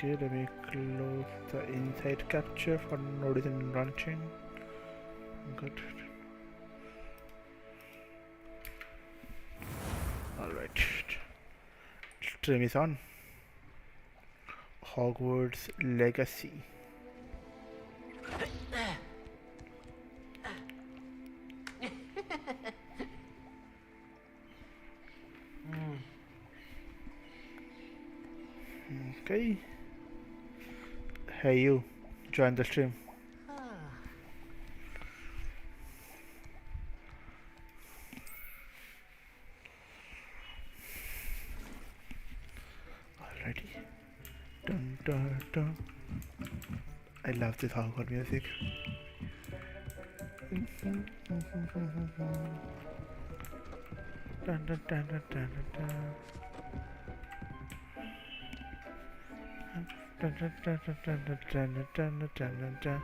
Okay, let me close the inside capture for no reason launching. Good. Alright. Stream is on. Hogwarts Legacy. Okay. Hey you, join the stream. Alrighty. Dun dun dun. I love this Hogwarts music. Dun dun dun dun dun dun. Dun dun dun dun dun dun dun dun dun dun.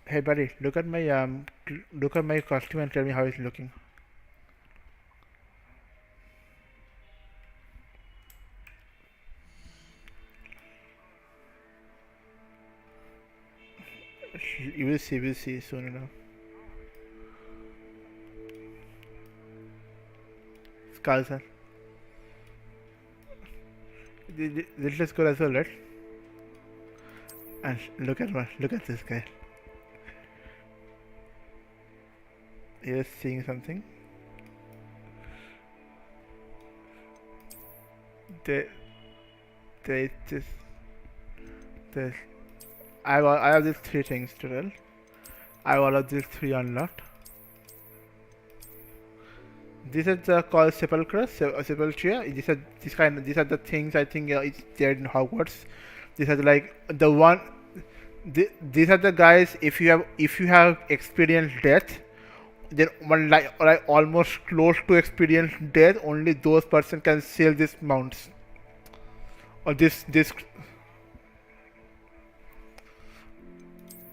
Hey buddy, look at my costume and tell me how it's looking. You will see soon enough. Skull, sir. Let's go as well, right? And look at this guy. He is seeing something. There is this. I have these three things to tell. I have all of these three unlocked. This is called sepulchre. These are the things I think it's there in Hogwarts. These are like the one. These are the guys. If you have experienced death, then one like almost close to experienced death, only those person can sell these mounts. Or this.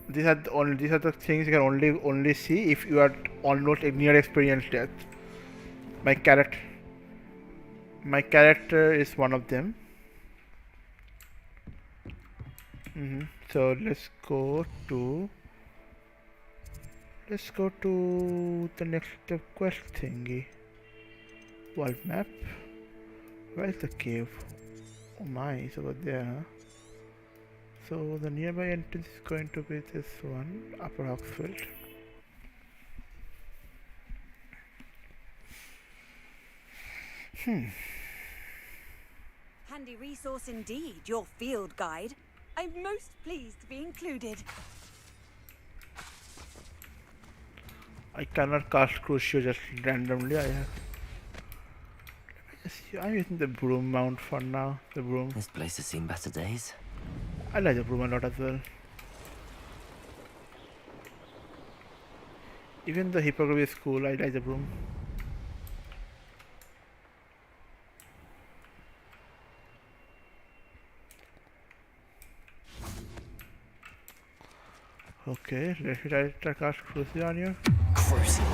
These are the things you can only see if you are almost near experienced death. My character is one of them. So let's go to the next quest thingy. World map. Where is the cave? Oh my, it's over there, huh? So the nearby entrance is going to be this one, Upper Oxford. Handy resource indeed, your field guide. I'm most pleased to be included. I cannot cast Crucio just randomly. I'm using the broom mount for now. The broom. This place has seen better days. I like the broom a lot as well. Even the hippogriff is cool. I like the broom. Okay, let's try to cast Crucio on you. Crucio.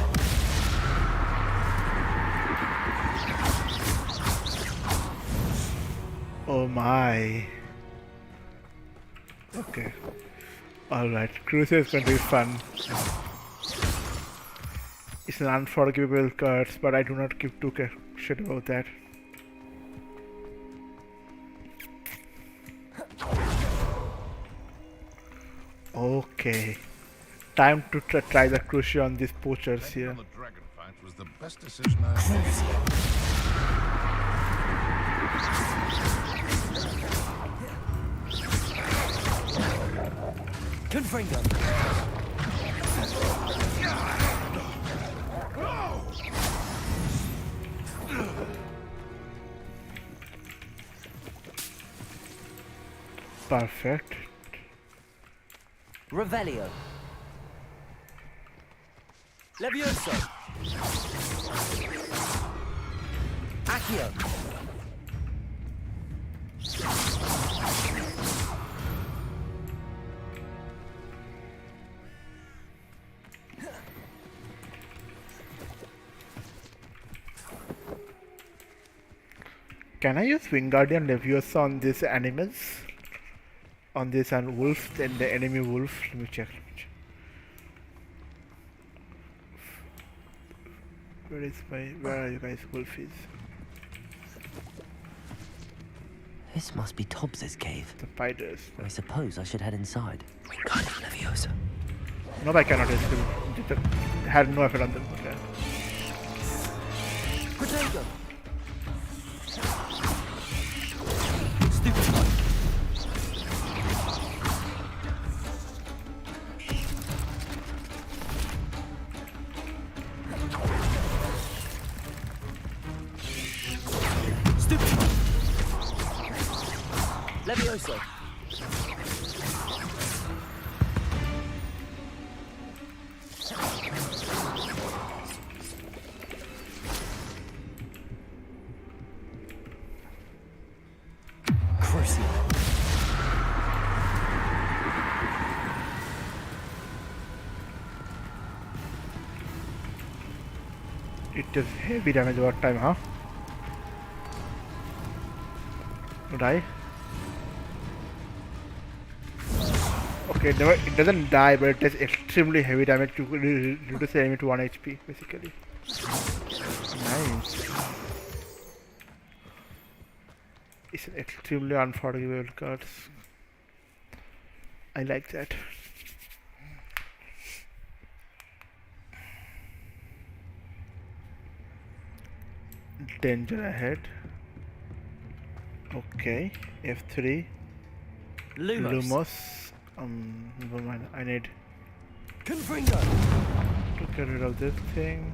Oh my. Okay. Alright, Crucio is going to be fun. It's an unforgivable curse, but I do not give two shit about that. Okay. Time to try the Crucio on these poachers here. The dragon fight was the best decision I've made. Confringo. Perfect. Revelio. Levioso. Accio. Can I use Wingardium Leviosa on these animals? On this and wolf and the enemy wolf? Let me check. Where are you guys, wolfies? This must be Tobbs's cave. The spiders. I suppose I should head inside. Wingardium Leviosa. No, I cannot. It had no effect on them. Okay. Potato. Stupid. Leviosa. Crucial. It does heavy damage over time, huh? Die. Okay, it doesn't die, but it does extremely heavy damage to reduce the enemy to 1 HP, basically. Nice. It's an extremely unforgivable card. I like that. Danger ahead. Okay, F3. Lumos. Never mind. I need Confringo. to get rid of this thing.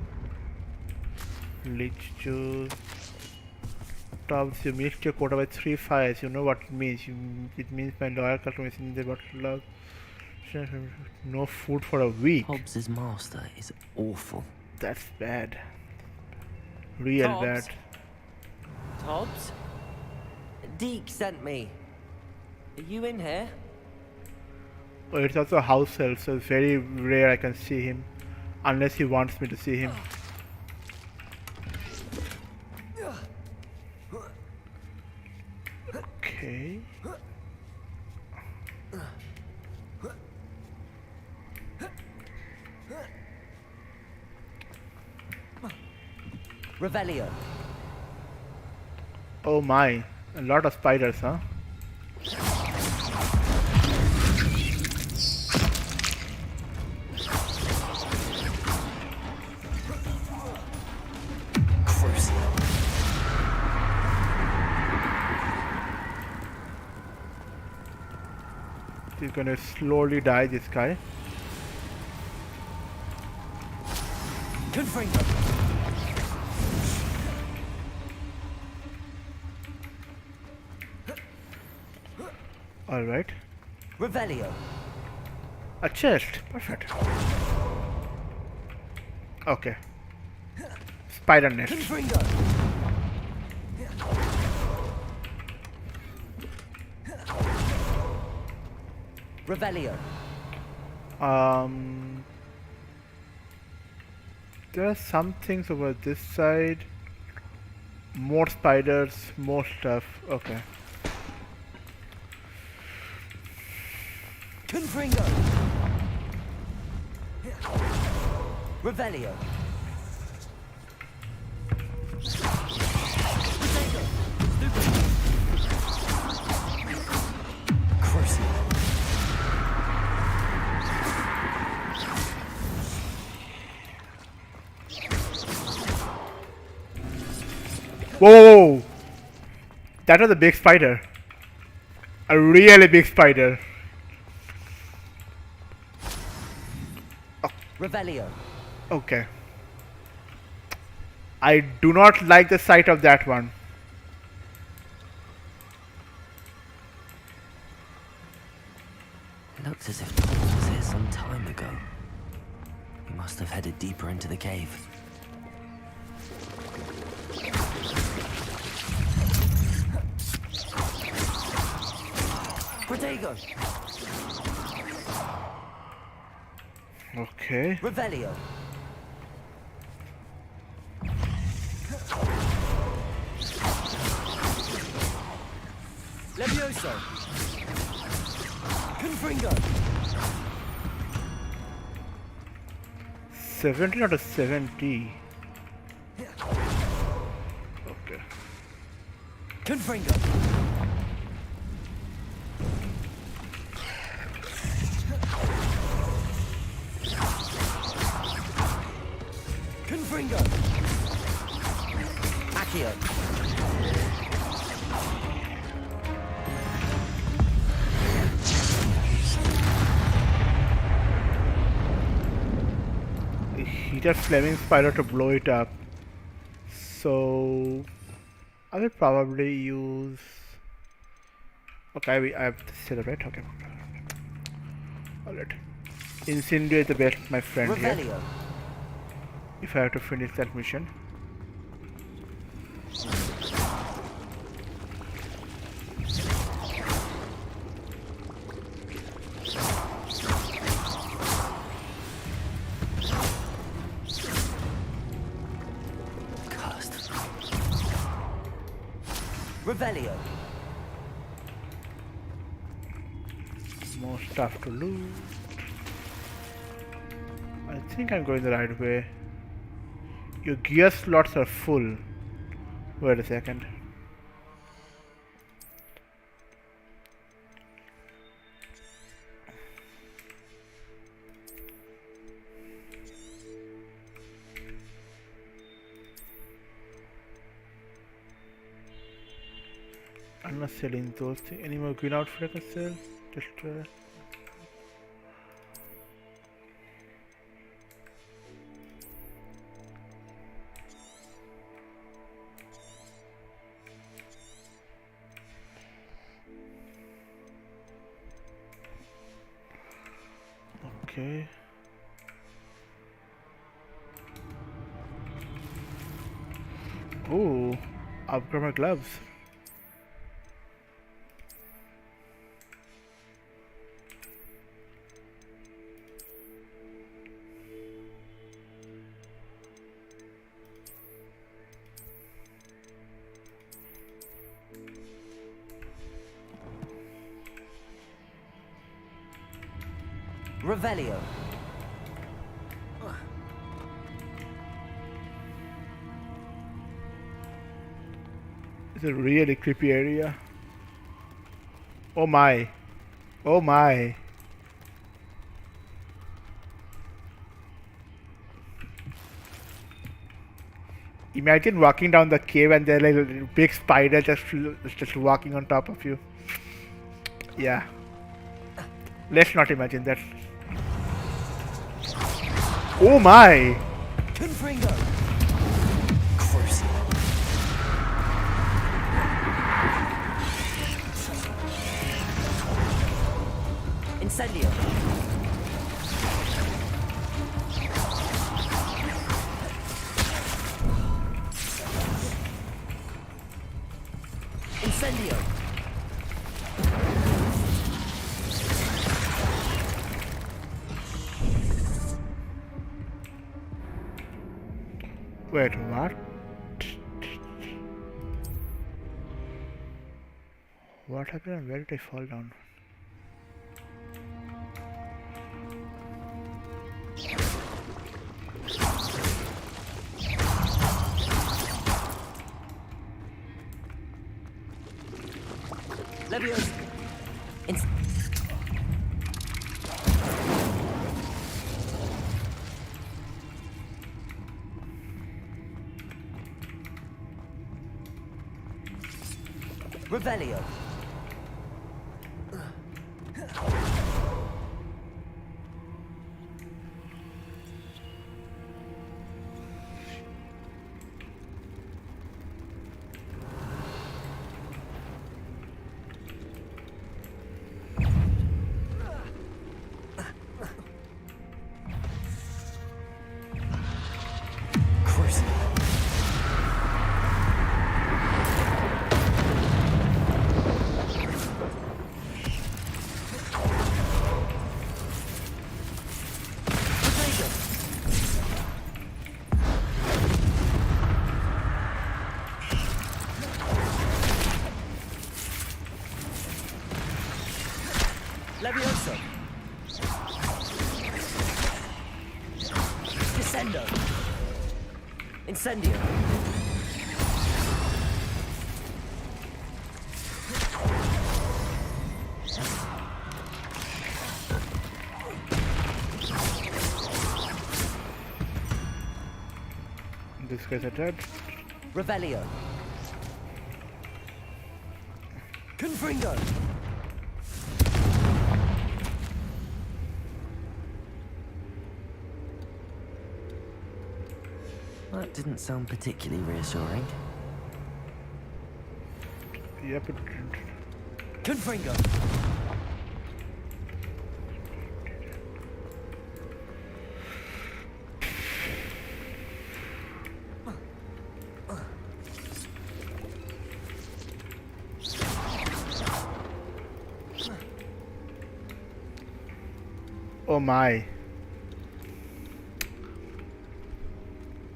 Leech juice. Tops, you missed your quota by 3 fires. You know what it means. It means my loyal customer is in the bottle of no food for a week. Hobbs's master is awful. That's bad. Real Tobbs? bad. Tobbs? Deke sent me. Are you in here? Oh, it's also a house elf, so it's very rare I can see him. Unless he wants me to see him. Okay. Revelio. Oh my, a lot of spiders, huh? He's gonna slowly die, this guy. Confringo. Alright. Revelio. A chest. Perfect. Okay. Spider nest. Confringo. Revelio. There are some things over this side. More spiders, more stuff. Okay. Confringo. Revelio. Potato. Crucial. Whoa! That was a big spider. A really big spider. Revelio. Okay. I do not like the sight of that one. It looks as if Tobbs was here some time ago. He must have headed deeper into the cave. Protego. Okay. Revelio. Levioso. Confringo. 70 out of 70. Okay. Confringo. Confringo. Accio. He just Fleming Spider to blow it up. So I will probably use. Okay, I have to celebrate. Okay. Alright. Incendio is the best, my friend here. Revelio. If I have to finish that mission. Cast. Revelio. More stuff to loot. I think I'm going the right way. Your gear slots are full. Wait a second. I'm not selling those things. Any more green outfit I can sell? Just okay. Oh, upgrade my gloves. Revelio. It's a really creepy area. Oh my. Oh my. Imagine walking down the cave and there's like a big spider just walking on top of you. Yeah. Let's not imagine that. Oh my! Confringo. Crucible. Incendio. Incendio. Wait, what? What happened and where did I fall down? Levioso. Revelio. Crucible. Levioso. Descendo. Incendio. These guys are dead. Revelio. Confringo. That didn't sound particularly reassuring. Yep. Confringo. Oh my.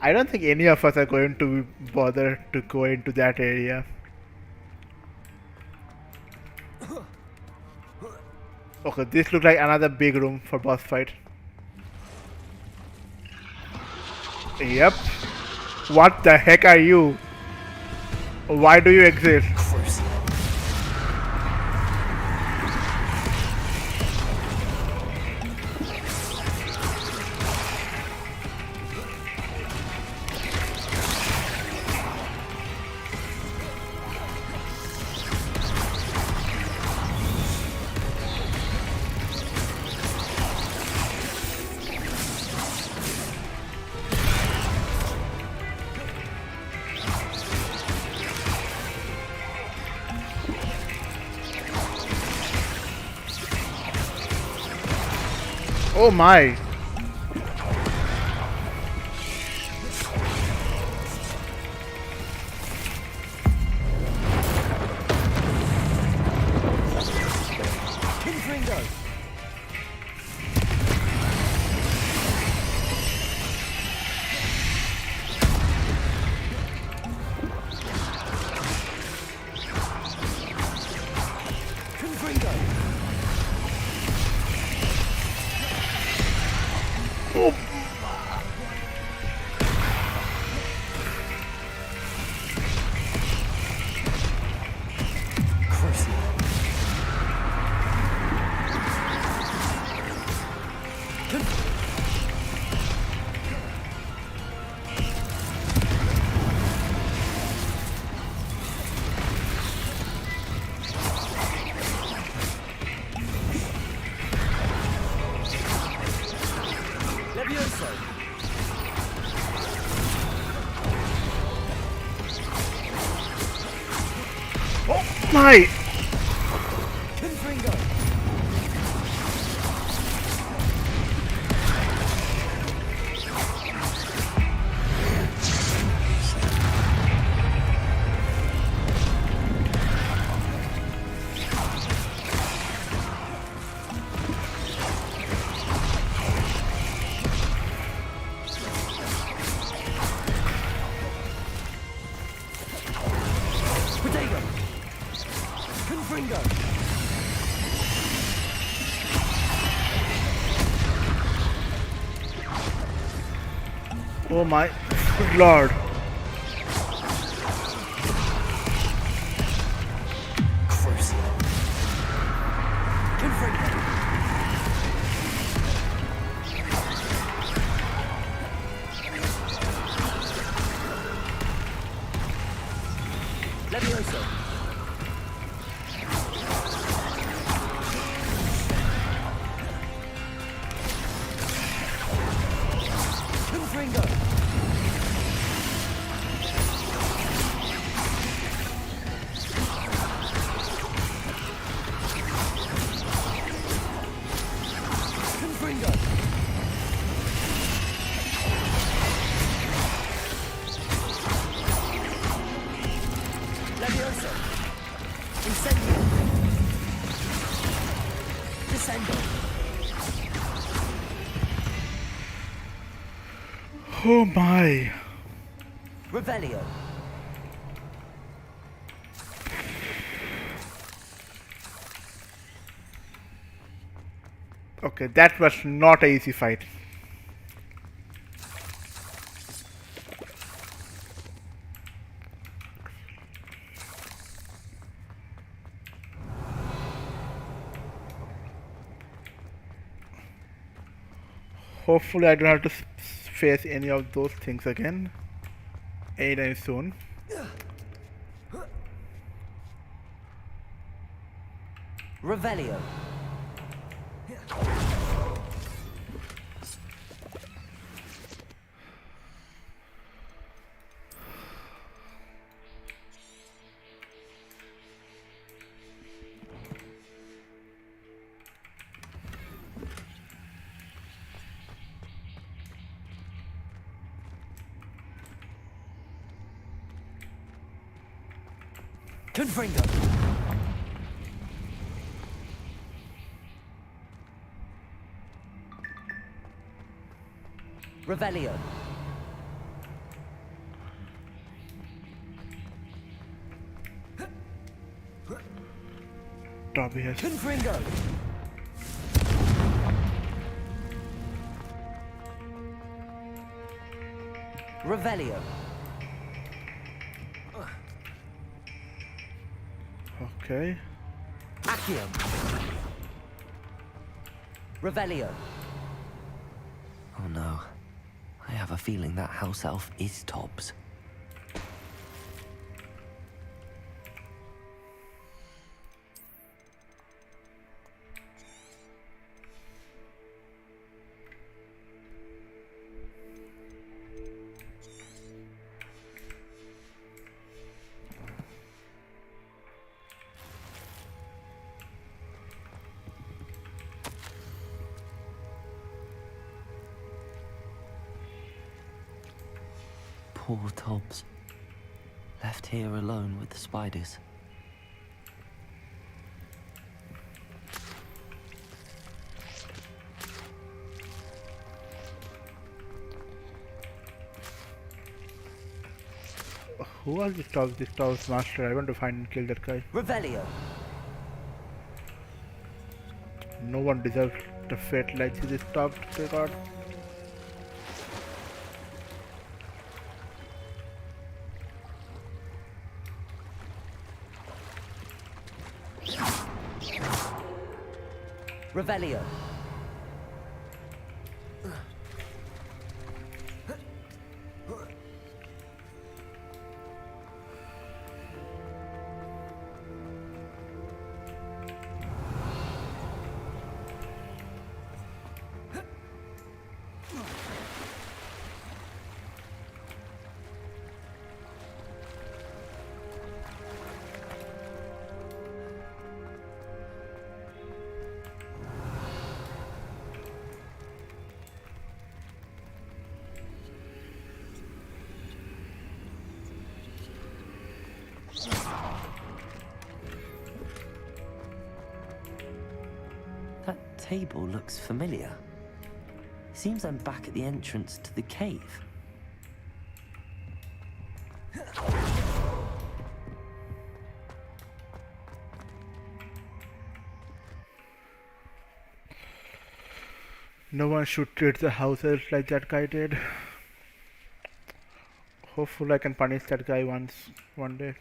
I don't think any of us are going to bother to go into that area. Okay, this looks like another big room for boss fight. Yep. What the heck are you? Why do you exist? Oh my. Confringo. Confringo. Oh. Crucio. Levioso. Oh my. Confringo. Protego. Confringo. Oh my good lord. Crucio. Confringo. Levioso. Confringo. Confringo. Levioso. Incendio. Descendo. Oh my. Revelio. Okay, that was not an easy fight. Hopefully I don't have to face any of those things again anytime soon. Revelio. Confringo. Revelio. Dobby has Confringo. Revelio. okay. Accio. Revelio. Oh no. I have a feeling that house elf is Tobbs. Poor Tobbs. Left here alone with the spiders. Who was this Tobbs master? I want to find and kill that guy. Revelio. No one deserves the fate like this Tobbs, dear God. Revelio. That table looks familiar. Seems I'm back at the entrance to the cave. No one should treat the house elf like that guy did. Hopefully I can punish that guy one day.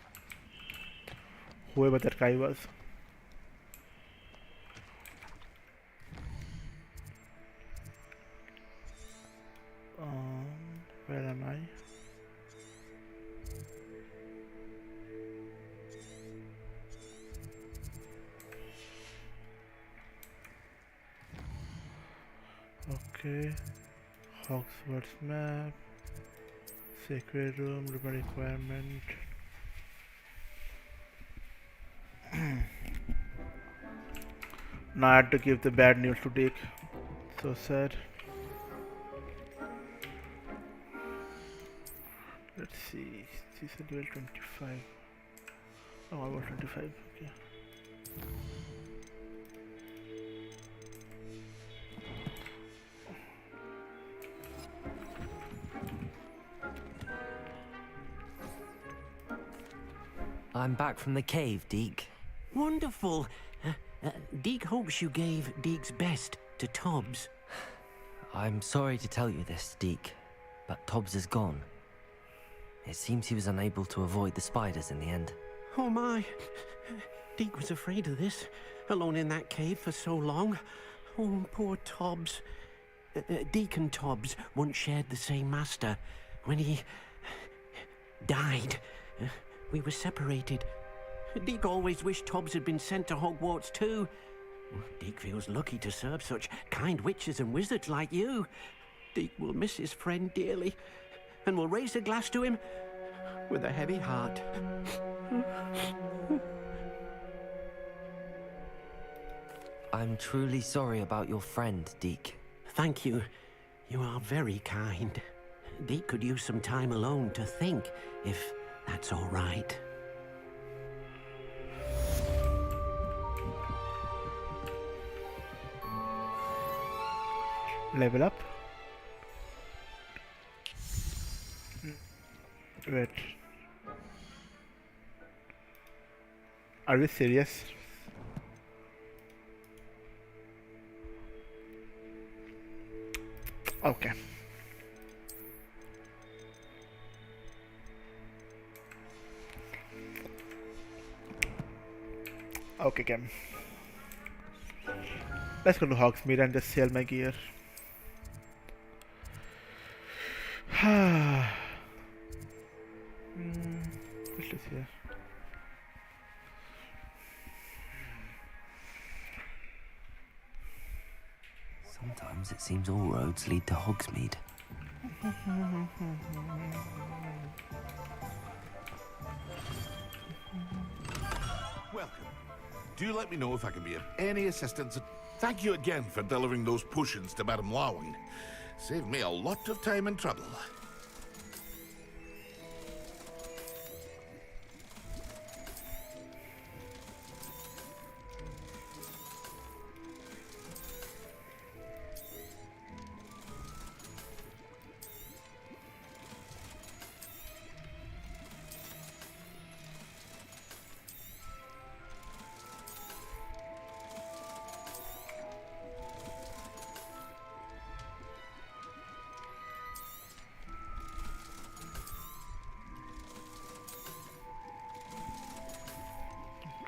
Whoever that guy was. Where am I? Okay. Hogwarts map. Sacred room, ribbon requirement. Now I had to give the bad news to Dick. So sad. Let's see. Season level 25. Oh, I was 25. Okay. I'm back from the cave, Deke. Wonderful. Deke hopes you gave Deke's best to Tobbs. I'm sorry to tell you this, Deke, but Tobbs is gone. It seems he was unable to avoid the spiders in the end. Oh my! Deke was afraid of this, alone in that cave for so long. Oh, poor Tobbs. Deke and Tobbs once shared the same master. When he died, we were separated. Deke always wished Tobbs had been sent to Hogwarts too. Deke feels lucky to serve such kind witches and wizards like you. Deke will miss his friend dearly, and will raise a glass to him with a heavy heart. I'm truly sorry about your friend, Deke. Thank you. You are very kind. Deke could use some time alone to think, if that's all right. Level up. Wait. Are we serious? Okay. Okay, game. Let's go to Hogsmeade and just sell my gear. What is here? Sometimes it seems all roads lead to Hogsmeade. Welcome. Do let me know if I can be of any assistance. Thank you again for delivering those potions to Madame Lawing. Saved me a lot of time and trouble.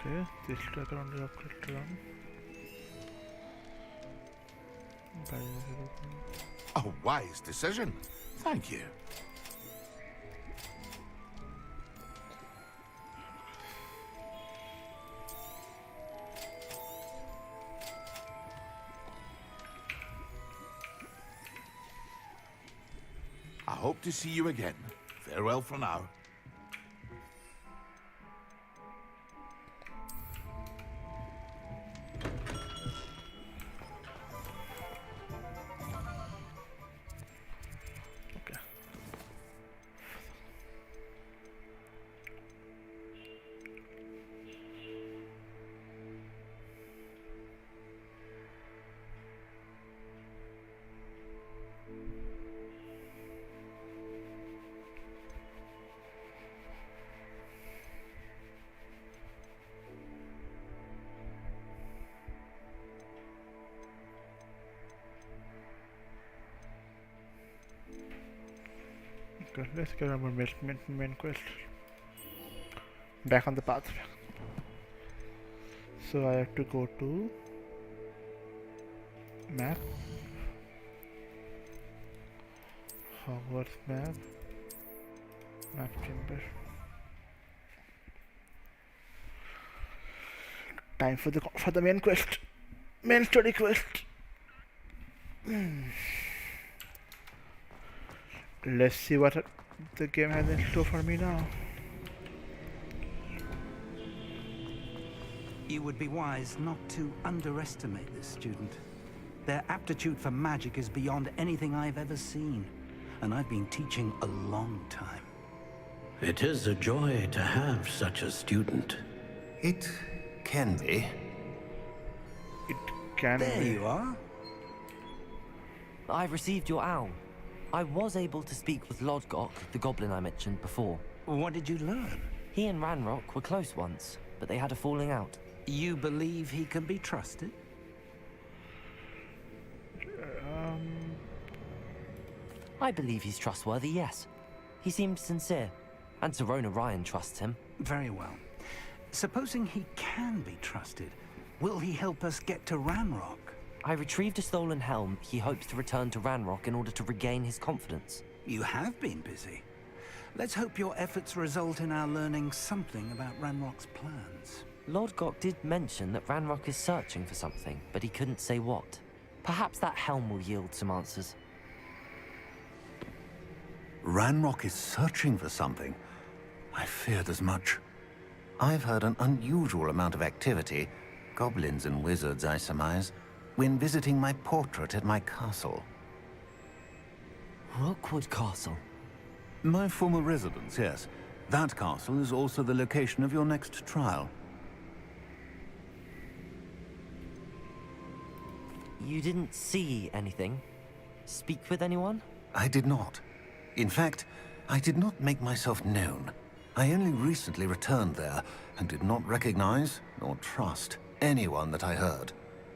Okay, this tracker on the upgrade run. A wise decision. Thank you. I hope to see you again. Farewell for now. Okay. Okay, let's get our main quest. Back on the path. So I have to go to map, Hogwarts map, map chamber. Time for the main quest, main story quest. Let's see what the game has in store for me now. You would be wise not to underestimate this student. Their aptitude for magic is beyond anything I've ever seen, and I've been teaching a long time. It is a joy to have such a student. It can be. It can There be. you are. I've received your owl. I was able to speak with Lodgok, the goblin I mentioned before. What did you learn? He and Ranrock were close once, but they had a falling out. You believe he can be trusted? I believe he's trustworthy, yes. He seems sincere, and Serona Ryan trusts him. Very well. Supposing he can be trusted, will he help us get to Ranrock? I retrieved a stolen helm. He hopes to return to Ranrock in order to regain his confidence. You have been busy. Let's hope your efforts result in our learning something about Ranrock's plans. Lord Gok did mention that Ranrock is searching for something, but he couldn't say what. Perhaps that helm will yield some answers. Ranrock is searching for something. I feared as much. I've heard an unusual amount of activity, goblins and wizards, I surmise, when visiting my portrait at my castle. Rookwood Castle? My former residence, yes. That castle is also the location of your next trial. You didn't see anything? Speak with anyone? I did not. In fact, I did not make myself known. I only recently returned there and did not recognize nor trust anyone that I heard.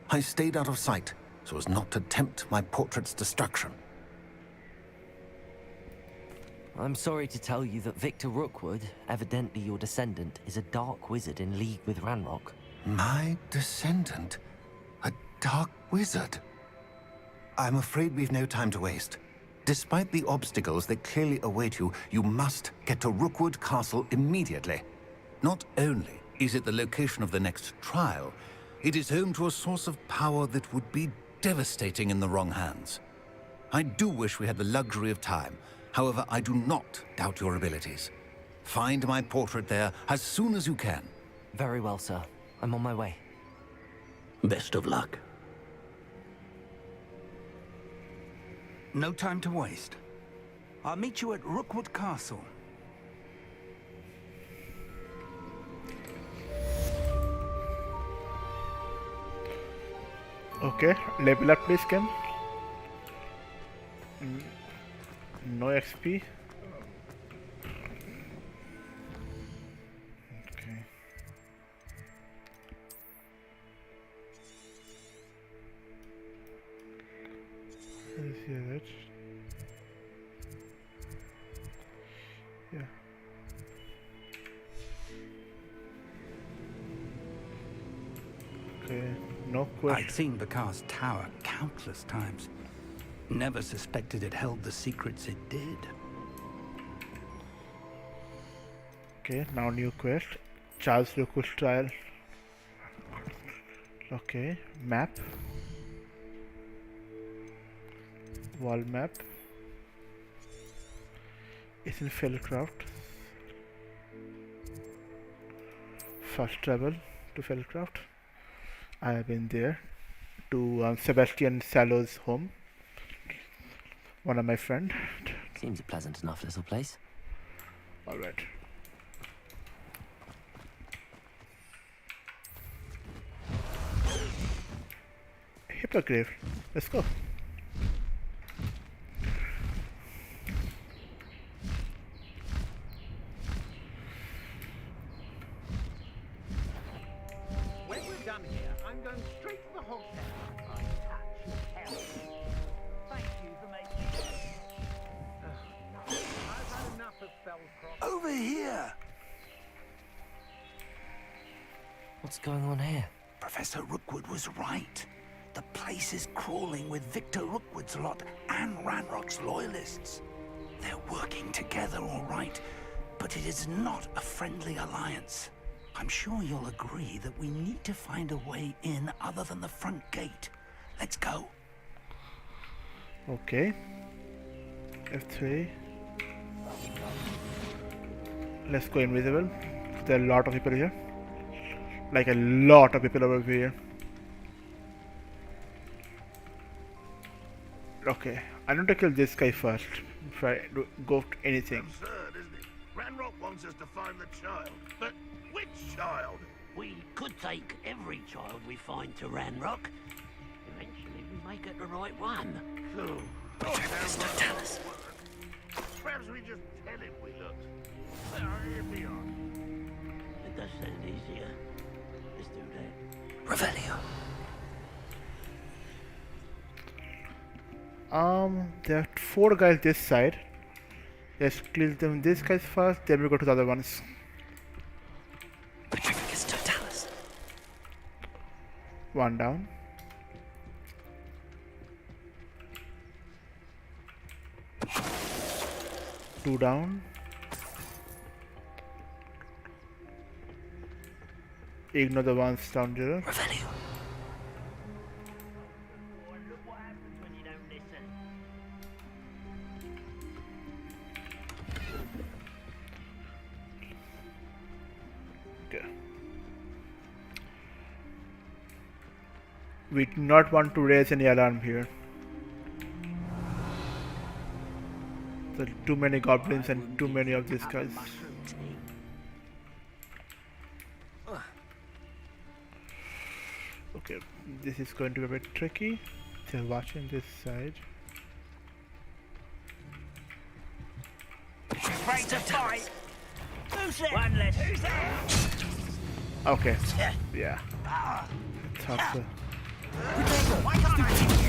I stayed out of sight so as not to tempt my portrait's destruction. I'm sorry to tell you that Victor Rookwood, evidently your descendant, is a dark wizard in league with Ranrock. My descendant? A dark wizard? I'm afraid we've no time to waste. Despite the obstacles that clearly await you, you must get to Rookwood Castle immediately. Not only is it the location of the next trial, it is home to a source of power that would be devastating in the wrong hands. I do wish we had the luxury of time. However, I do not doubt your abilities. Find my portrait there as soon as you can. Very well, sir. I'm on my way. Best of luck. No time to waste. I'll meet you at Rookwood Castle. Okay, level up please, Ken. No XP. Okay. Let's see that. Yeah. Okay, no I'd question. seen Bakar's tower countless times. Never suspected it held the secrets it did. Okay, now new quest. Charles Lucas trial. Okay, map. Wall map. It's in Fellcraft. Fast travel to Fellcraft. I have been there to Sebastian Sallow's home. One of my friend. Seems a pleasant enough little place. Alright. Hippogriff. Let's go. When we're done here, I'm going straight to the hotel. I touch hell. Thank you for making it. I've had enough of Fellcroft. Over here! What's going on here? Professor Rookwood was right. The place is crawling with Victor Rookwood's lot and Ranrock's loyalists. They're working together, all right, but it is not a friendly alliance. I'm sure you'll agree that we need to find a way in other than the front gate. Let's go. Okay. F3. Let's go invisible. There are a lot of people here. Like a lot of people over here. Okay, I need to kill this guy first before I go to anything. Absurd, isn't it? Ranrock wants us to find the child. But which child? We could take every child we find to Ranrock. Eventually we may get the right one. So, Don't tell us. perhaps we just tell him we looked. There, here we are. It does sound easier. Let's do that. Revelio. There are 4 guys this side. Let's kill them. These guys first. Then we go to the other ones. Petrificus totalis. 1 down. Two down. Ignore the ones down there. Revelio. Look what happens when you don't listen. Okay. We do not want to raise any alarm here. There are too many goblins and too many of these guys. Okay, this is going to be a bit tricky. They're watching this side. Afraid to fight. Who's there? One less. Who's there? Okay, yeah. Thought so. Why can't I hit you?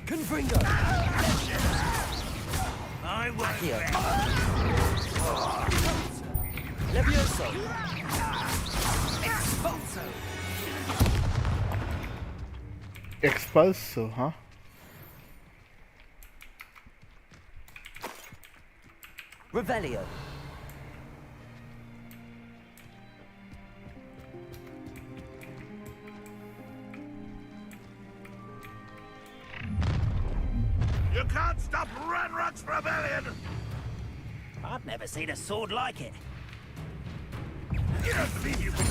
Confringo. I won't. Here. Levioso. Expulso, huh? Revelio. You can't stop Ranrock's rebellion! I've never seen a sword like it. You don't believe you can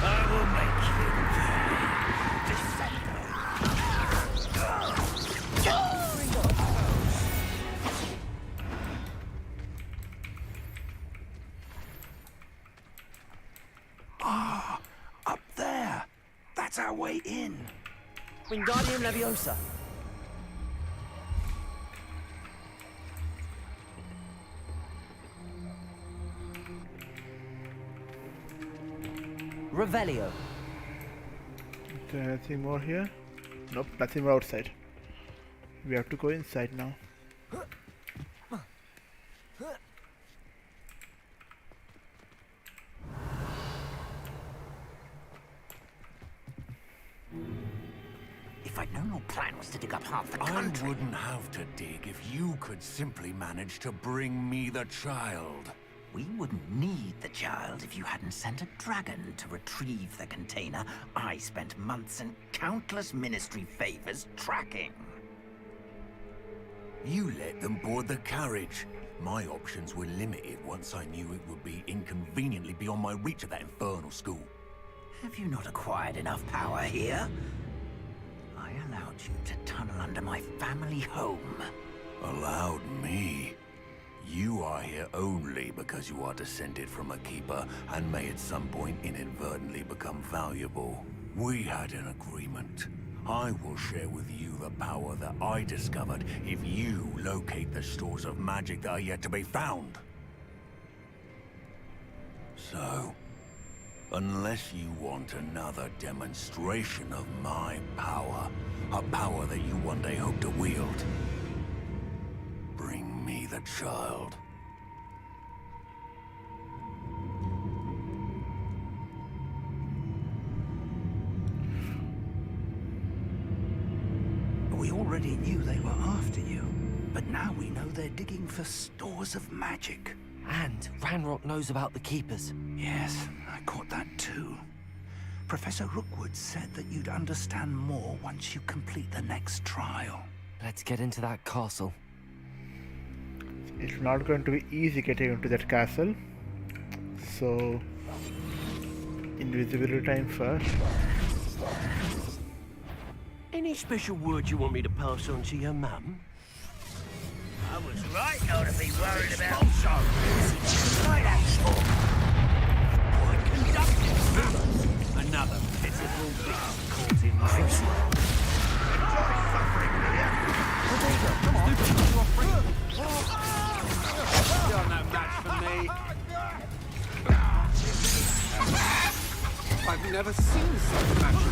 I will make Up there. That's our way in. Wingardium Leviosa. Revelio. Is there anything more here? Nope, nothing more outside. We have to go inside now. If I'd known your plan was to dig up half the I country. wouldn't have to dig if you could simply manage to bring me the child. We wouldn't need the child if you hadn't sent a dragon to retrieve the container I spent months and countless ministry favors tracking. You let them board the carriage. My options were limited once I knew it would be inconveniently beyond my reach at that infernal school. Have you not acquired enough power here? I allowed you to tunnel under my family home. Allowed me? You are here only because you are descended from a keeper and may at some point inadvertently become valuable. We had an agreement. I will share with you the power that I discovered if you locate the stores of magic that are yet to be found. So, unless you want another demonstration of my power, a power that you one day hope to wield, bring me the child. We already knew they were after you, but now we know they're digging for stores of magic. And Ranrock knows about the Keepers. Yes, I caught that too. Professor Rookwood said that you'd understand more once you complete the next trial. Let's get into that castle. It's not going to be easy getting into that castle. So, invisibility time first. Any special word you want me to pass on to your mum? I was right not to be worried about right action. Conducted. Another pitiful beast caught in my You're no match for me. I've never seen such magic.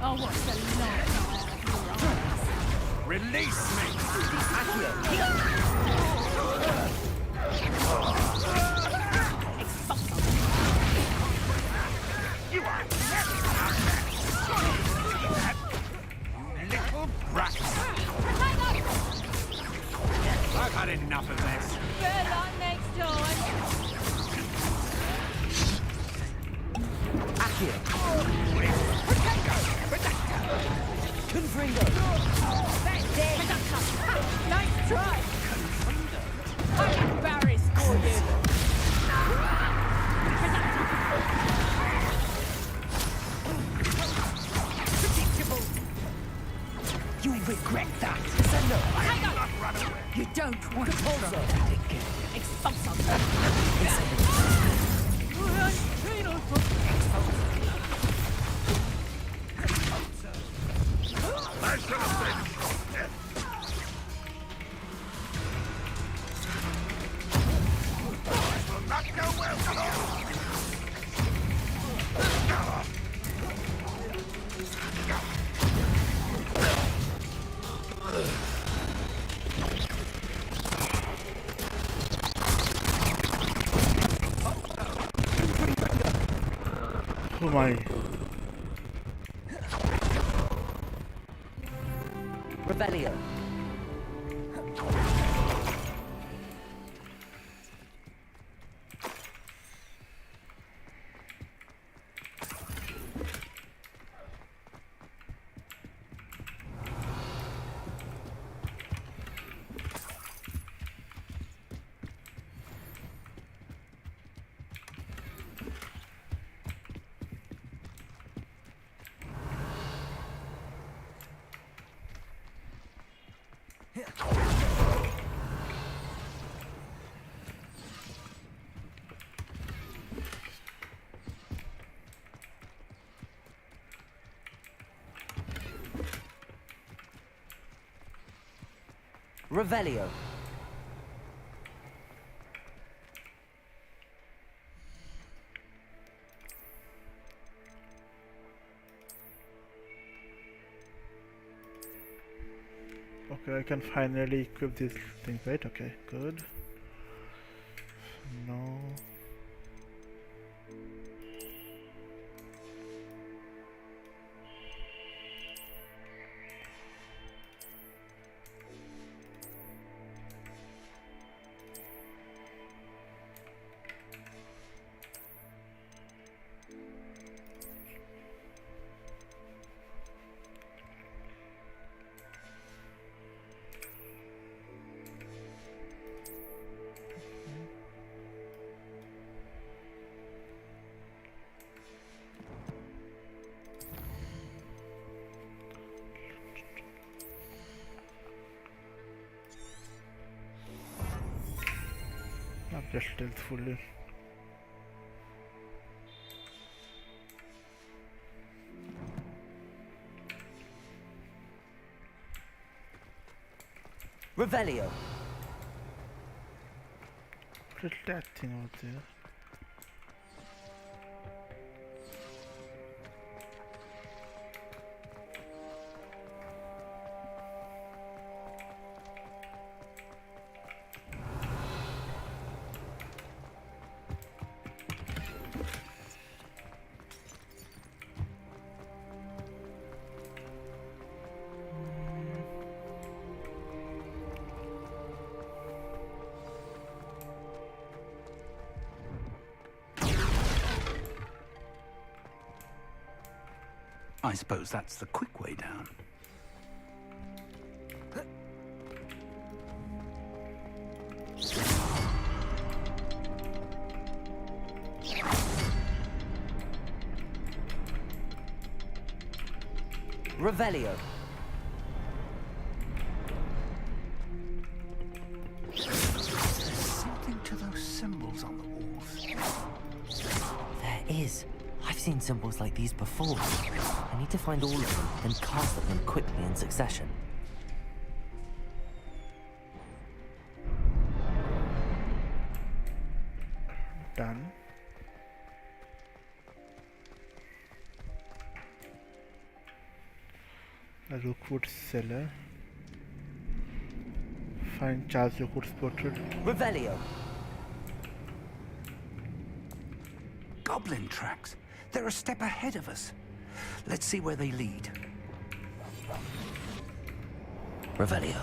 Oh, what's the long Release me! You are little brat! I've had enough of this. Good luck next time. Nice try. I'm embarrassed for you. Predictable. You regret that. Hang on. You don't want to also. Expulso. Oh my. Rebellion. Revelio. Okay, I can finally equip this thing, right? Okay, good. No. I'm just stealthfully. Revelio. What's that thing out there? I suppose that's the quick way down. Revelio. Something to those symbols on the walls. There is. I've seen symbols like these before. I need to find all of them, then cast them quickly in succession. Done. A Rookwood cellar. Find Charles Rookwood's portrait. Revelio. Goblin tracks. They're a step ahead of us. Let's see where they lead. Revelio.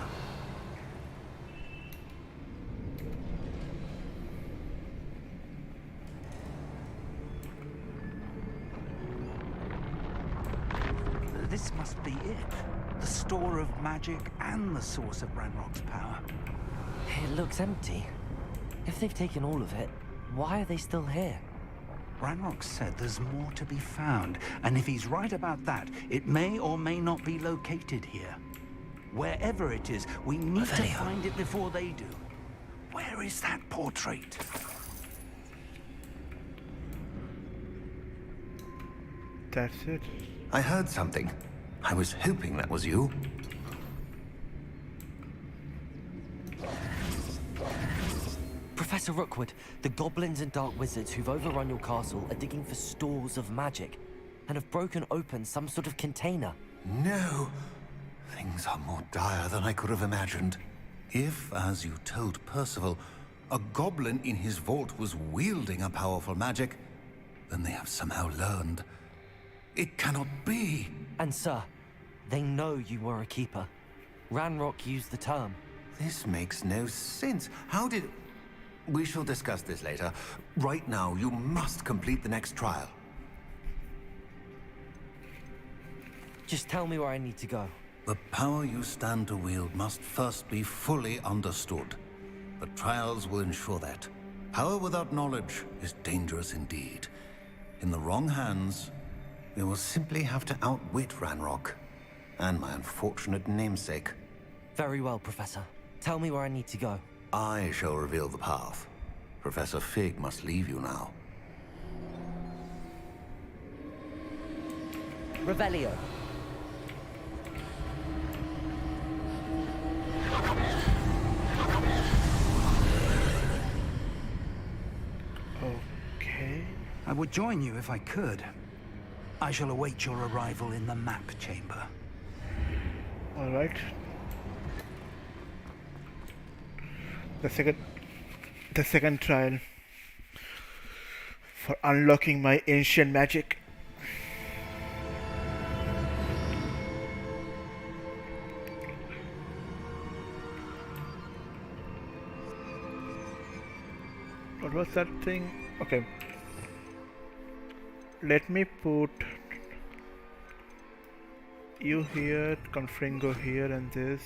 This must be it. The store of magic and the source of Ranrock's power. It looks empty. If they've taken all of it, why are they still here? Ranrock said there's more to be found, and if he's right about that, it may or may not be located here. Wherever it is, we need to Revelio. find it before they do. Where is that portrait? That's it. I heard something. I was hoping that was you. Professor Rookwood, the goblins and dark wizards who've overrun your castle are digging for stores of magic and have broken open some sort of container. No. Things are more dire than I could have imagined. If, as you told Percival, a goblin in his vault was wielding a powerful magic, then they have somehow learned. It cannot be. And sir, they know you were a keeper. Ranrock used the term. This makes no sense. How did... We shall discuss this later. Right now, you must complete the next trial. Just tell me where I need to go. The power you stand to wield must first be fully understood. The trials will ensure that. Power without knowledge is dangerous indeed. In the wrong hands, you will simply have to outwit Ranrock and my unfortunate namesake. Very well, Professor. Tell me where I need to go. I shall reveal the path. Professor Fig must leave you now. Revelio. Okay. I would join you if I could. I shall await your arrival in the map chamber. All right. The second trial for unlocking my ancient magic. What was that thing? Okay. Let me put you here, Confringo here, and this.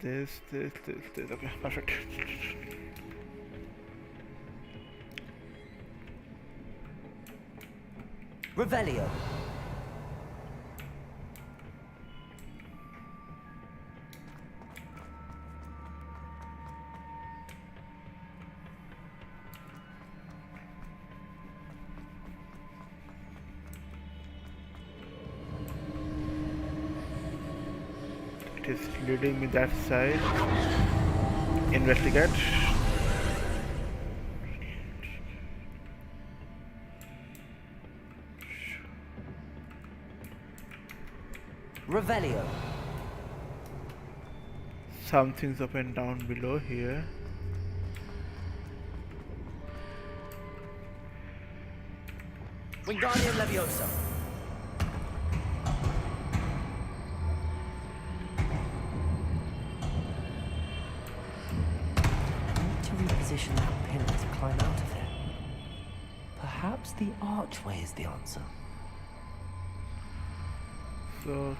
Okay, perfect. Revelio. It is leading me that side. Investigate. Revelio. Something's up and down below here. Wingardium Leviosa. Reposition that pillar to climb out of it. Perhaps the archway is the answer. So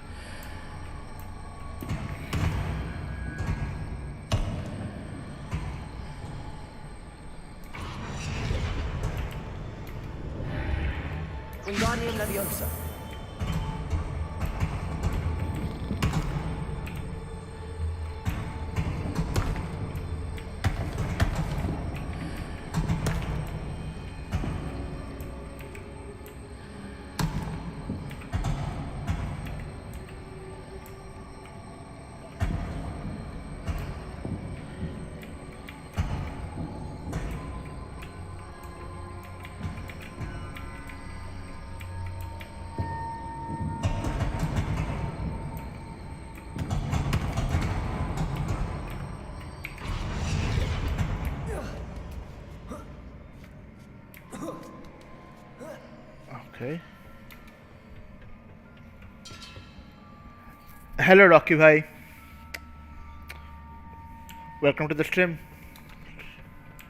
Wingardium Leviosa. Okay. Hello, Rocky bhai. Welcome to the stream.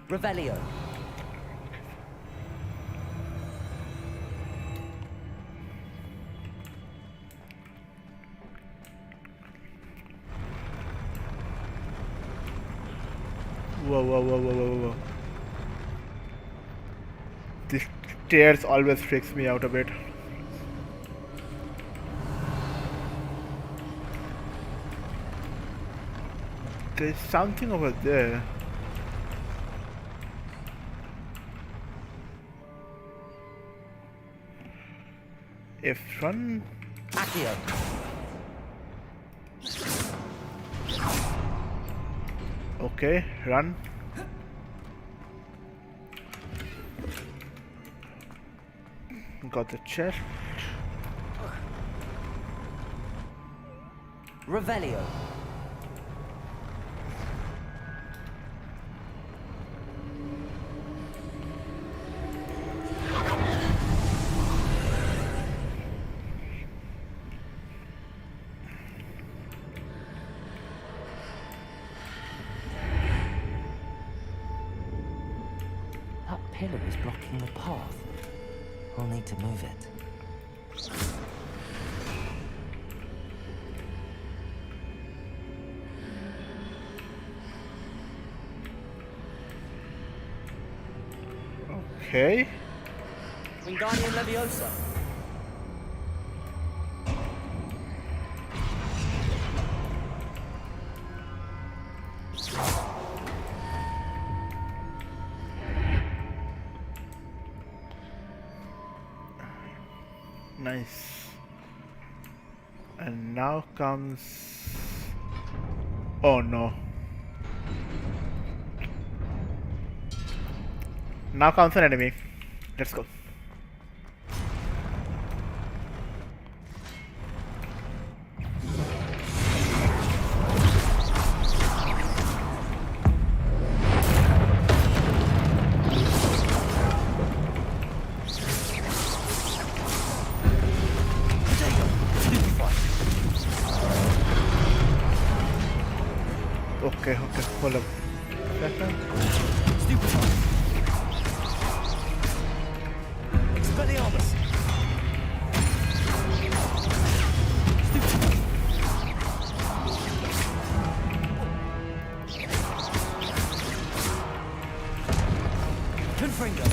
Revelio. Whoa, whoa, whoa, whoa, whoa, whoa. This stairs always freaks me out a bit. There's something over there. If run. Accio. Okay, run. Got the chest. Revelio. That pillar is blocking the path. I'll need to move it. Okay. Wingardium Leviosa. Nice. And now comes... Oh no. Now comes an enemy. Let's go. Okay, hold up. Stupefy. Expelliarmus. Stupefy. Confringo.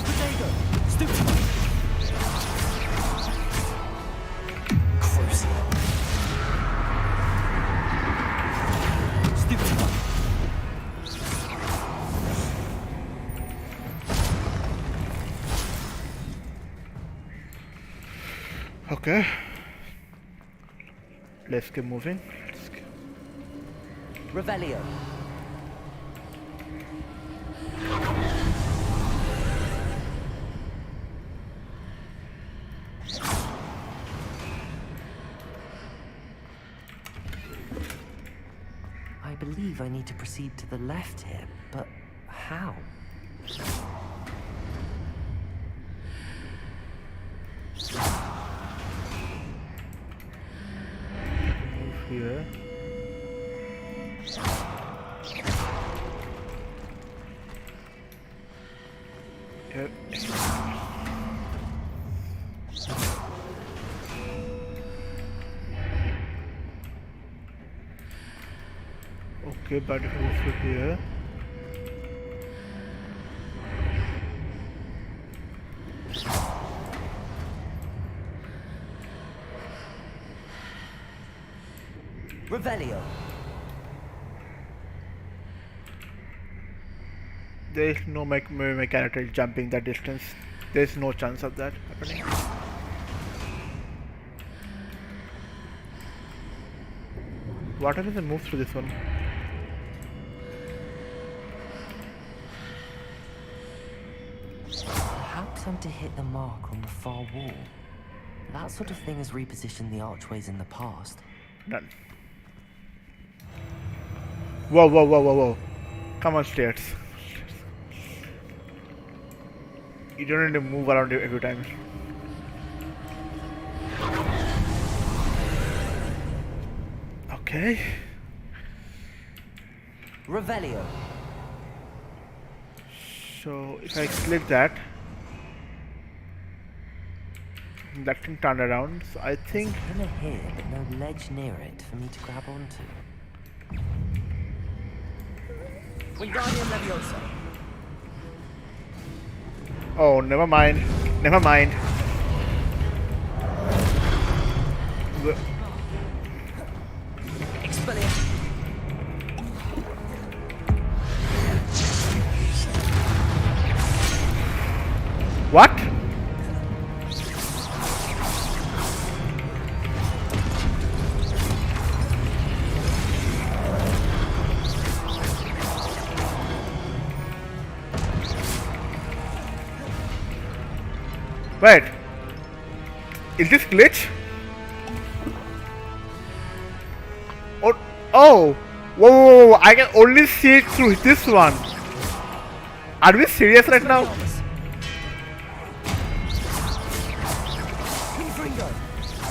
Protego. Stupefy. Crucial. Stupefy. Okay. Let's keep moving. Revelio. I believe I need to proceed to the left here, but how? Move here. Here. Okay, but if I move to here. Revelio. There is no my character is jumping that distance. There is no chance of that happening. What happens if I move through this one? Perhaps I'm to hit the mark on the far wall. That sort of thing has repositioned the archways in the past. Done. Whoa, whoa, whoa, whoa, whoa. Come on, stairs. You don't need to move around every time. Okay. Revelio. So if I click that, that can turn around. So I think Pillar here, but no ledge near it for me to grab onto. Wingardium Leviosa. oh, never mind. Never mind. The- Expelliarmus. What? Wait. Is this glitch? Oh, oh! Whoa, whoa, whoa, I can only see it through this one. Are we serious right now?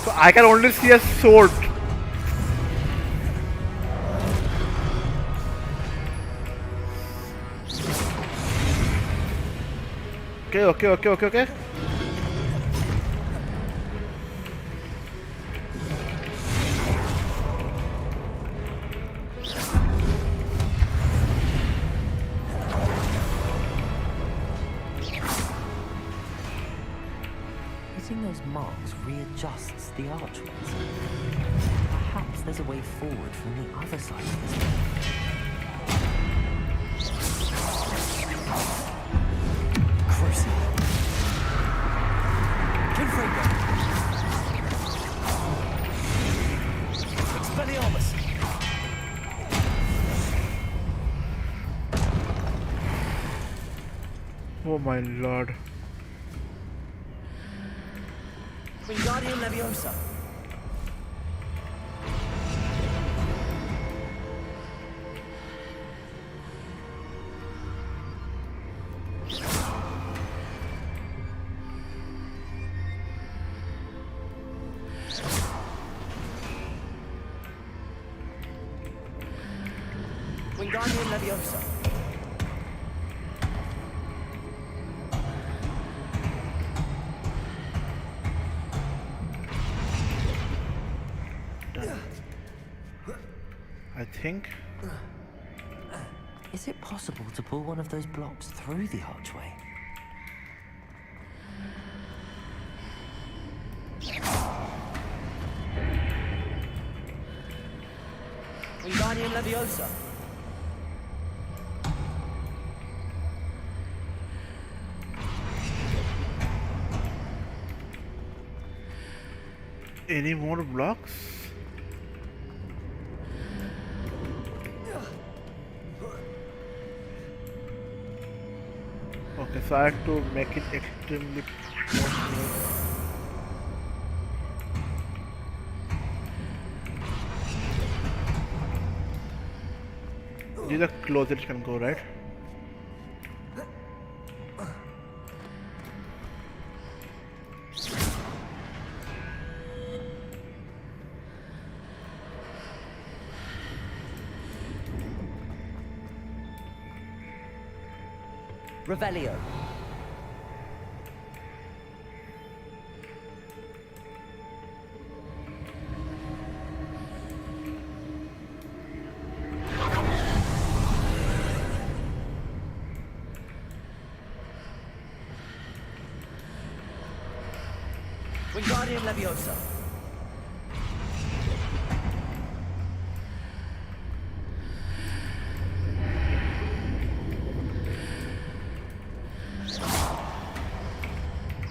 So I can only see a sword. Okay. Hitting those marks readjusts the archways. Perhaps there's a way forward from the other side of this one. Crucible. Confringo. Expelliarmus. Oh my lord. Wingardium Leviosa. Wingardium Leviosa. I think. Is it possible to pull one of those blocks through the archway? Wingardium Leviosa. Any more blocks? Okay, so I have to make it extremely smooth. This is the closest it can go, right? Revelio. Wingardium Leviosa.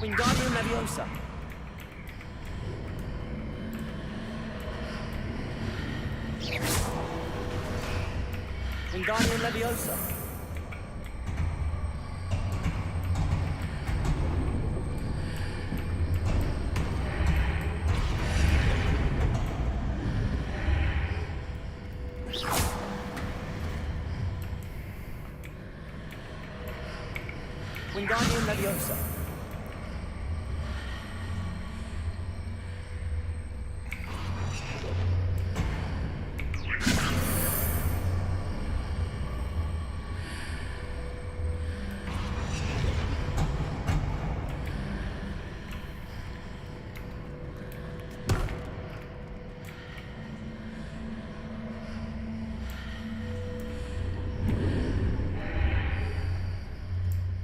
Wingardium Leviosa. Wingardium Leviosa. Wingardium Leviosa.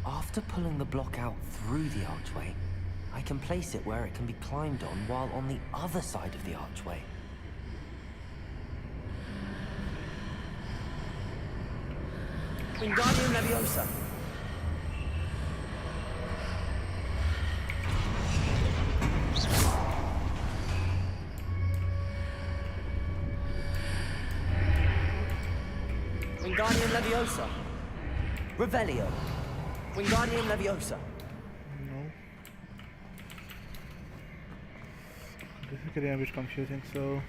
After pulling the block out through the archway, I can place it where it can be climbed on while on the other side of the archway. Wingardium Leviosa. Wingardium Leviosa. Revelio. Wingardium Leviosa. No. This is getting a bit confusing, so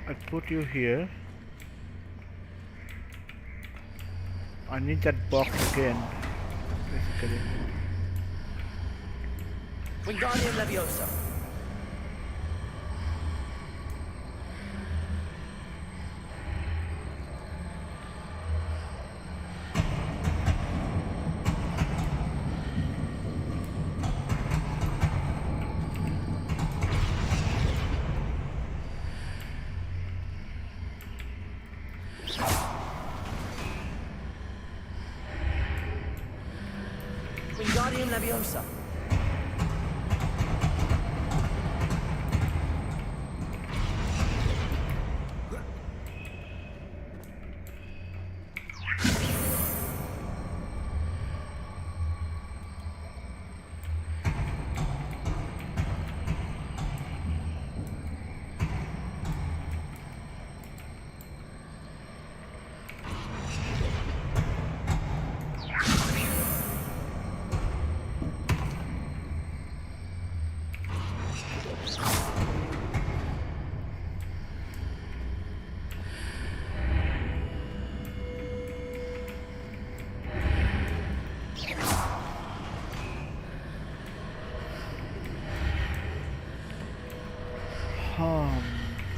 I'll put you here. I need that box again, basically. Wingardium Leviosa. Wingardium Leviosa.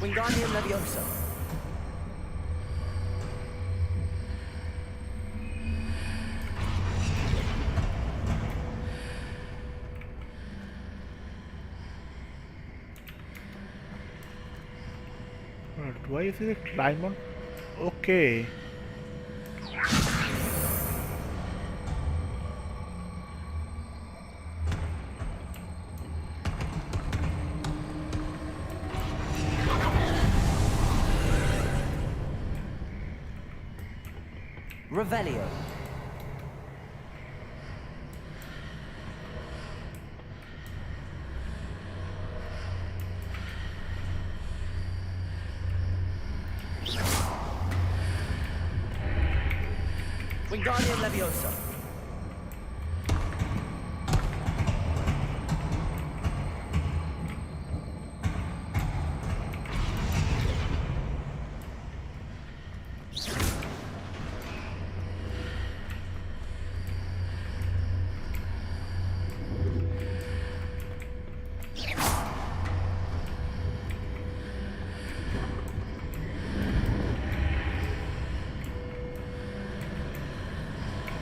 Wingardium Leviosa. Do I use it climb on? Okay. Revelio. Wingardium Leviosa.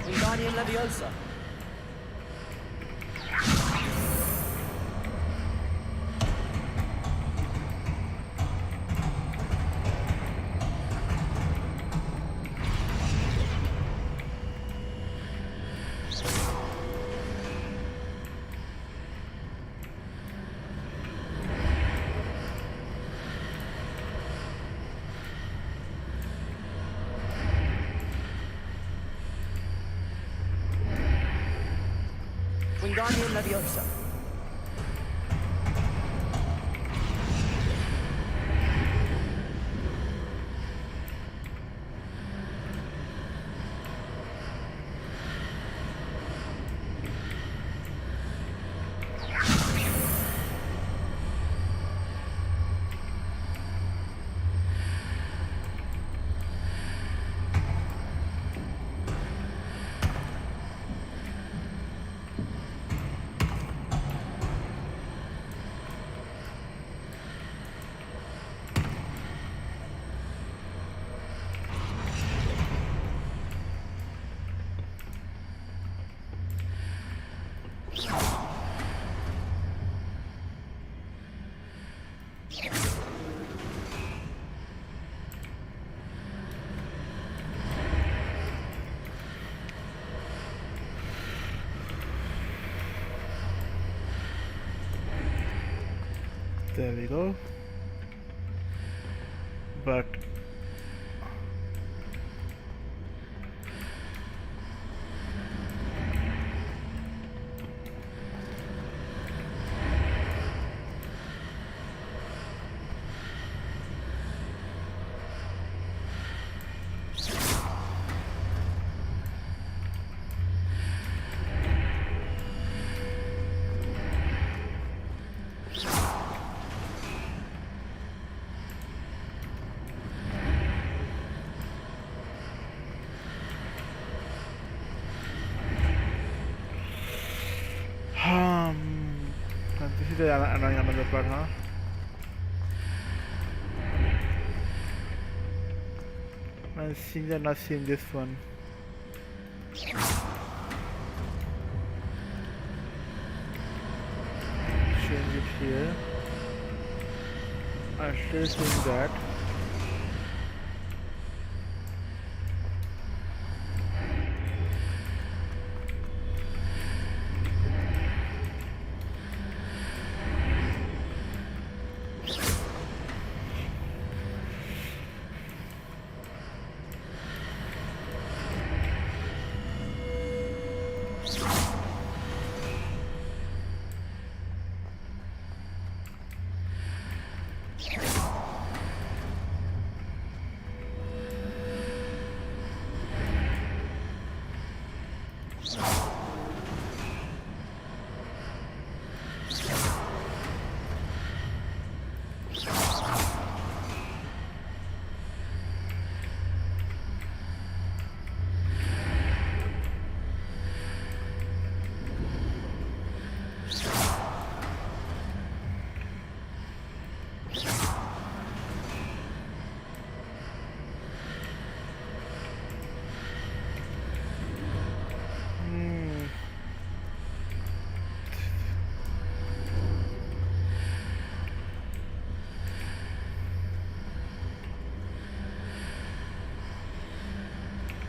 Wingardium Leviosa. Wingardium Leviosa. There we go. But this is another part, huh? I think I've not seen this one. Change it here. I'm still seeing that.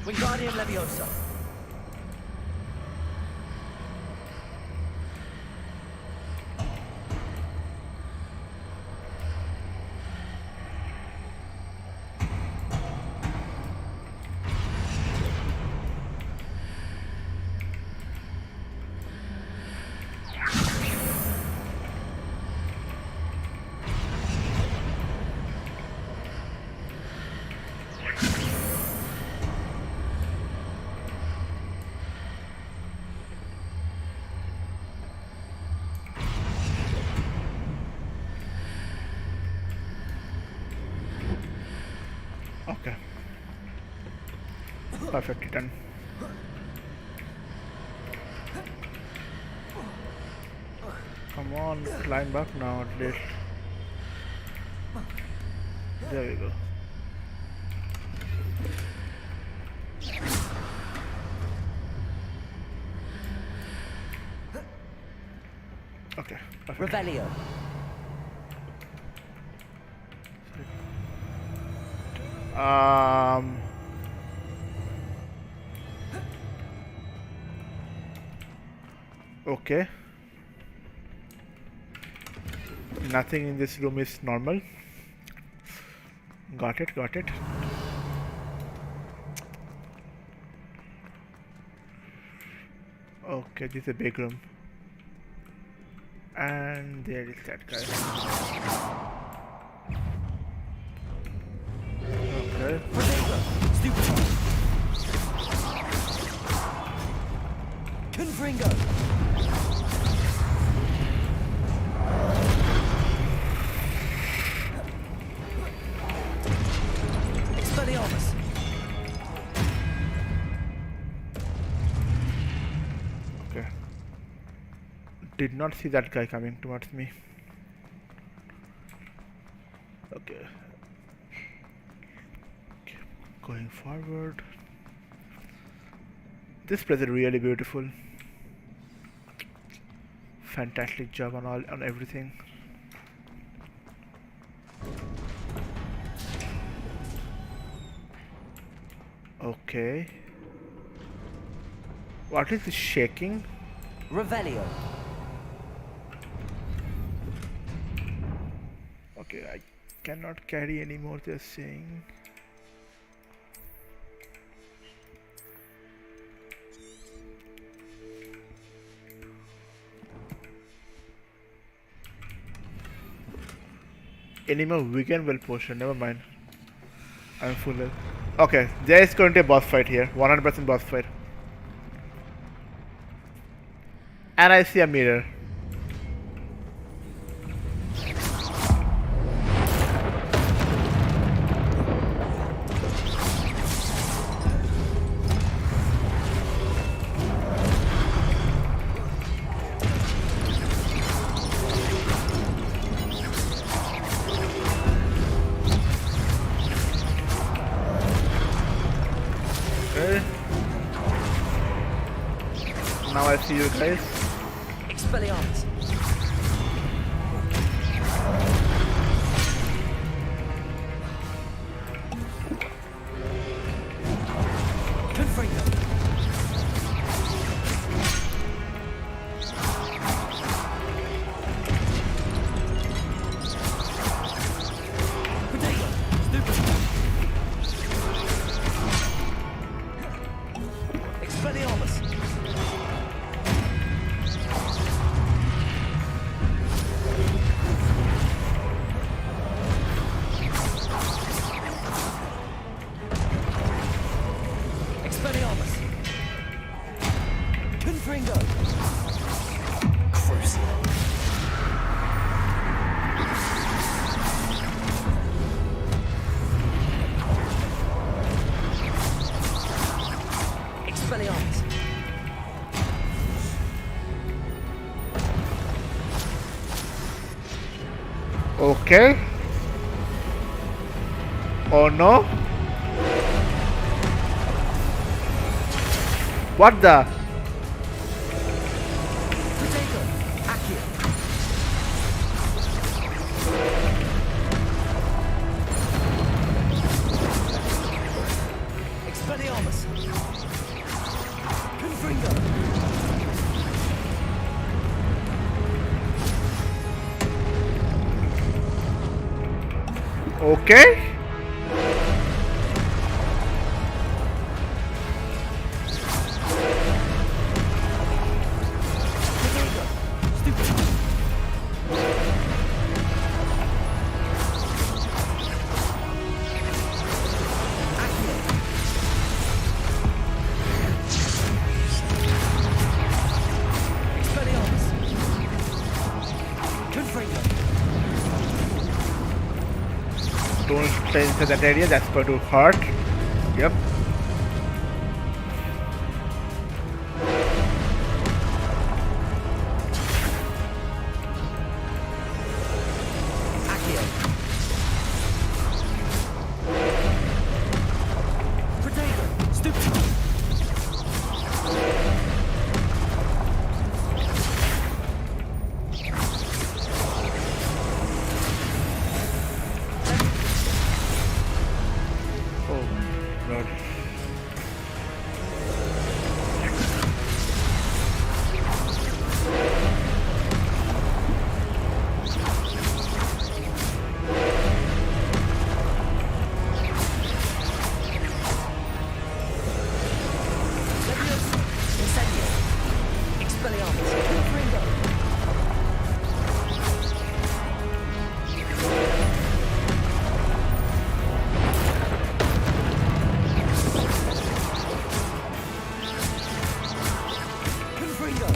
Wingardium Leviosa. Okay. Perfectly done. Come on, climb up now at least. There we go. Okay, perfect. Revelio. Okay. Nothing in this room is normal. Got it, got it. Okay, this is a big room. And there is that guy. Okay. Confringo. Expelliarmus. Okay. Did not see that guy coming towards me. Okay. Going forward. This place is really beautiful. Fantastic job on everything. Okay. What is this shaking? Revelio. Okay, I cannot carry anymore, they're saying. Any more weekend will potion, never mind. I'm full health. Okay, there is going to be a boss fight here. 100% boss fight. And I see a mirror. Okay. Now I see you guys. Expelliarmus. Confringo. Potato. Stupid. Expelliarmus. Expelliarmus. Confringo. Crucial. Expelliarmus. Okay. Oh no. What the? Potato. Accio. Expelliarmus. Confringo. Okay. Potato. Stupid. Accio. Expelliarmus. Confringo. Don't stay inside that area, that's going to hurt. Yep. Accio. Potato. Stupid. Oh god. Leviosa. Incendio. Expelliarmus. Confringo. Confringo.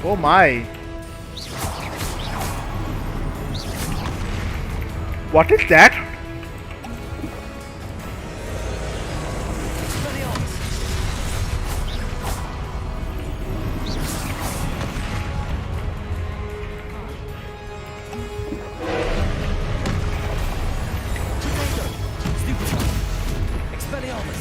Oh my. What is that? Expelliarmus. Potato. Stupid. Expelliarmus.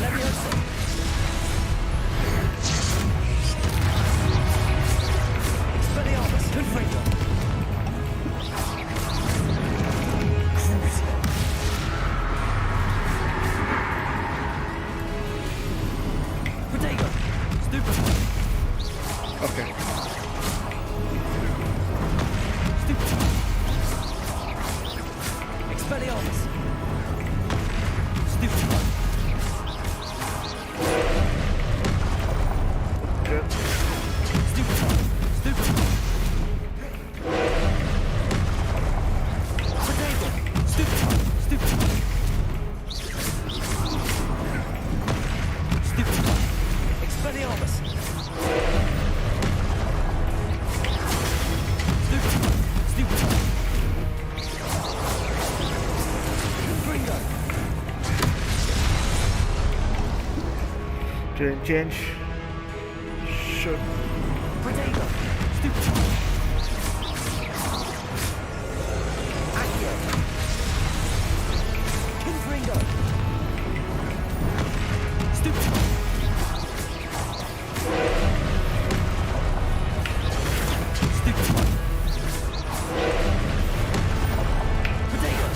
Leviosa. Terrain change. Sure. Protego! Stupid! Accio! Confringo! Stupid! Stupid! Protego!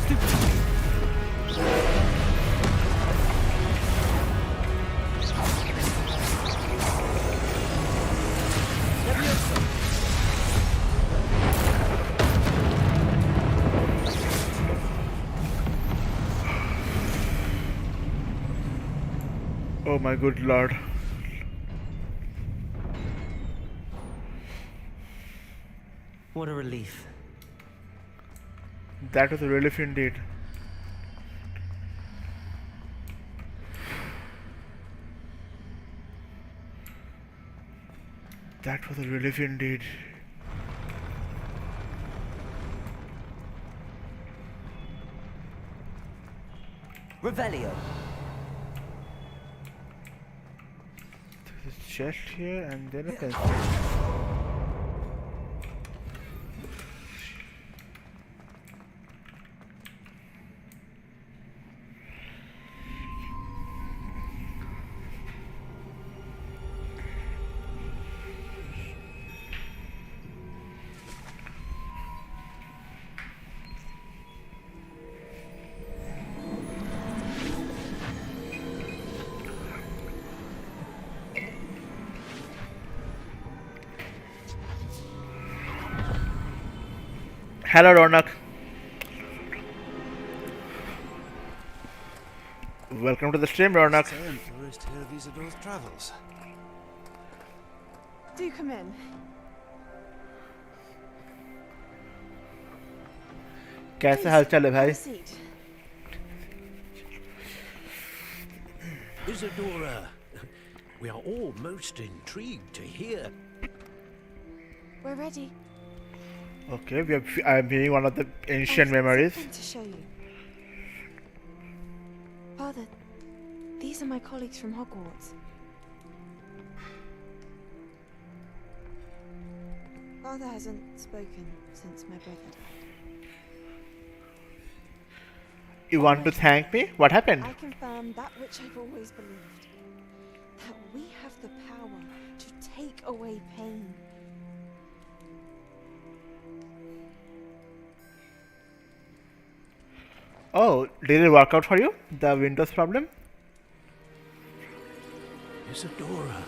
Stupid! Oh my good lord. What a relief. That was a relief indeed. That was a relief indeed. Revelio. There's a chest here and then a pencil. Hello, Ronak. Welcome to the stream, Ronak. First hear of Isadore's travels. Do come in. कैसे हालचाल है भाई? Have a seat. Isadora, we are all most intrigued to hear. We're ready. Okay, I'm hearing one of the ancient memories. Something to show you. Father, these are my colleagues from Hogwarts. Father hasn't spoken since my brother died. You want to thank me? What happened? I confirm that which I've always believed. That we have the power to take away pain. Oh, did it work out for you? The Windows problem? Isadora.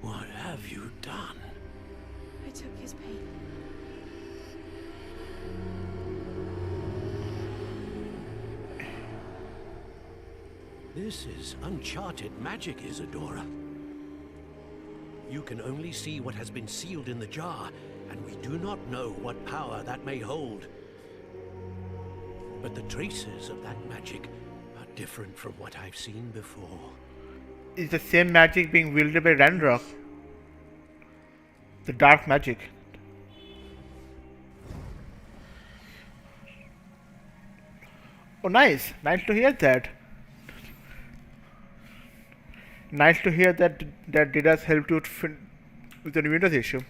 What have you done? I took his pain. This is uncharted magic, Isadora. You can only see what has been sealed in the jar, and we do not know what power that may hold. But the traces of that magic are different from what I've seen before. Is the same magic being wielded by Ranrock? The dark magic. Oh, nice. Nice to hear that. Nice to hear that Didas helped you with the Windows issue.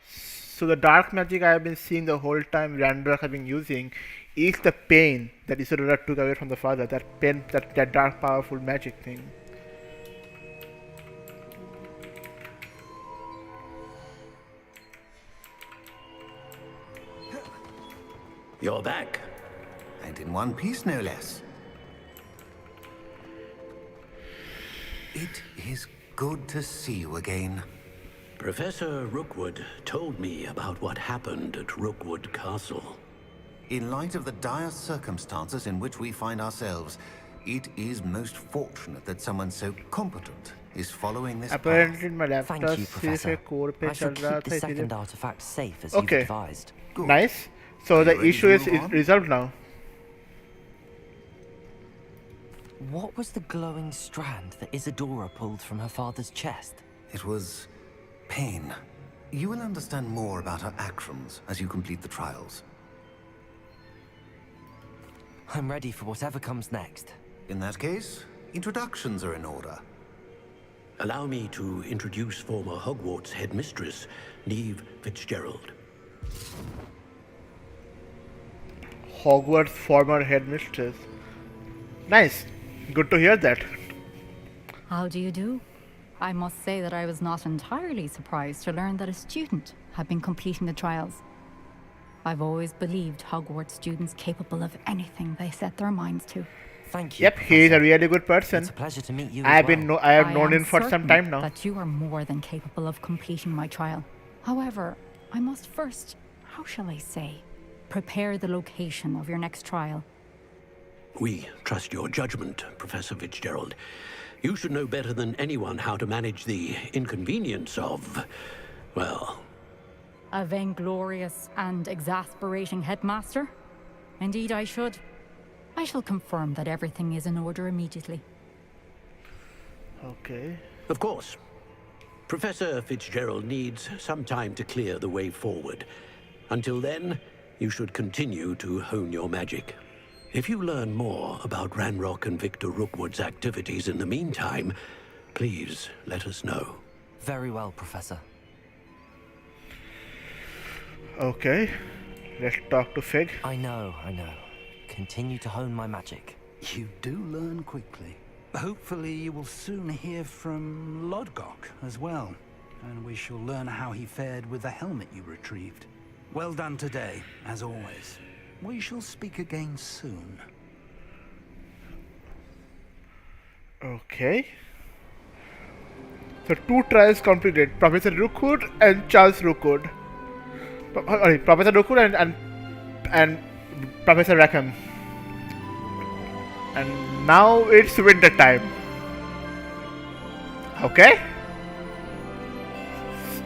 So the dark magic I have been seeing the whole time Ranrock have been using is the pain that Isadora took away from the father. That pain, that dark powerful magic thing. You're back. And in one piece, no less. It is good to see you again. Professor Rookwood told me about what happened at Rookwood Castle. In light of the dire circumstances in which we find ourselves, it is most fortunate that someone so competent is following this Apparently, path. my laptop Thank you, Professor. I shall keep the second artifact safe as you've Okay. advised. Good. Nice. So Are the you ready issue to is move on? resolved now. What was the glowing strand that Isadora pulled from her father's chest? It was pain. You will understand more about her actions as you complete the trials. I'm ready for whatever comes next. In that case, introductions are in order. Allow me to introduce former Hogwarts headmistress, Neve Fitzgerald. Hogwarts former headmistress. Nice. Good to hear that. How do you do? I must say that I was not entirely surprised to learn that a student had been completing the trials. I've always believed Hogwarts students capable of anything they set their minds to. Thank you. Yep, he is a really good person. It's a pleasure to meet you. I have known him for some certain time now. That you are more than capable of completing my trial. However, I must first, how shall I say, prepare the location of your next trial. We trust your judgment, Professor Fitzgerald. You should know better than anyone how to manage the inconvenience of, well... A vainglorious and exasperating headmaster? Indeed I should. I shall confirm that everything is in order immediately. Okay. Of course. Professor Fitzgerald needs some time to clear the way forward. Until then, you should continue to hone your magic. If you learn more about Ranrock and Victor Rookwood's activities in the meantime, please let us know. Very well, Professor. Okay. Let's talk to Fig. I know. Continue to hone my magic. You do learn quickly. Hopefully you will soon hear from Lodgok as well, and we shall learn how he fared with the helmet you retrieved. Well done today, as always. We shall speak again soon. Okay. So 2 trials completed. Professor Rookwood and Charles Rookwood. Professor Rookwood and Professor Rackham. And now it's winter time. Okay.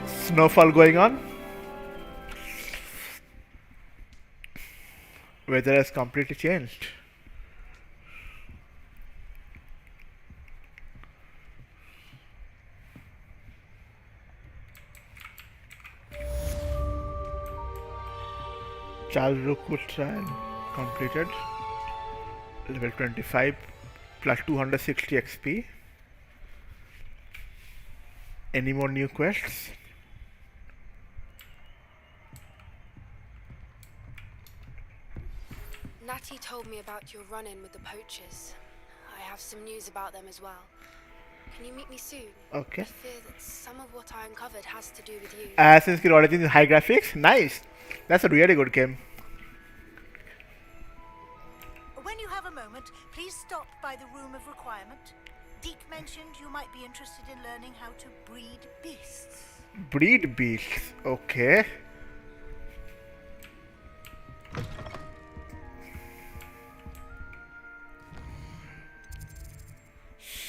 Snowfall going on. Weather has completely changed. Charles Rookwood trial completed. Level 25 plus 260 XP. Any more new quests? Natty told me about your run-in with the poachers. I have some news about them as well. Can you meet me soon? Okay. I fear that some of what I uncovered has to do with you. Assassin's Creed Origins in high graphics? Nice! That's a really good game. When you have a moment, please stop by the Room of Requirement. Deke mentioned you might be interested in learning how to breed beasts. Breed beasts, okay.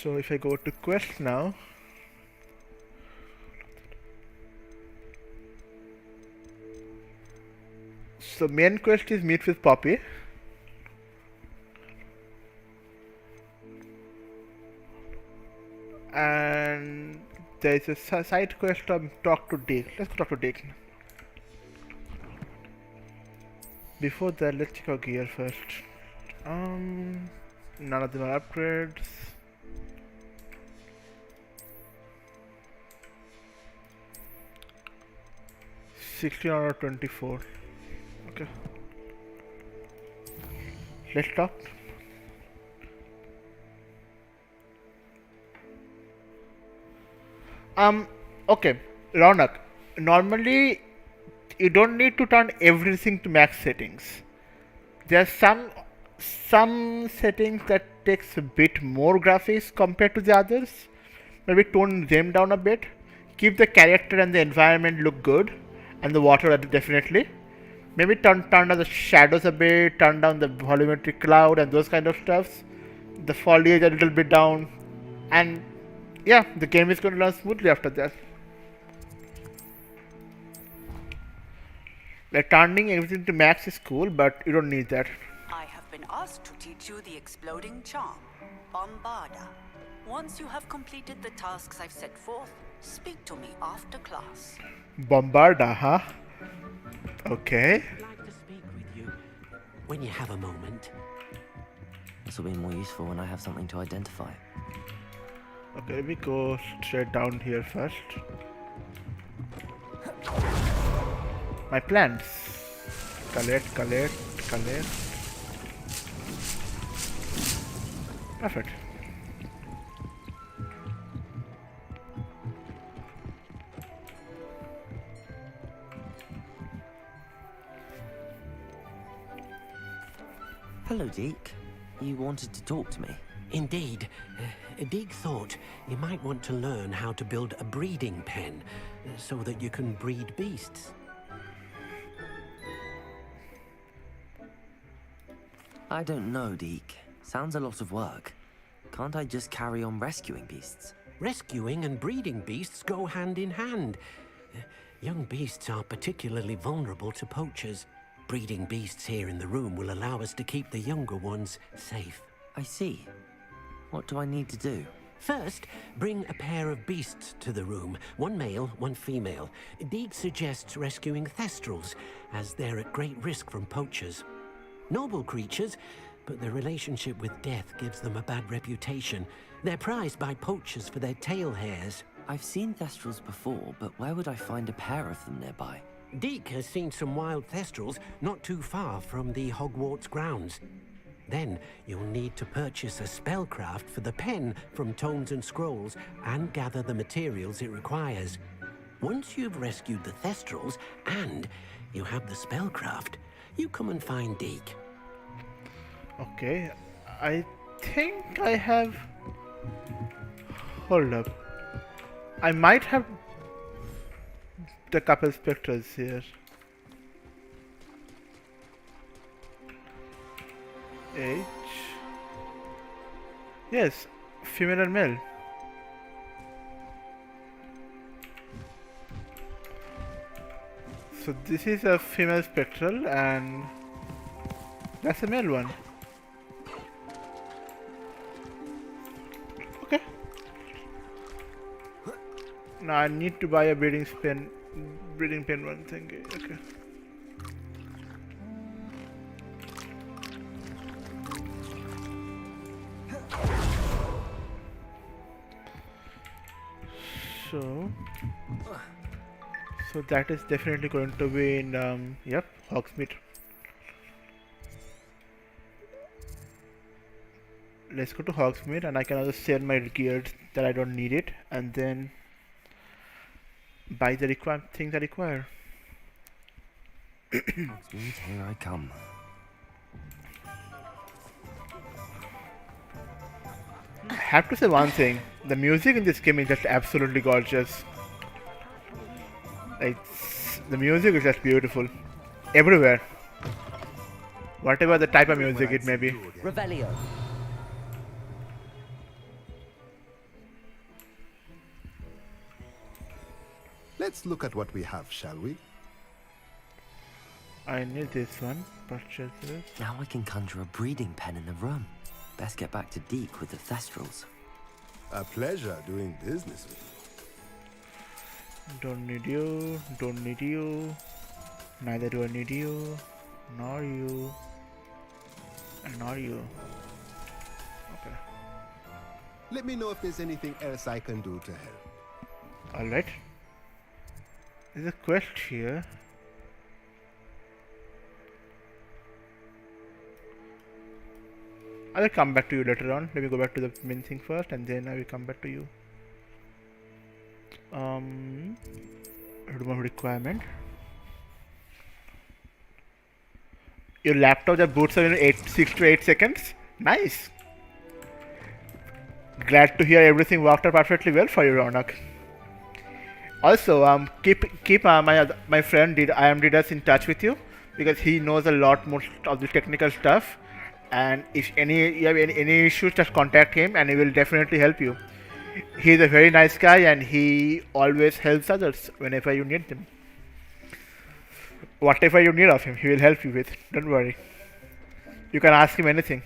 So if I go to quest now, so main quest is meet with Poppy. And there is a side quest of talk to Deke. Let's go talk to Deke. Before that, let's check our gear first. None of them are upgrades. $16 or 24. Okay. Let's talk. Okay, Ronak. Normally, you don't need to turn everything to max settings. There are some settings that takes a bit more graphics compared to the others. Maybe tone them down a bit. Keep the character and the environment look good, and the water definitely. Maybe turn down the shadows a bit, turn down the volumetric cloud and those kind of stuffs. The foliage a little bit down, and yeah, the game is going to run smoothly after that. Like turning everything to max is cool, but you don't need that. I have been asked to teach you the exploding charm. Bombarda. Once you have completed the tasks I've set forth, speak to me after class. Bombarda, huh? Okay. I'd like to speak with you when you have a moment. This will be more useful when I have something to identify. Okay, let me go straight down here first. My plans. Collect. Perfect. Hello, Deke. You wanted to talk to me? Indeed. Deek thought you might want to learn how to build a breeding pen so that you can breed beasts. I don't know, Deke. Sounds a lot of work. Can't I just carry on rescuing beasts? Rescuing and breeding beasts go hand in hand. Young beasts are particularly vulnerable to poachers. Breeding beasts here in the room will allow us to keep the younger ones safe. I see. What do I need to do? First, bring a pair of beasts to the room. One male, one female. Deek suggests rescuing thestrals, as they're at great risk from poachers. Noble creatures, but their relationship with death gives them a bad reputation. They're prized by poachers for their tail hairs. I've seen thestrals before, but where would I find a pair of them nearby? Deek has seen some wild thestrals not too far from the Hogwarts grounds. Then you'll need to purchase a spellcraft for the pen from Tomes and Scrolls and gather the materials it requires. Once you've rescued the thestrals and you have the spellcraft, you come and find Deek. Okay, I think I have... Hold up. I might have the couple specters here. Age. Yes, female and male. So this is a female spectral and that's a male one. Okay. Now I need to buy a breeding pen one thing. Okay. So that is definitely going to be in yep, Hogsmeade. Let's go to Hogsmeade and I can also sell my gear that I don't need it and then buy the things I require. Hogsmeade, here I come. I have to say one thing, the music in this game is just absolutely gorgeous. The music is just beautiful. Everywhere. Whatever the type of music it may be. Revelio. Let's look at what we have, shall we? I need this one. Purchase this. Now I can conjure a breeding pen in the room. Best get back to Deke with the thestrals. A pleasure doing business with you. Don't need you. Don't need you. Neither do I need you. Nor you. And nor you. Okay. Let me know if there's anything else I can do to help. Alright. There's a quest here. I will come back to you later on. Let me go back to the main thing first and then I will come back to you. Remove requirement. Your laptop that boots up in 6 to 8 seconds. Nice. Glad to hear everything worked out perfectly well for you, Ronak. Also, keep my friend IMDDus in touch with you because he knows a lot more of the technical stuff. And if you have any issues, just contact him and he will definitely help you. He's a very nice guy and he always helps others whenever you need them. Whatever you need of him, he will help you with. Don't worry. You can ask him anything.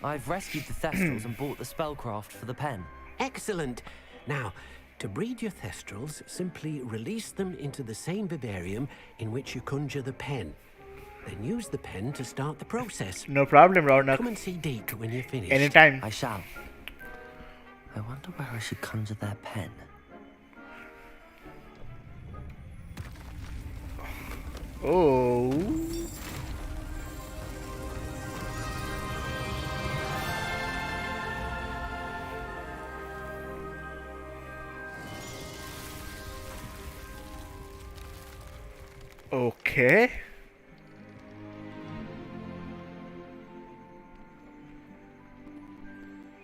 I've rescued the Thestrals and bought the spellcraft for the pen. Excellent. Now, to breed your Thestrals, simply release them into the same vivarium in which you conjure the pen. Then use the pen to start the process. No problem, Raunak. Come and see Deke when you're finished. Anytime. I shall. I wonder where I should conjure their pen. Oh. Okay.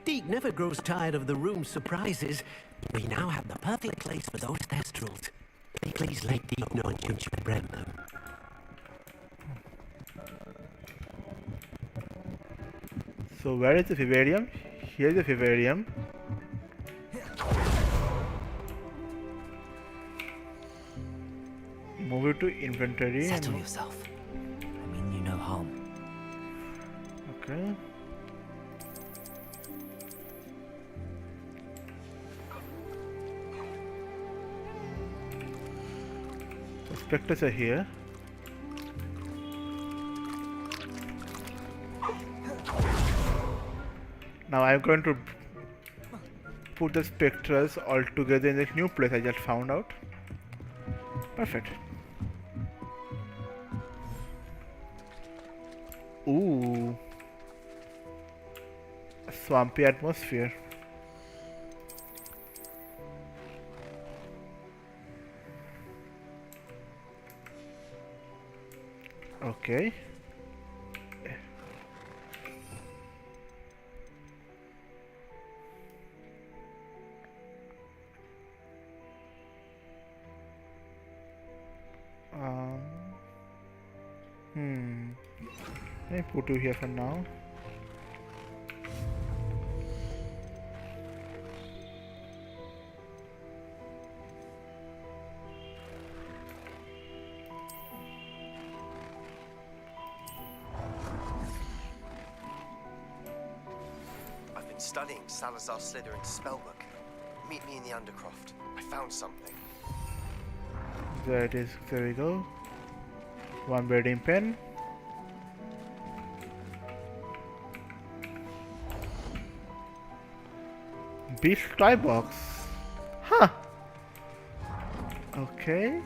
Deke never grows tired of the room's surprises. We now have the perfect place for those Thestrals. Please let Deke know you should bring them. So where is the vivarium? Here's the vivarium. Move it to inventory. Settle yourself. I mean you no harm. Okay. The specters are here. Now I'm going to put the spectres all together in this new place I just found out. Perfect. Ooh. A swampy atmosphere. Okay. Let me put you here for now. I've been studying Salazar Slytherin's spellbook. Meet me in the Undercroft. I found something. There it is. There we go. One braiding pen. Beast toy box. Huh. Okay.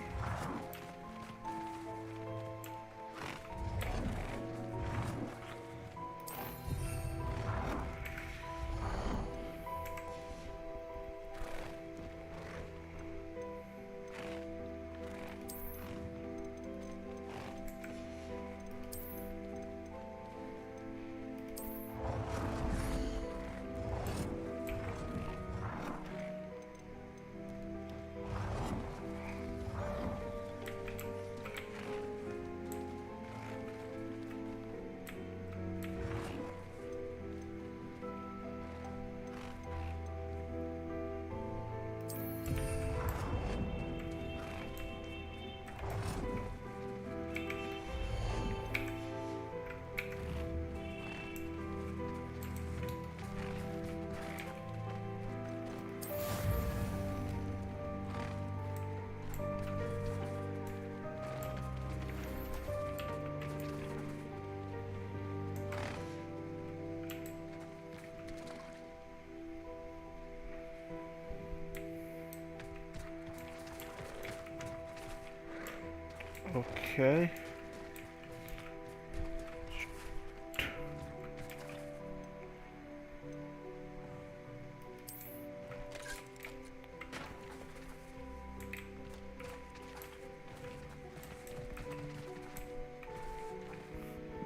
Okay.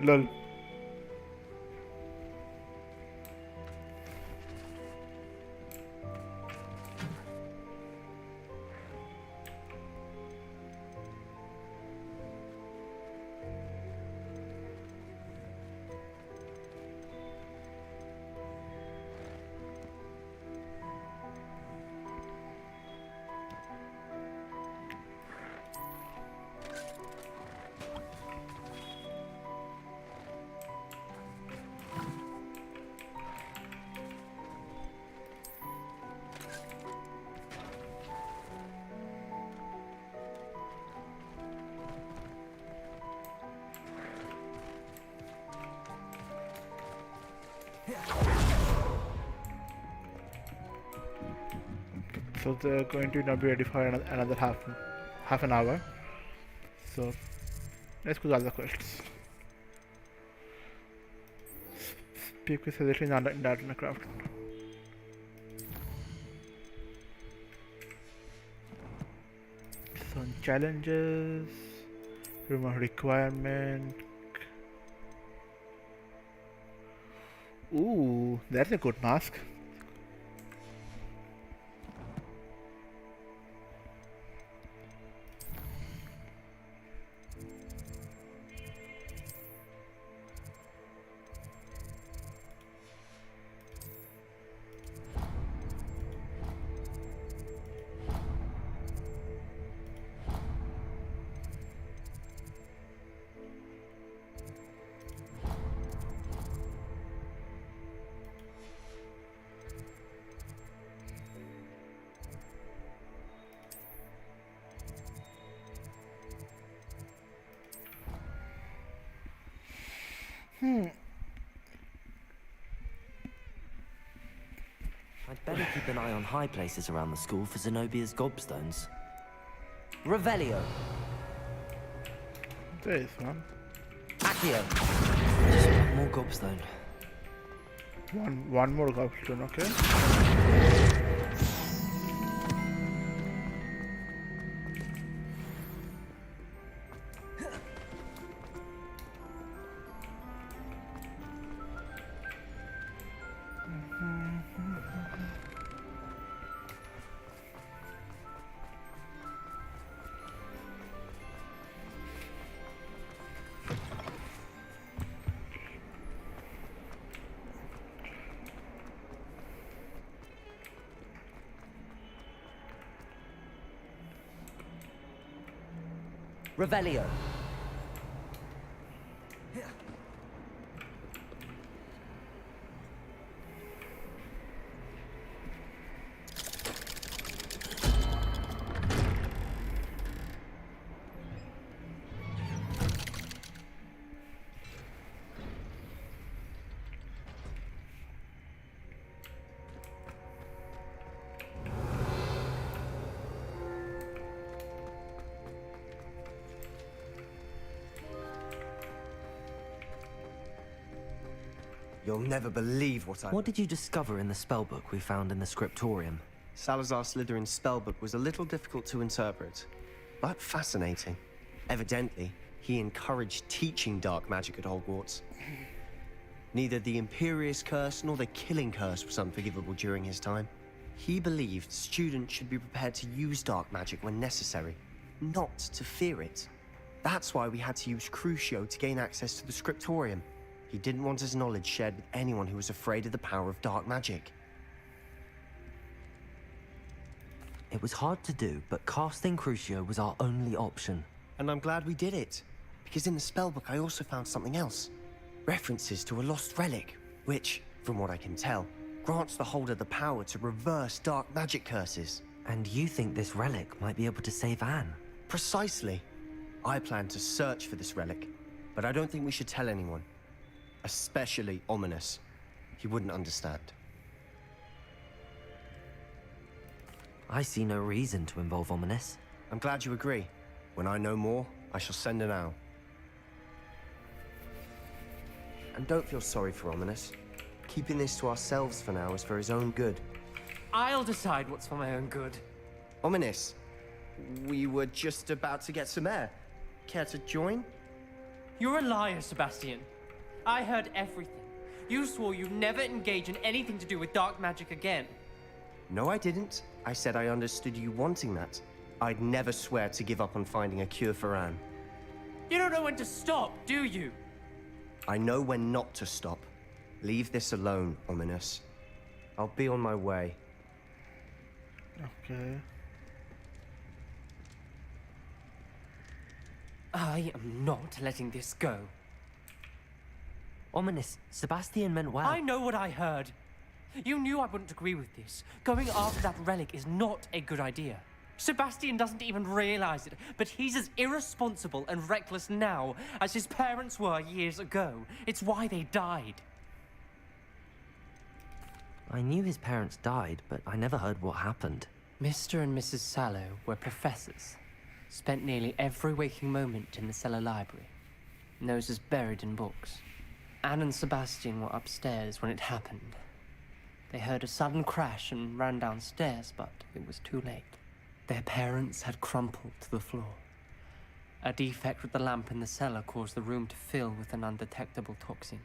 Lol. So they're going to not be ready for another half an hour. So let's go to other quests. Speak with Cedric in Art and Craft. Some challenges, room of requirement. Ooh, that's a good mask. I'd better keep an eye on high places around the school for Zenobia's gobstones. Revelio. There is one. Accio. Just one more gobstone. One more gobstone, okay. Revelio. You'll never believe what I... What did you discover in the spellbook we found in the scriptorium? Salazar Slytherin's spellbook was a little difficult to interpret, but fascinating. Evidently, he encouraged teaching dark magic at Hogwarts. Neither the Imperious Curse nor the Killing Curse was unforgivable during his time. He believed students should be prepared to use dark magic when necessary, not to fear it. That's why we had to use Crucio to gain access to the scriptorium. He didn't want his knowledge shared with anyone who was afraid of the power of dark magic. It was hard to do, but casting Crucio was our only option. And I'm glad we did it, because in the spellbook I also found something else. References to a lost relic, which, from what I can tell, grants the holder the power to reverse dark magic curses. And you think this relic might be able to save Anne? Precisely. I plan to search for this relic, but I don't think we should tell anyone. Especially Ominous. He wouldn't understand. I see no reason to involve Ominous. I'm glad you agree. When I know more, I shall send an owl. And don't feel sorry for Ominous. Keeping this to ourselves for now is for his own good. I'll decide what's for my own good. Ominous, we were just about to get some air. Care to join? You're a liar, Sebastian. I heard everything. You swore you'd never engage in anything to do with dark magic again. No, I didn't. I said I understood you wanting that. I'd never swear to give up on finding a cure for Anne. You don't know when to stop, do you? I know when not to stop. Leave this alone, Ominous. I'll be on my way. Okay. I am not letting this go. Ominous, Sebastian meant well. I know what I heard. You knew I wouldn't agree with this. Going after that relic is not a good idea. Sebastian doesn't even realize it, but he's as irresponsible and reckless now as his parents were years ago. It's why they died. I knew his parents died, but I never heard what happened. Mr. and Mrs. Sallow were professors. Spent nearly every waking moment in the cellar library. Noses buried in books. Anne and Sebastian were upstairs when it happened. They heard a sudden crash and ran downstairs, but it was too late. Their parents had crumpled to the floor. A defect with the lamp in the cellar caused the room to fill with an undetectable toxin.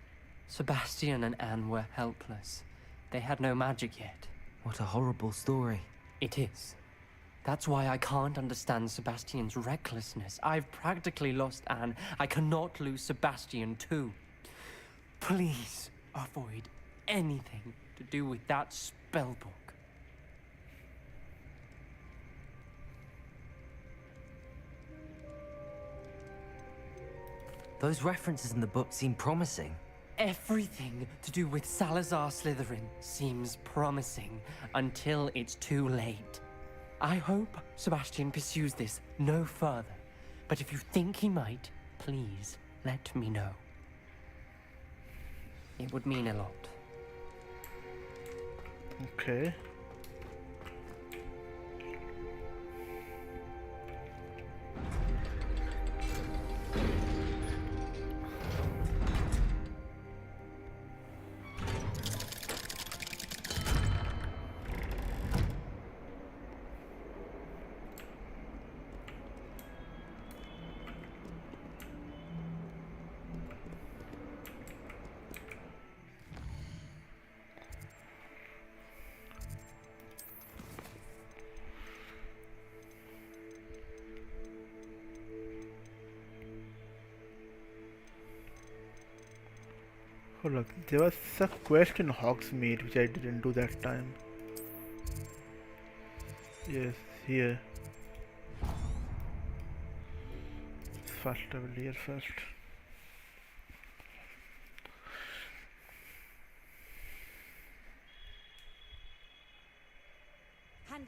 Sebastian and Anne were helpless. They had no magic yet. What a horrible story. It is. That's why I can't understand Sebastian's recklessness. I've practically lost Anne. I cannot lose Sebastian too. Please avoid anything to do with that spell book. Those references in the book seem promising. Everything to do with Salazar Slytherin seems promising until it's too late. I hope Sebastian pursues this no further, but if you think he might, please let me know. It would mean a lot. Okay. Oh look, there was a quest in Hogsmeade which I didn't do that time. Yes, here. First level here first.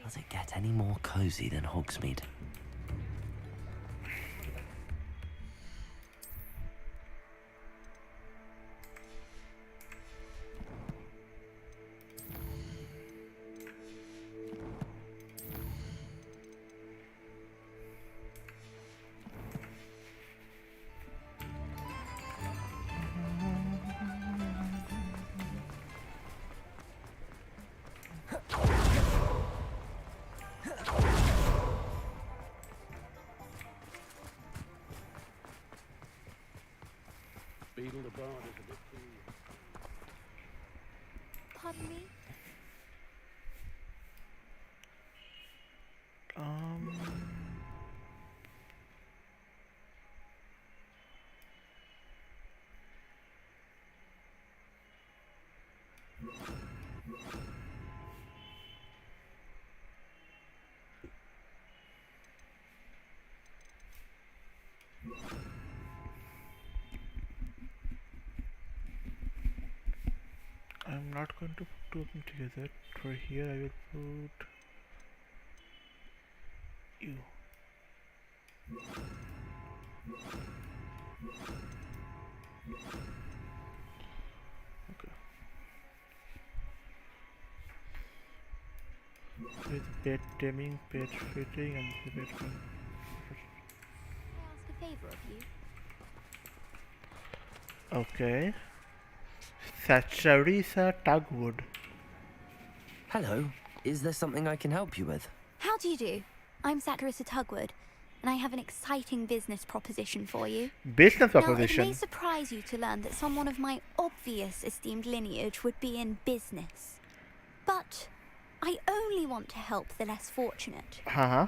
Does it get any more cozy than Hogsmeade? Beetle the Bard is a bit too... Pardon me? I'm not going to put two of them together. For here I will put you. Okay. With pet taming, pet fitting, and the pet May I ask a favor of you? okay. Satcharisa Tugwood. Hello. Is there something I can help you with? How do you do? I'm Saturissa Tugwood, and I have an exciting business proposition for you. Business Now, proposition? it may surprise you to learn that someone of my obvious esteemed lineage would be in business. But I only want to help the less fortunate. Uh-huh.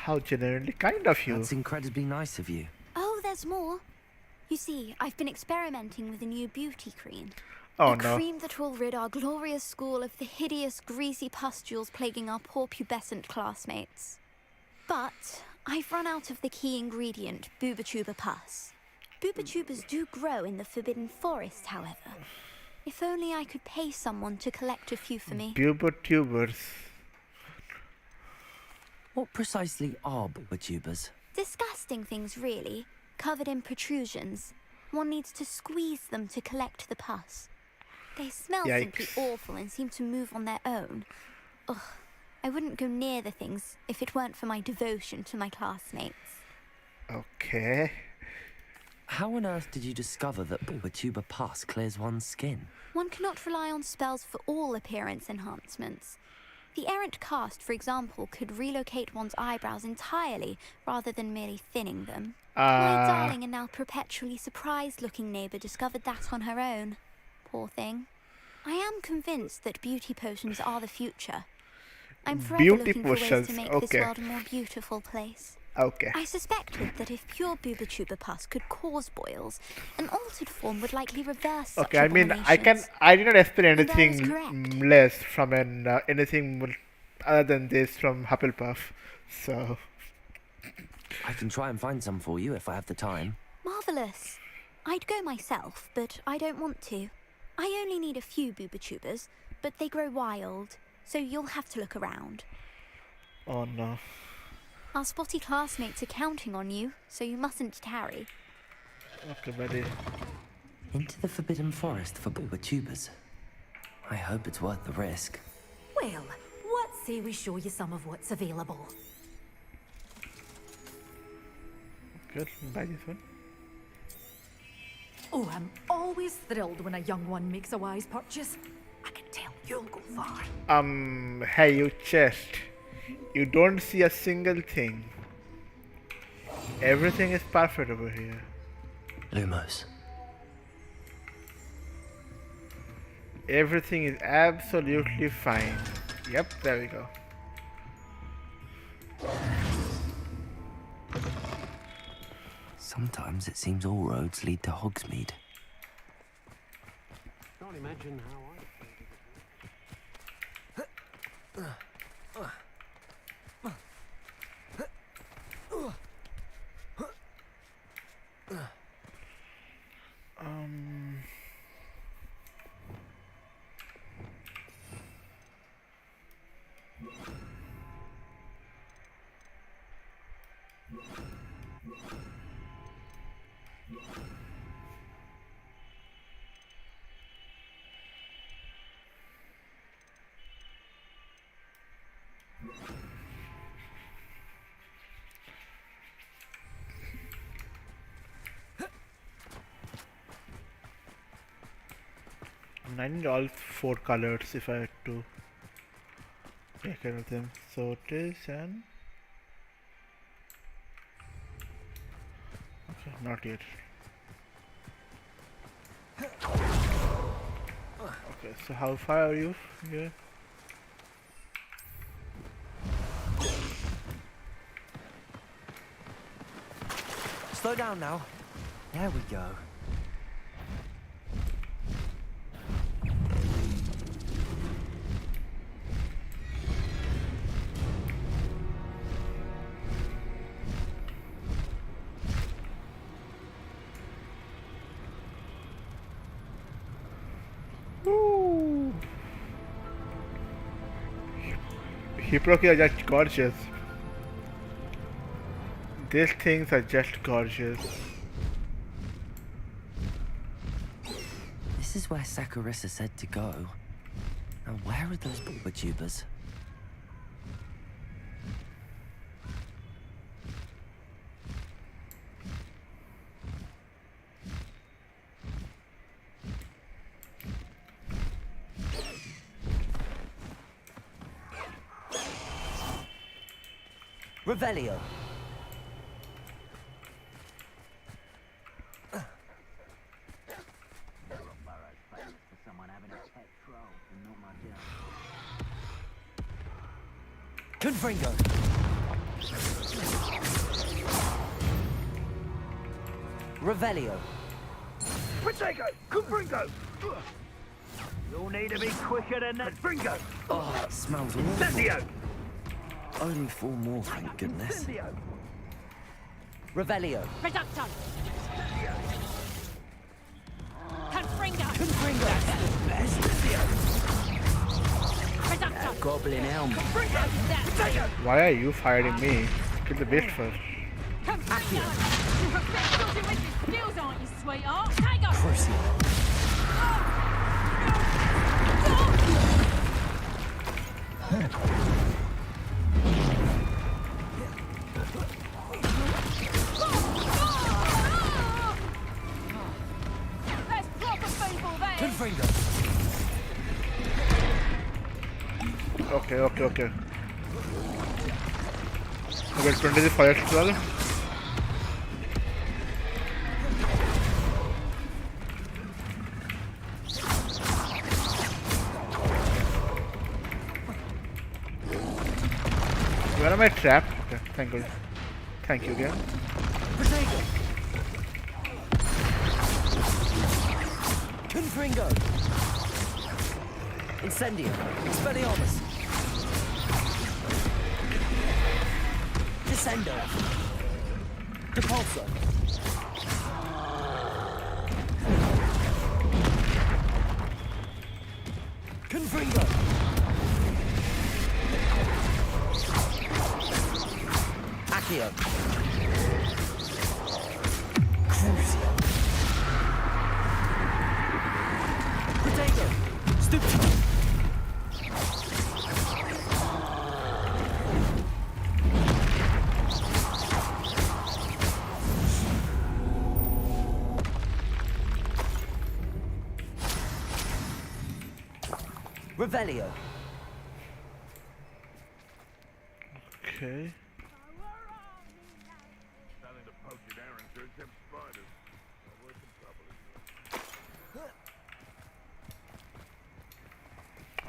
How genuinely kind of you. That's incredibly nice of you. Oh, there's more. You see, I've been experimenting with a new beauty cream. Oh, a no. cream that will rid our glorious school of the hideous, greasy pustules plaguing our poor pubescent classmates. But I've run out of the key ingredient, Bubatuba pus. Bubatubas do grow in the Forbidden Forest, however. If only I could pay someone to collect a few for me. Bubatubers. What precisely are Bubatubers? Disgusting things, really, covered in protrusions. One needs to squeeze them to collect the pus. They smell simply Yikes. awful and seem to move on their own. Ugh, I wouldn't go near the things if it weren't for my devotion to my classmates. Okay. How on earth did you discover that Bulbatuba pus clears one's skin? One cannot rely on spells for all appearance enhancements. The errant cast, for example, could relocate one's eyebrows entirely rather than merely thinning them. My darling and now perpetually surprised-looking neighbour discovered that on her own. Poor thing. I am convinced that beauty potions are the future. I'm forever Beauty looking for ways potions, to make okay. this world a more beautiful place. Okay. I suspected that if pure Bubatuba pus could cause boils, an altered form would likely reverse such Okay, I mean, abominations. I did not expect And I was anything correct. less from other than this from Hufflepuff. So, I can try and find some for you if I have the time. Marvellous. I'd go myself, but I don't want to. I only need a few Bubatubas, but they grow wild, so you'll have to look around. oh no. Our spotty classmates are counting on you, so you mustn't tarry. Okay, buddy. Into the Forbidden Forest for Bulbatubas. I hope it's worth the risk. Well, what say we show you some of what's available? Good, buy this one. Oh, I'm always thrilled when a young one makes a wise purchase. I can tell you'll go far. Hey, you chest. You don't see a single thing. Everything is perfect over here. Lumos. Everything is absolutely fine. Yep, there we go. Sometimes it seems all roads lead to Hogsmeade. Can't imagine how I. I need all 4 colors if I had to take care of them. So it is and okay, not yet. Okay, so how far are you here? Slow down now. There we go. Woo! Hippolochi are just gorgeous. These things are just gorgeous. This is where Saccharissa said to go. Now where are those Bulbatubas? Revelio. Confringo. Revelio. Protego! Confringo! You'll need to be quicker than that. Confringo! Oh, it smells awful. Incendio! Only 4 more, thank goodness. Incendio! Revelio. Reducto! Confringo! Confringo. Reducto! Goblin Elm. Why are you firing me? Kill the beast first. Confringo! Filthy with your skills, aren't you, sweetheart? Take us! Crucio. That's proper people there! Confringo. Okay. Okay, 20 is fire as well. Where am I trapped? Okay, thank you. Thank you again. Protego. Confringo. Incendio. Expelliarmus. Descendo. Depulso. Confringo. Accio. Crucio. Protego. Stupido. Revelio. Okay.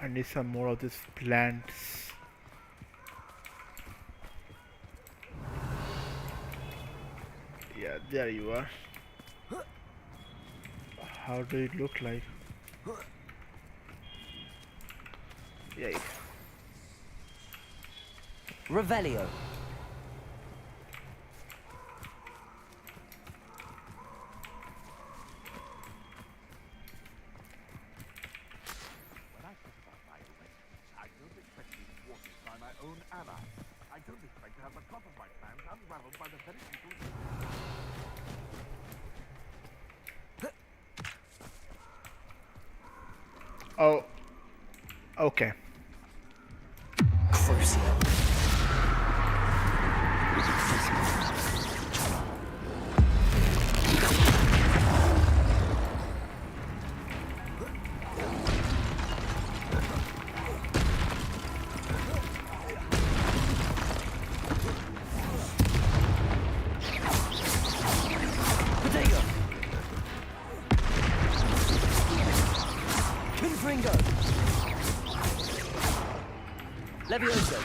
I need some more of these plants. Yeah, there you are. How do it look like? Yikes. Revelio. Oh. Okay. Crucio. Protego. Confringo. Levioso.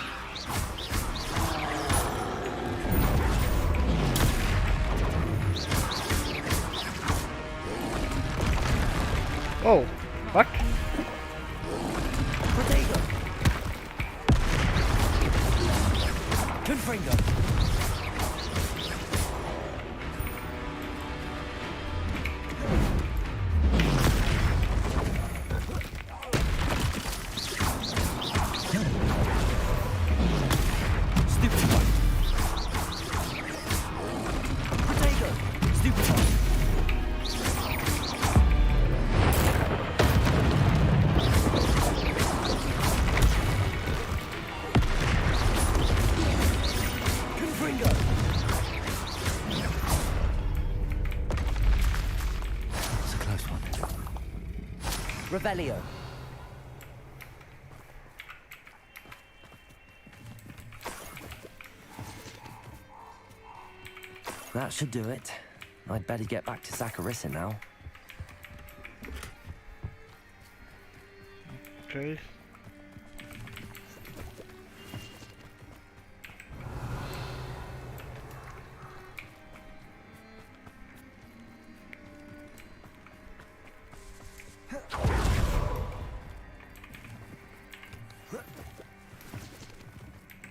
Oh, what? Protego. Confringo. Stupefy. Protego. Stupefy. Confringo. That's a close one. Revelio. That should do it. I'd better get back to Zacharissa now. Okay.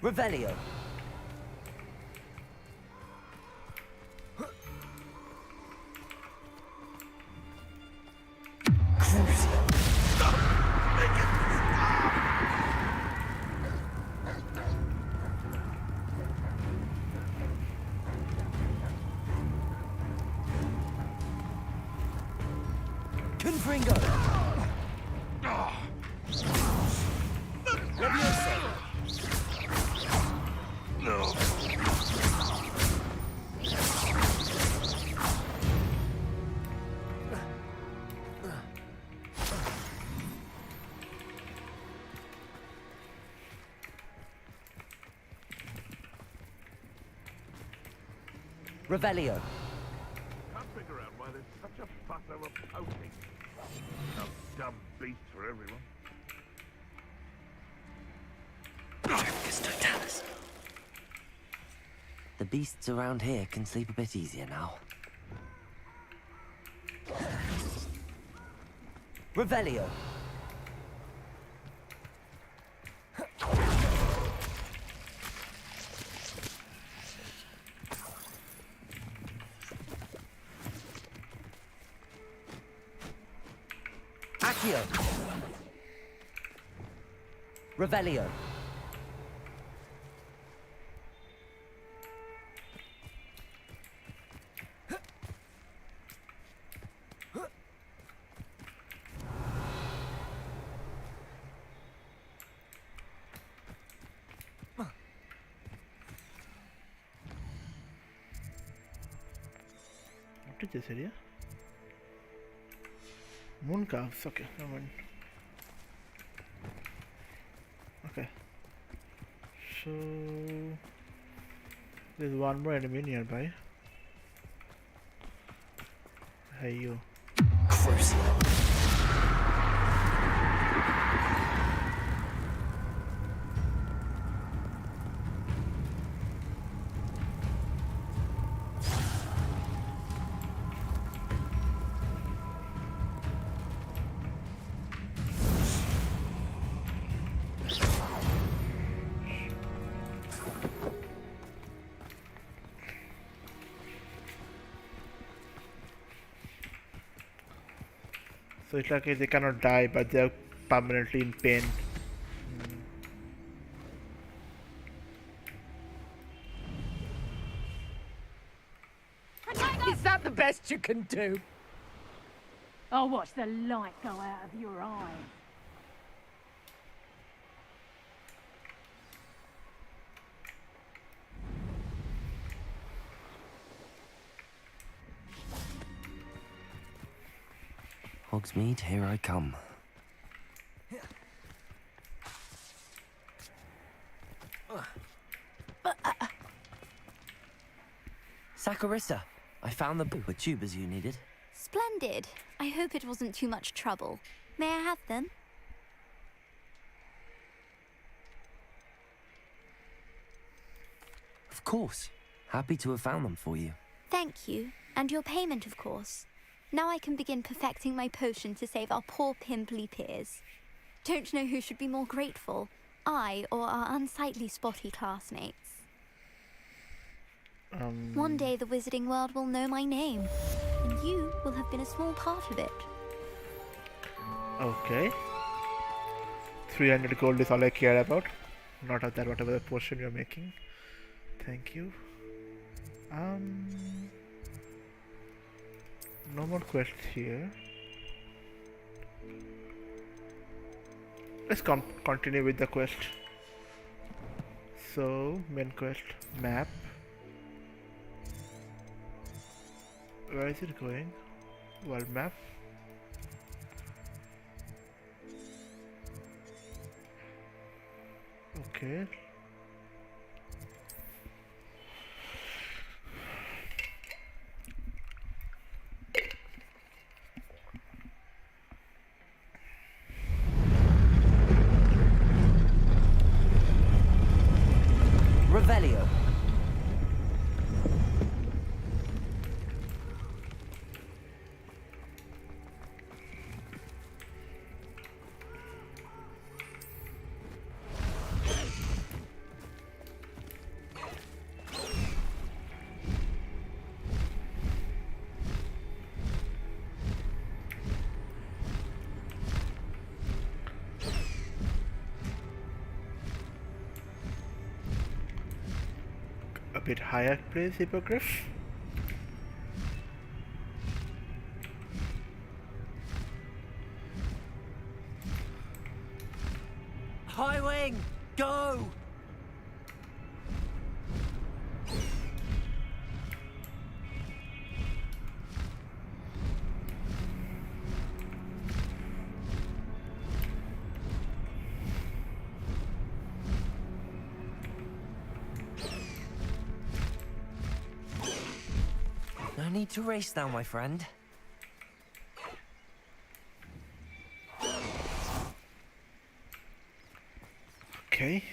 Revelio. Confringo! Levioso! No. Revelio. Can't figure out why there's such a fuss over pouting. Some dumb beast for everyone. The beasts around here can sleep a bit easier now. Revelio. Accio. Revelio. What is this area? Moon calves, okay, never mind. Okay. So there's one more enemy nearby. Hey you. Crucial. So it's like they cannot die, but they are permanently in pain. Is that the best you can do? I'll watch the light go out of your eye. Hogsmeade, here I come. Saccharissa, I found the pooper tubers you needed. Splendid. I hope it wasn't too much trouble. May I have them? Of course. Happy to have found them for you. Thank you. And your payment, of course. Now I can begin perfecting my potion to save our poor pimply peers. Don't know who should be more grateful, I or our unsightly spotty classmates. One day the wizarding world will know my name, and you will have been a small part of it. Okay. 300 gold is all I care about. Not of that, whatever the potion you're making. Thank you. No more quests here. Let's continue with the quest. So, main quest, map. Where is it going? World map. Okay. Revelio. A bit higher, please, Hippogriff. going! Go! No need to race now, my friend. Okay.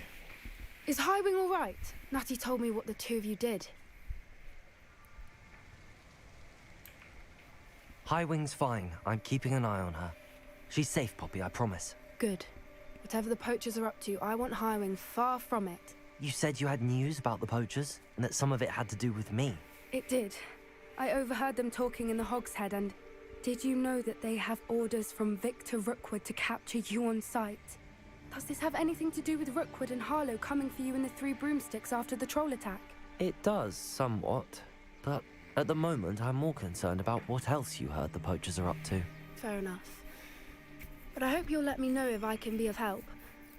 Is Highwing all right? Natty told me what the two of you did. Highwing's fine. I'm keeping an eye on her. She's safe, Poppy, I promise. Good. Whatever the poachers are up to, I want Highwing far from it. You said you had news about the poachers, and that some of it had to do with me. It did. I overheard them talking in the Hogshead, and did you know that they have orders from Victor Rookwood to capture you on sight? Does this have anything to do with Rookwood and Harlow coming for you in the Three Broomsticks after the troll attack? It does, somewhat. But at the moment, I'm more concerned about what else you heard the poachers are up to. Fair enough. But I hope you'll let me know if I can be of help,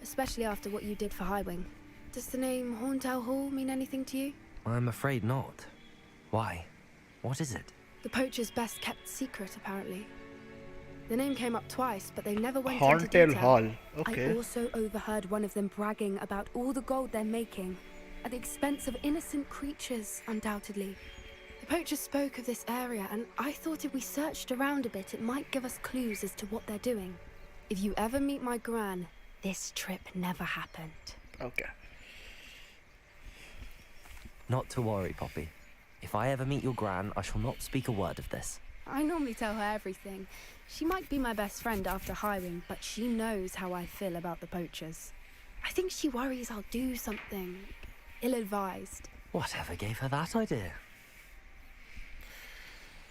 especially after what you did for Highwing. Does the name Horntail Hall mean anything to you? I'm afraid not. Why? What is it? The poacher's best kept secret, apparently. The name came up twice, but they never went Horntail into detail. Hall. Okay. I also overheard one of them bragging about all the gold they're making, at the expense of innocent creatures, undoubtedly. The poacher spoke of this area, and I thought if we searched around a bit, it might give us clues as to what they're doing. If you ever meet my gran, this trip never happened. Okay. Not to worry, Poppy. If I ever meet your gran, I shall not speak a word of this. I normally tell her everything. She might be my best friend after Highwing, but she knows how I feel about the poachers. I think she worries I'll do something ill-advised. Whatever gave her that idea?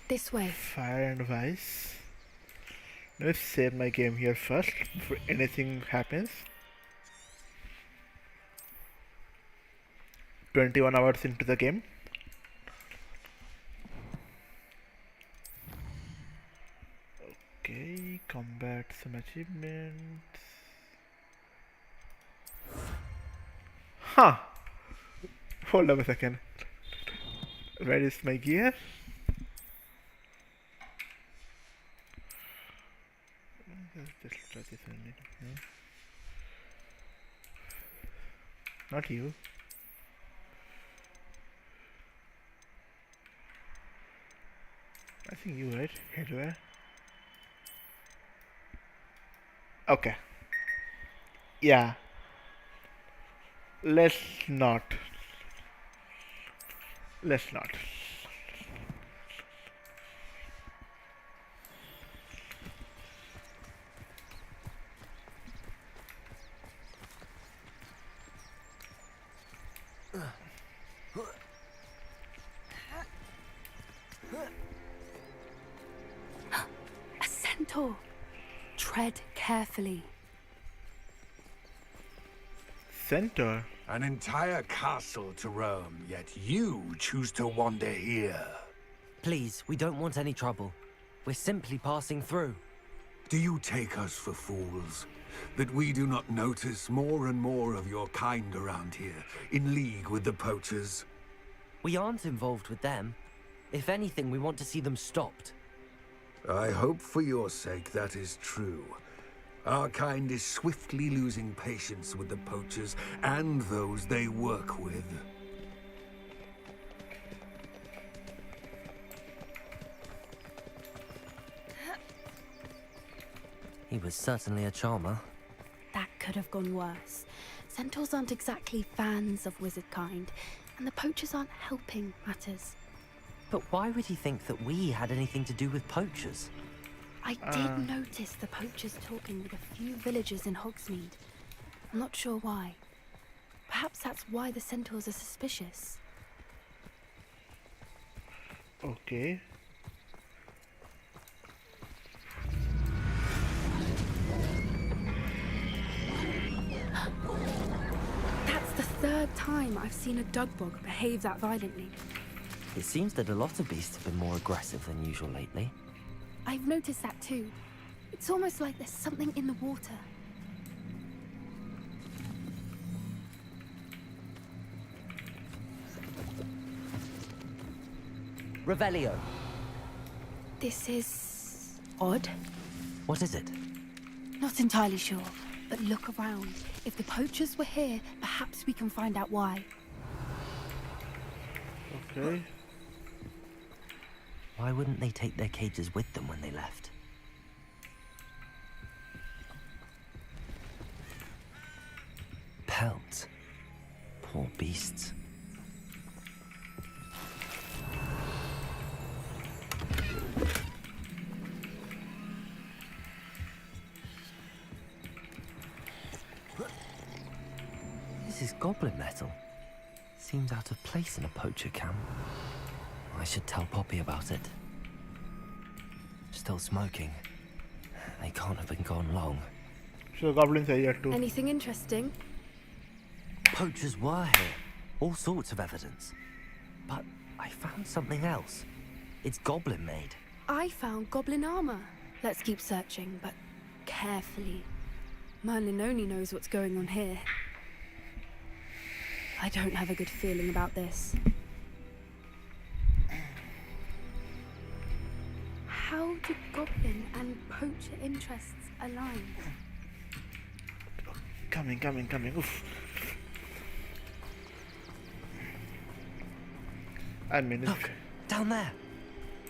This way. Fire and Ice. Let me save my game here first before anything happens. 21 hours into the game. Okay, combat some achievements. Huh. Hold up a second. Where is my gear? Just try this one. Not you. I think you right. Headwear. Okay. Yeah. Let's not. Let's not. A centaur. Tread carefully. Centaur? An entire castle to roam, yet you choose to wander here. Please, we don't want any trouble. We're simply passing through. Do you take us for fools? That we do not notice more and more of your kind around here, in league with the poachers? We aren't involved with them. If anything, we want to see them stopped. I hope for your sake that is true. Our kind is swiftly losing patience with the poachers and those they work with. He was certainly a charmer. That could have gone worse. Centaurs aren't exactly fans of wizard kind, and the poachers aren't helping matters. But why would he think that we had anything to do with poachers? I did notice the poachers talking with a few villagers in Hogsmeade. I'm not sure why. Perhaps that's why the centaurs are suspicious. Okay. That's the third time I've seen a dugbog behave that violently. It seems that a lot of beasts have been more aggressive than usual lately. I've noticed that too. It's almost like there's something in the water. Revelio. This is odd. What is it? Not entirely sure, but look around. If the poachers were here, perhaps we can find out why. Okay. Why wouldn't they take their cages with them when they left? Pelts. Poor beasts. This is goblin metal. Seems out of place in a poacher camp. I should tell Poppy about it. Still smoking. They can't have been gone long. So goblins are here too. Anything interesting? Poachers were here. All sorts of evidence. But I found something else. It's goblin made. I found goblin armor. Let's keep searching, but carefully. Merlin only knows what's going on here. I don't have a good feeling about this. How do goblin and poacher interests align? Coming. Oof. I mean, look, down there.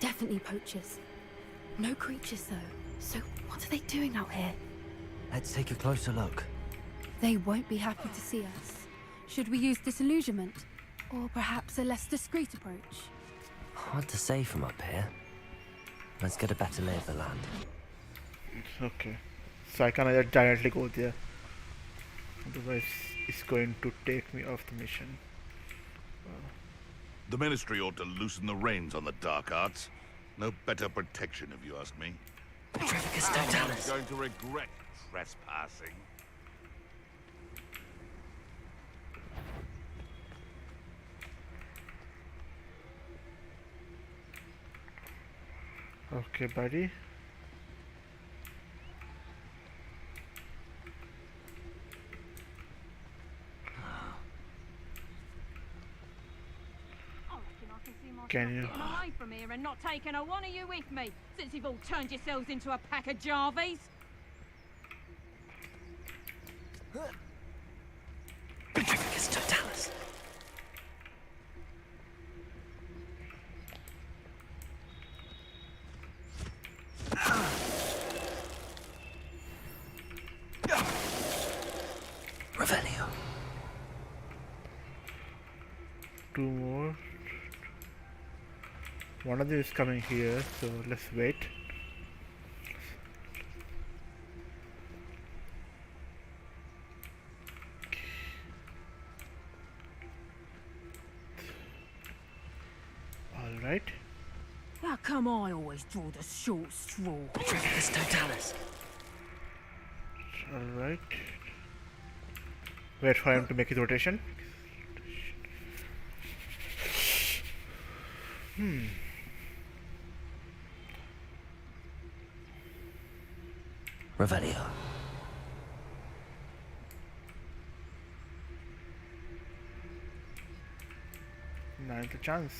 Definitely poachers. No creatures though. So what are they doing out here? Let's take a closer look. They won't be happy to see us. Should we use disillusionment? Or perhaps a less discreet approach? Hard to say from up here. Let's get a better lay of the land. Okay. So I can either directly go there. Otherwise, it's going to take me off the mission. The Ministry ought to loosen the reins on the dark arts. No better protection, if you ask me. Someone's going to regret trespassing. Okay, buddy. Can you? Getting away from here and not taking a one of you with me, since you've all turned yourselves into a pack of Jarvies. Totalis. Revelio. Two more. One of them is coming here, so let's wait. Alright. How come I always draw the short straw? Petrificus totalis. Alright. Wait for him to make his rotation. Revelio. Now's the chance.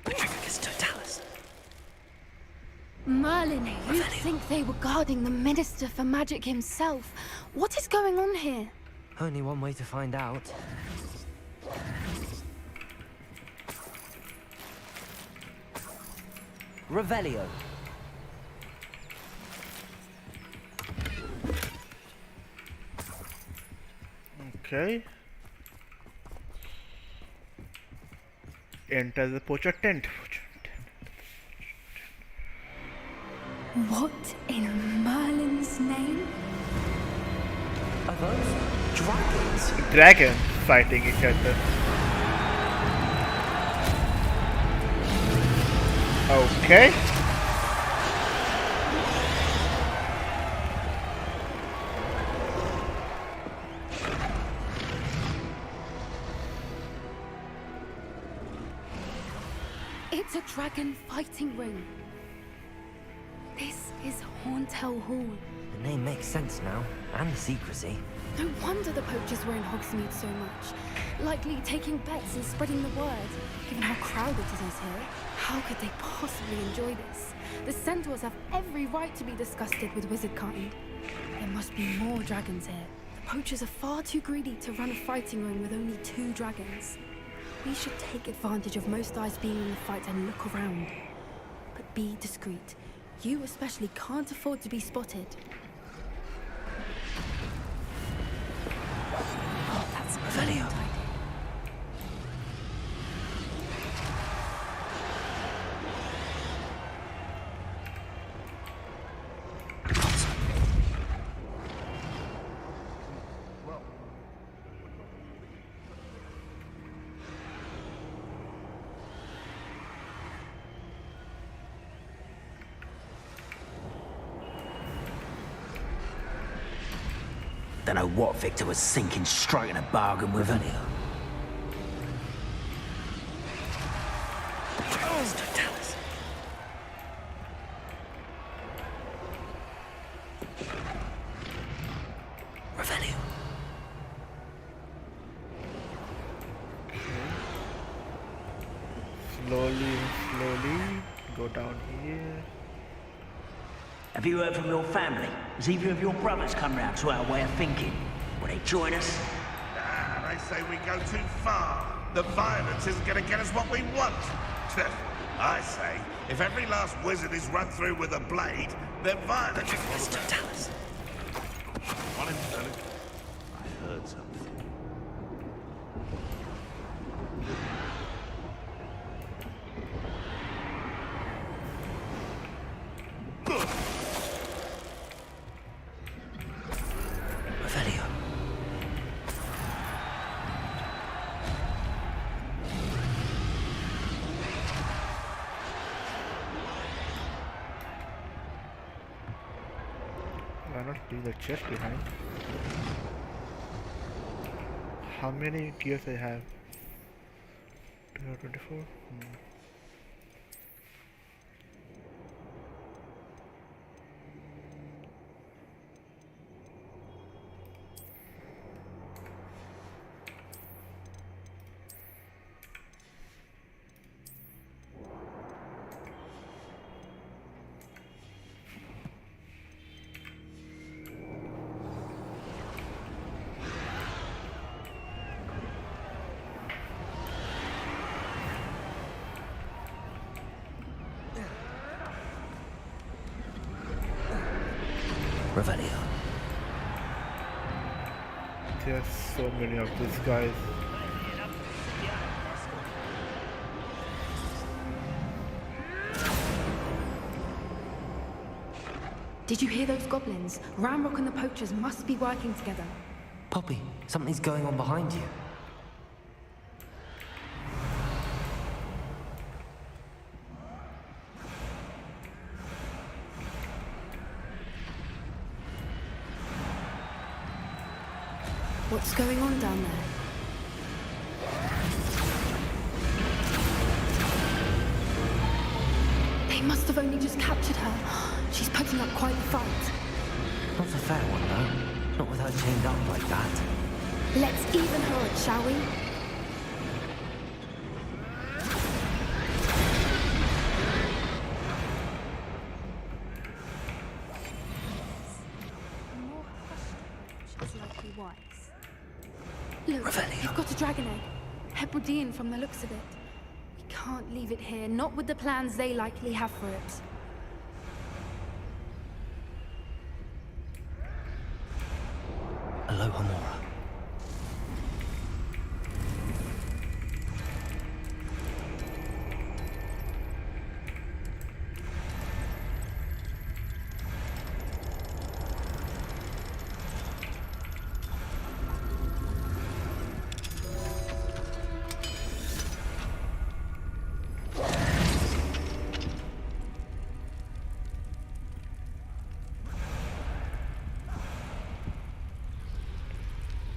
Petrificus totalis. Merlin, you think they were guarding the Minister for Magic himself? What is going on here? Only one way to find out. Revelio. Okay. Enter the poacher tent. What in Merlin's name? Are those dragons? Dragons fighting each other. Okay. It's a dragon fighting ring. This is Hauntel Hall. The name makes sense now, and the secrecy. No wonder the poachers were in Hogsmeade so much. Likely taking bets and spreading the word. Given how crowded it is here, how could they possibly enjoy this? The centaurs have every right to be disgusted with wizardkind. There must be more dragons here. The poachers are far too greedy to run a fighting ring with only 2 dragons. We should take advantage of most eyes being in the fight and look around. But be discreet. You especially can't afford to be spotted. Oh, that's Revelio. Don't know what Victor was thinking, striking a bargain with him. Revelio. Slowly, go down here. Have you heard from your family? Has either of your brothers come round to our way of thinking? Will they join us? Ah, they say we go too far. The violence isn't going to get us what we want. I say, if every last wizard is run through with a blade, then violence is... Tell us. On him, Sterling. I heard something. Revelio. Why not leave the chest behind? How many gears I have? 24? Revelio. There's so many of these guys. Did you hear those goblins? Ramrock and the poachers must be working together. Poppy, something's going on behind you. What's going on down there? They must have only just captured her. She's putting up quite the fight. Not a fair one, though. Not with her chained up like that. Let's even her up, shall we? More hushed is likely wise. Look, you've got a dragon egg. Hebridean from the looks of it. We can't leave it here, not with the plans they likely have for it. Aloha Mora.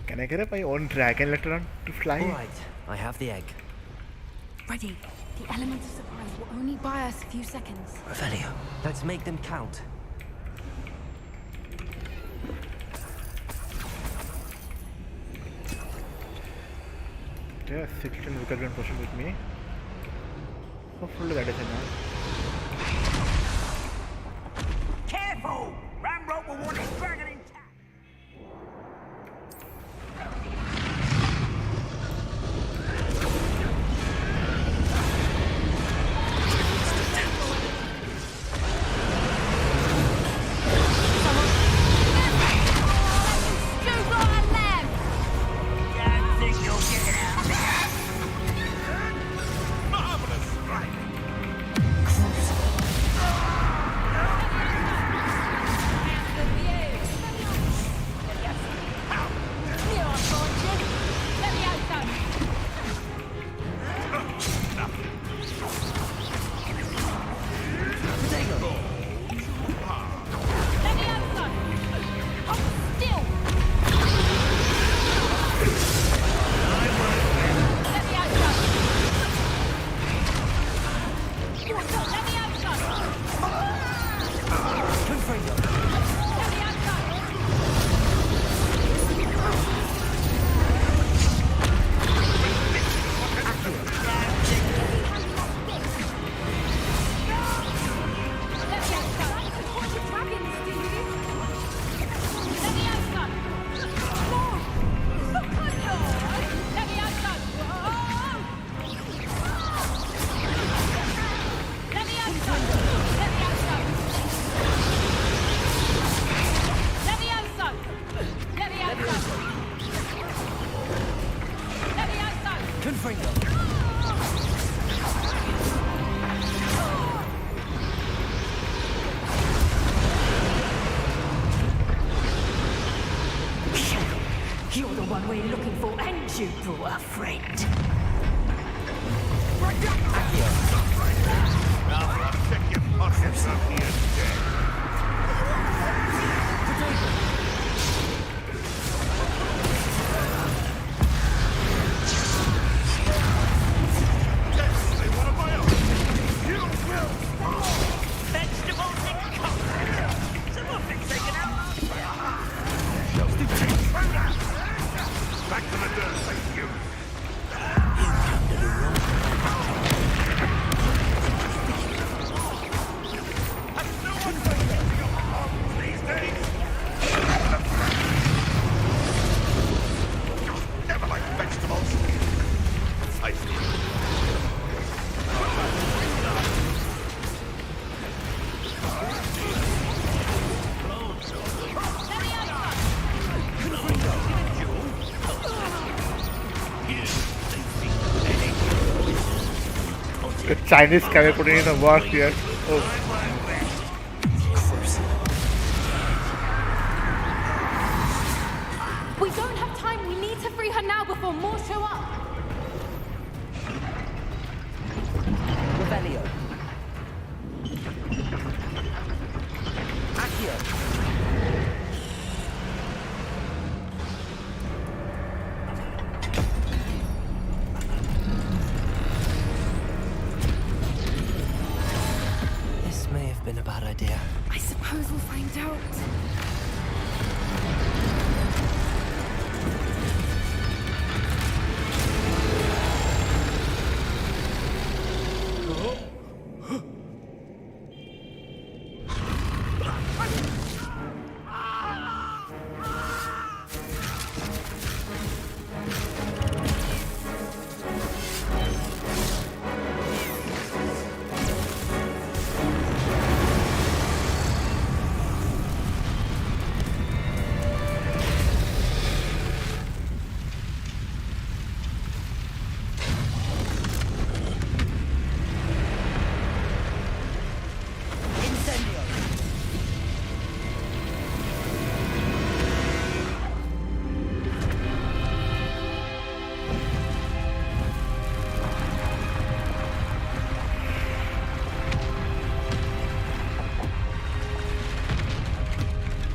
Can I get my own dragon later on to fly? Alright, I have the egg. Ready. The element of surprise will only buy us a few seconds. Revelio. Let's make them count. Okay, 16 wicked one potion with me. Hopefully that is enough. Careful! Ramrock will want his dragon intact. You're the one we're looking for, and you brought a friend. Back to the dirt, thank you. Never like vegetables. I The Chinese guy putting in the work here. Oh. We don't have time. We need to free her now before more show up. Revelio. Accio. This may have been a bad idea. I suppose we'll find out.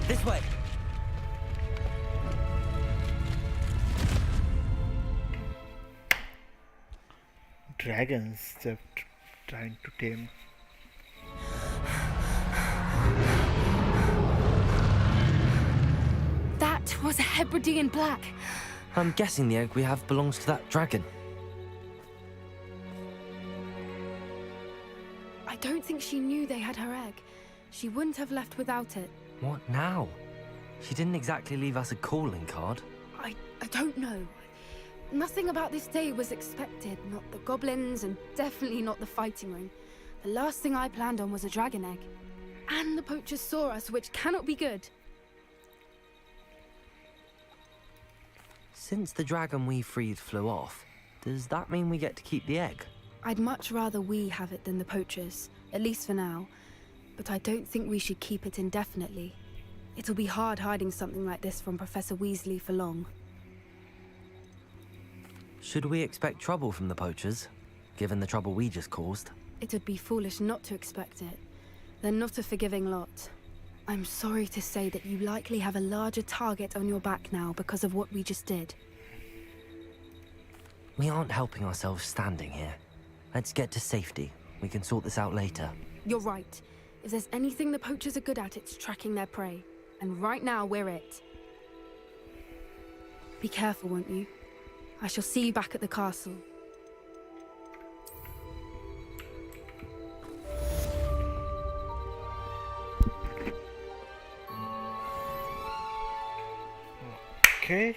This way. Dragons they're trying to tame. That was a Hebridean black. I'm guessing the egg we have belongs to that dragon. don't think she knew they had her egg. She wouldn't have left without it. What now? She didn't exactly leave us a calling card. I don't know. Nothing about this day was expected. Not the goblins, and definitely not the fighting ring. The last thing I planned on was a dragon egg. And the poachers saw us, which cannot be good. Since the dragon we freed flew off, does that mean we get to keep the egg? I'd much rather we have it than the poachers, at least for now. But I don't think we should keep it indefinitely. It'll be hard hiding something like this from Professor Weasley for long. Should we expect trouble from the poachers, given the trouble we just caused? It would be foolish not to expect it. They're not a forgiving lot. I'm sorry to say that you likely have a larger target on your back now because of what we just did. We aren't helping ourselves standing here. Let's get to safety. We can sort this out later. You're right. If there's anything the poachers are good at, it's tracking their prey. And right now, we're it. Be careful, won't you? I shall see you back at the castle. Okay.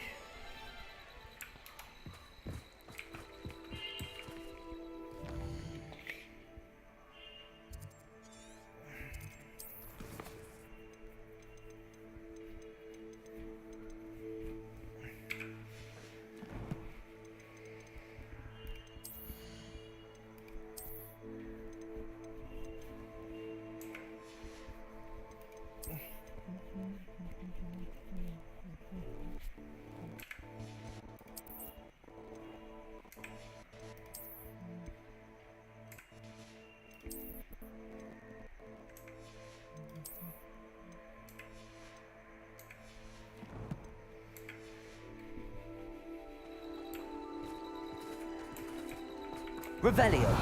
Revelio!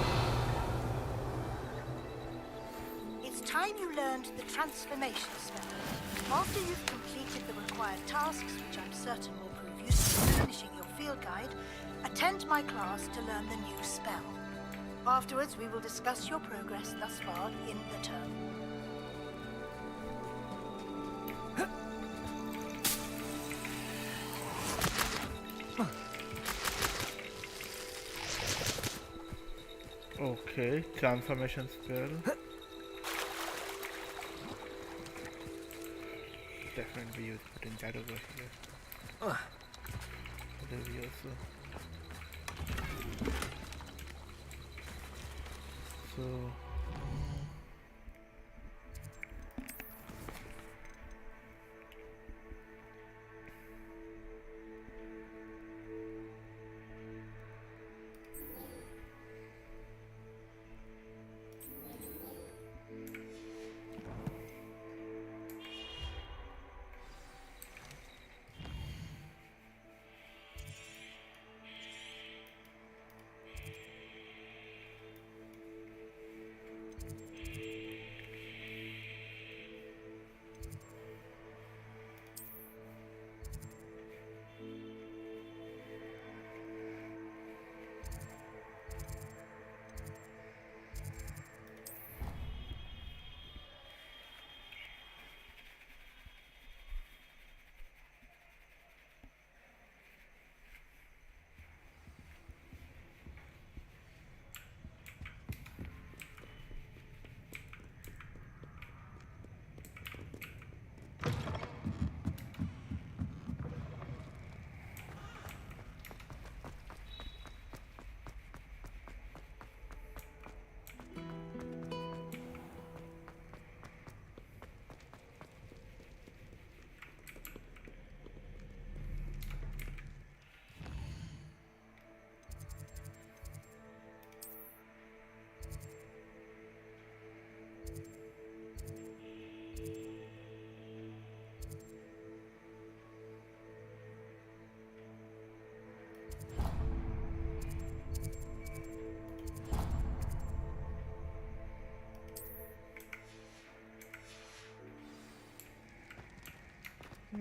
It's time you learned the transformation spell. After you've completed the required tasks, which I'm certain will prove useful in finishing your field guide, attend my class to learn the new spell. Afterwards, we will discuss your progress thus far in the term. Okay, transformation spell. Definitely use putting that over here. There we also. So.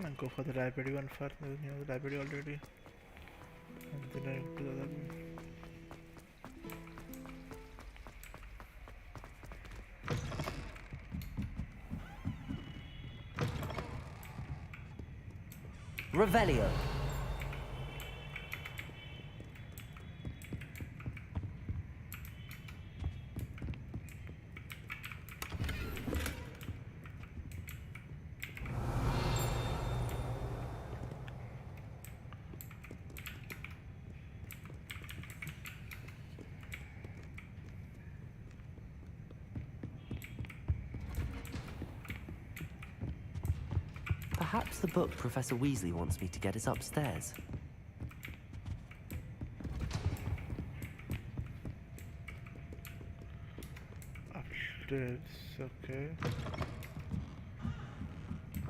I'll go for the library one first. You know the library already. And then I'll do the other one. Revelio. Perhaps the book Professor Weasley wants me to get is upstairs. Upstairs, okay.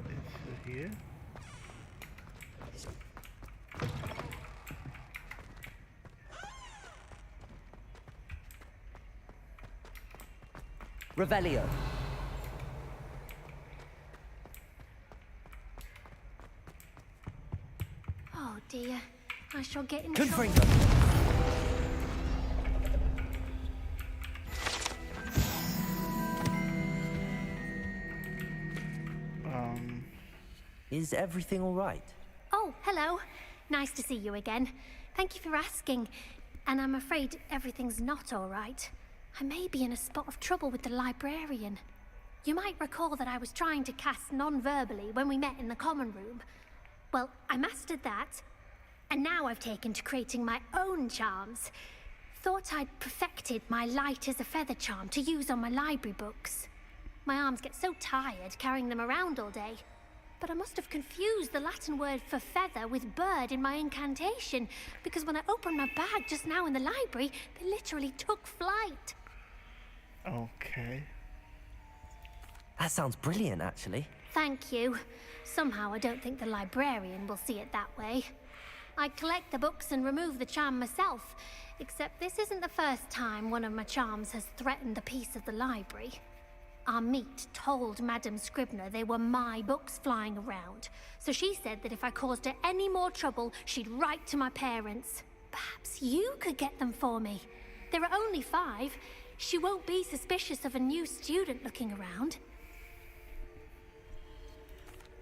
It's here. Revelio. Oh dear, I shall get in Confringo. Is everything all right? Oh, hello. Nice to see you again. Thank you for asking. And I'm afraid everything's not all right. I may be in a spot of trouble with the librarian. You might recall that I was trying to cast non-verbally when we met in the common room. Well, I mastered that. And now I've taken to creating my own charms. Thought I'd perfected my light as a feather charm to use on my library books. My arms get so tired carrying them around all day. But I must have confused the Latin word for feather with bird in my incantation, because when I opened my bag just now in the library, they literally took flight. Okay. That sounds brilliant, actually. Thank you. Somehow I don't think the librarian will see it that way. I collect the books and remove the charm myself, except this isn't the first time one of my charms has threatened the peace of the library. Our meet told Madame Scribner they were my books flying around, so she said that if I caused her any more trouble, she'd write to my parents. Perhaps you could get them for me. There are only 5. She won't be suspicious of a new student looking around.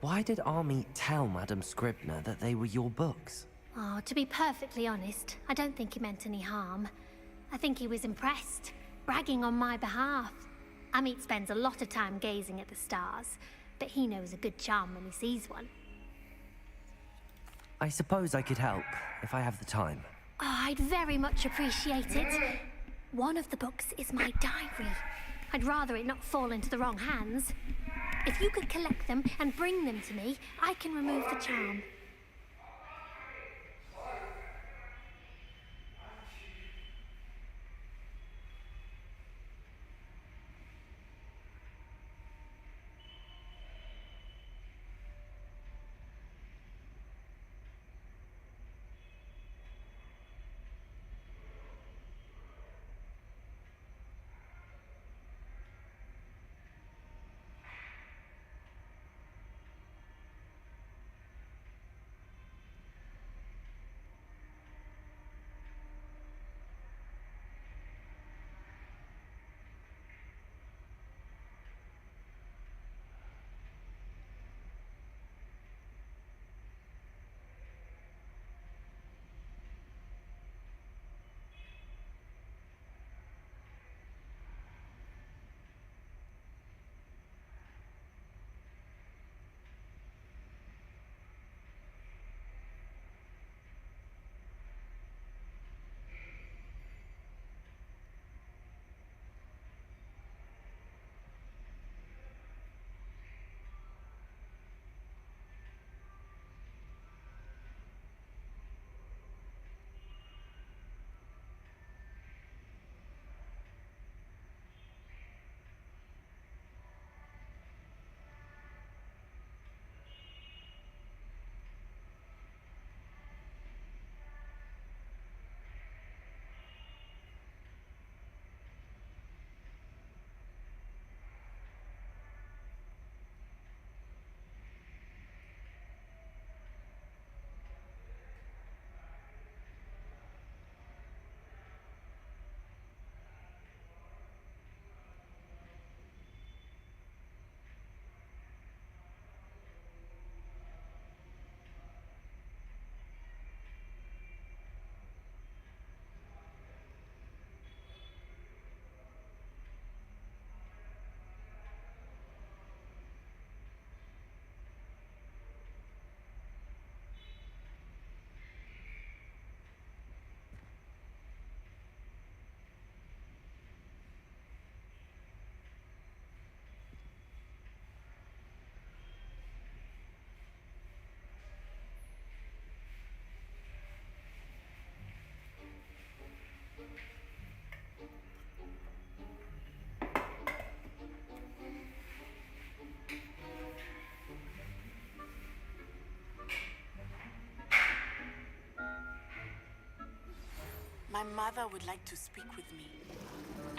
Why did Army tell Madame Scribner that they were your books? Oh, to be perfectly honest, I don't think he meant any harm. I think he was impressed, bragging on my behalf. Amit spends a lot of time gazing at the stars, but he knows a good charm when he sees one. I suppose I could help, if I have the time. Oh, I'd very much appreciate it. One of the books is my diary. I'd rather it not fall into the wrong hands. If you could collect them and bring them to me, I can remove the charm. mother would like to speak with me.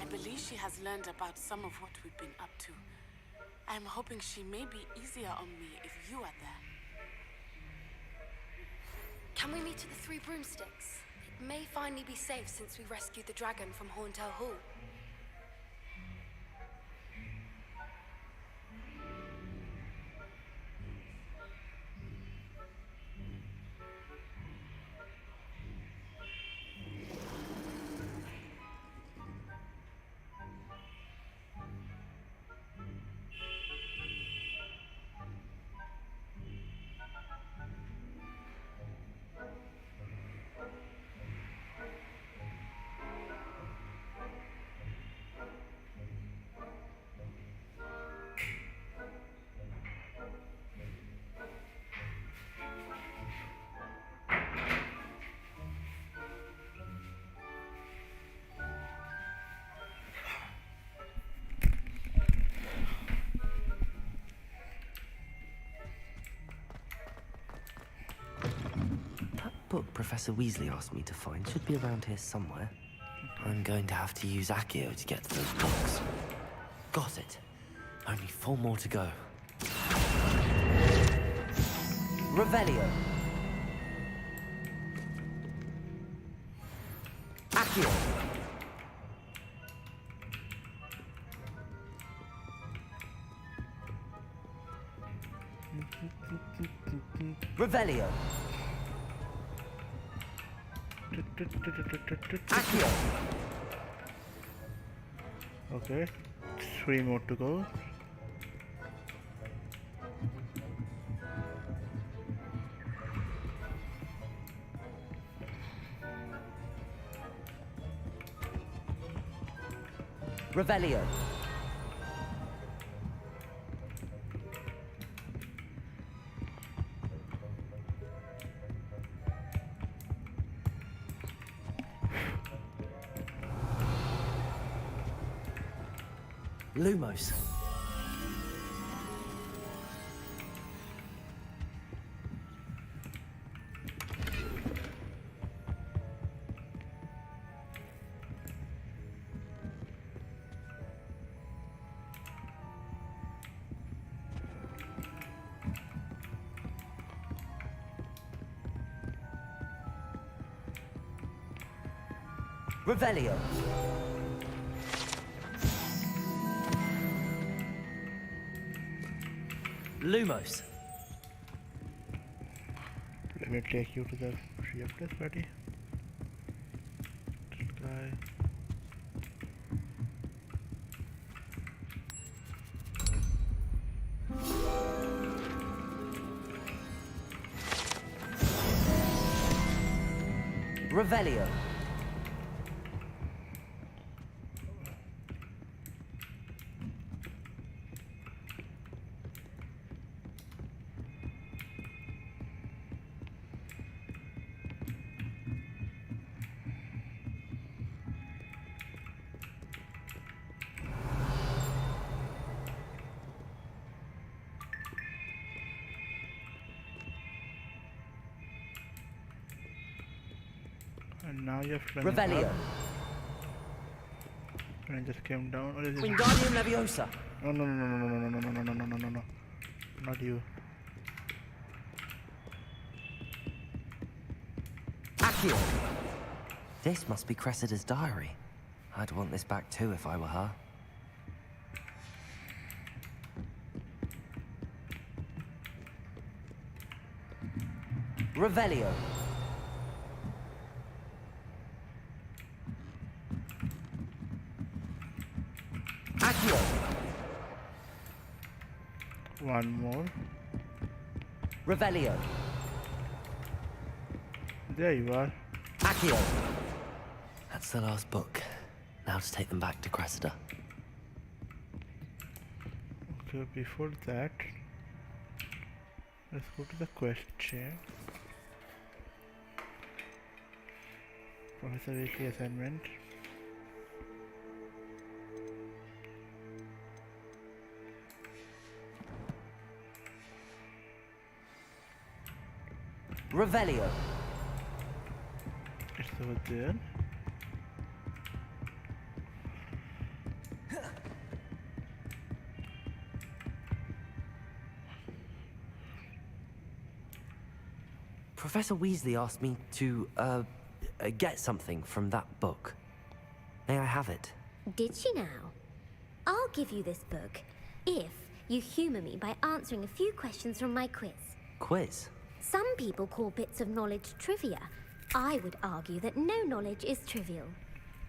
I believe she has learned about some of what we've been up to. I'm hoping she may be easier on me if you are there. Can we meet at the Three Broomsticks? It may finally be safe since we rescued the dragon from Horntail Hall. Book Professor Weasley asked me to find should be around here somewhere. I'm going to have to use Accio to get to those books. Got it. Only 4 more to go. Revelio. Accio. Revelio. Accio. Okay, 3 more to go. Revelio. Lumos. Revelio. Lumos. Let me take you to the real place, buddy. This guy. Revelio. And now you're flying Revelio. up. And I just came down. What is this? Wingardium Leviosa. No, no, no, no, no, no, no, no, no, no, no, no, no. Not you. Accio. This must be Cressida's diary. I'd want this back too if I were her. Revelio. Accio. One more. Revelio. There you are. Accio. That's the last book. Now to take them back to Cressida. Okay, before that, let's go to the question. Professor Weasley assignment. Revelio. It's over there. Professor Weasley asked me to, get something from that book. May I have it? Did she now? I'll give you this book if you humour me by answering a few questions from my quiz. Quiz? Some people call bits of knowledge trivia. I would argue that no knowledge is trivial.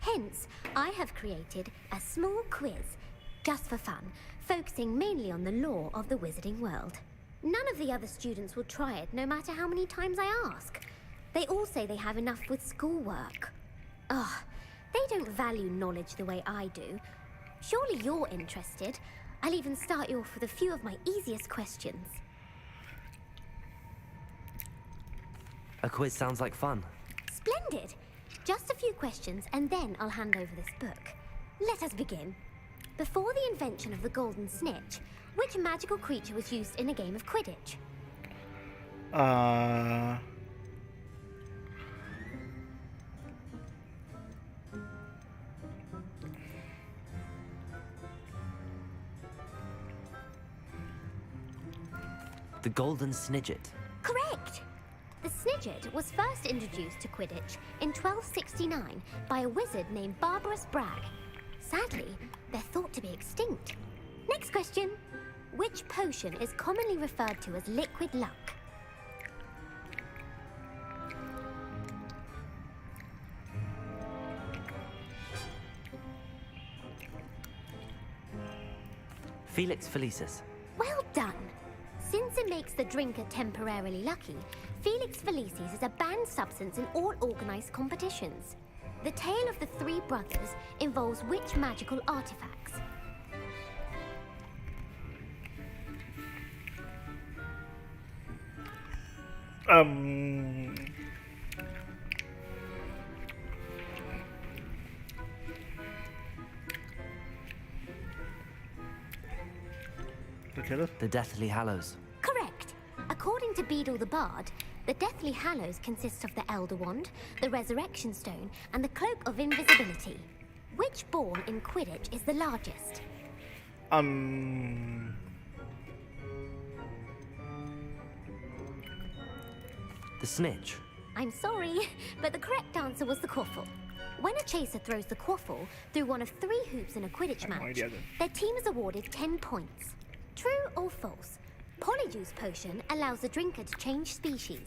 Hence, I have created a small quiz, just for fun, focusing mainly on the lore of the wizarding world. None of the other students will try it, no matter how many times I ask. They all say they have enough with schoolwork. Ugh, they don't value knowledge the way I do. Surely you're interested. I'll even start you off with a few of my easiest questions. A quiz sounds like fun. Splendid! Just a few questions, and then I'll hand over this book. Let us begin. Before the invention of the golden snitch, which magical creature was used in a game of Quidditch? The Golden Snidget. Correct! The Snidget was first introduced to Quidditch in 1269 by a wizard named Barbarous Bragg. Sadly, they're thought to be extinct. Next question. Which potion is commonly referred to as liquid luck? Felix Felicis. Well done! Since it makes the drinker temporarily lucky, Felix Felicis is a banned substance in all organized competitions. The tale of the three brothers involves which magical artifacts? The Deathly Hallows. Correct. According to Beedle the Bard, the Deathly Hallows consist of the Elder Wand, the Resurrection Stone, and the Cloak of Invisibility. Which ball in Quidditch is the largest? The Snitch. I'm sorry, but the correct answer was the quaffle. When a chaser throws the quaffle through one of 3 hoops in a Quidditch match, their team is awarded 10 points. True or false? Polyjuice Potion allows the drinker to change species.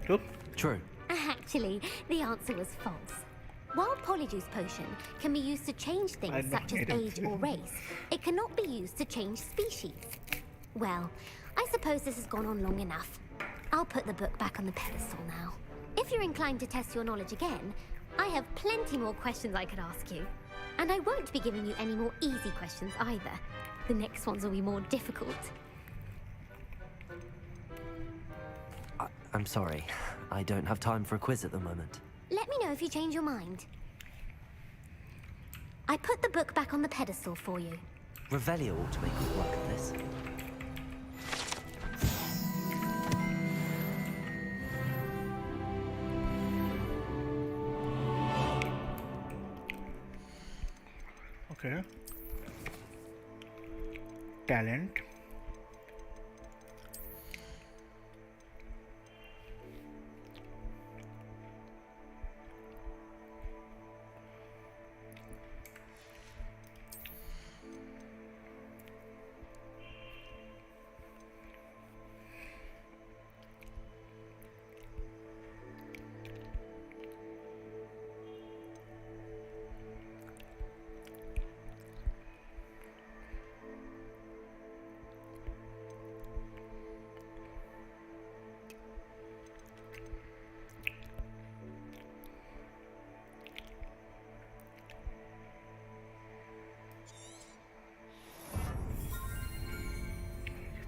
True. True. Actually, the answer was false. While Polyjuice Potion can be used to change things such as age or race, it cannot be used to change species. Well, I suppose this has gone on long enough. I'll put the book back on the pedestal now. If you're inclined to test your knowledge again, I have plenty more questions I could ask you. And I won't be giving you any more easy questions either. The next ones will be more difficult. I'm sorry. I don't have time for a quiz at the moment. Let me know if you change your mind. I put the book back on the pedestal for you. Revelio ought to make good work of this. Okay. Talent.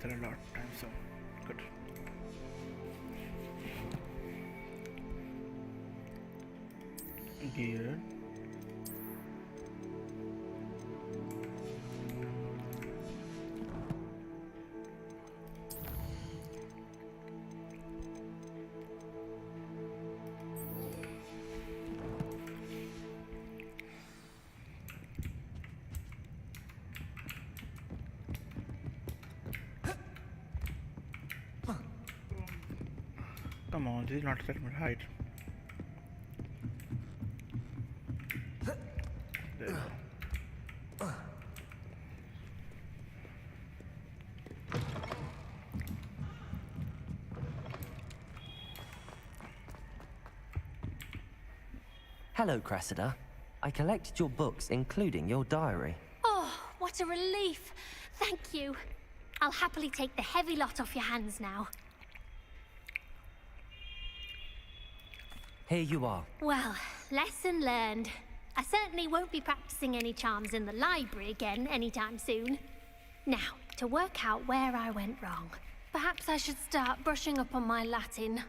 A lot of time, so good. Gear. Come on, this is not settlement height. There you go. Hello, Cressida. I collected your books, including your diary. Oh, what a relief. Thank you. I'll happily take the heavy lot off your hands now. Here you are. Well, lesson learned. I certainly won't be practicing any charms in the library again anytime soon. Now, to work out where I went wrong. Perhaps I should start brushing up on my Latin.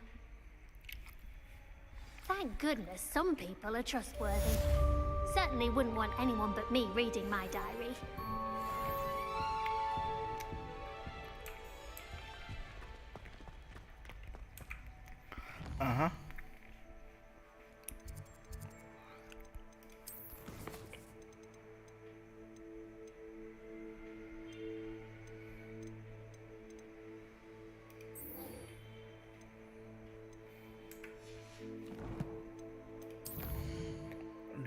Thank goodness some people are trustworthy. Certainly wouldn't want anyone but me reading my diary. Uh-huh.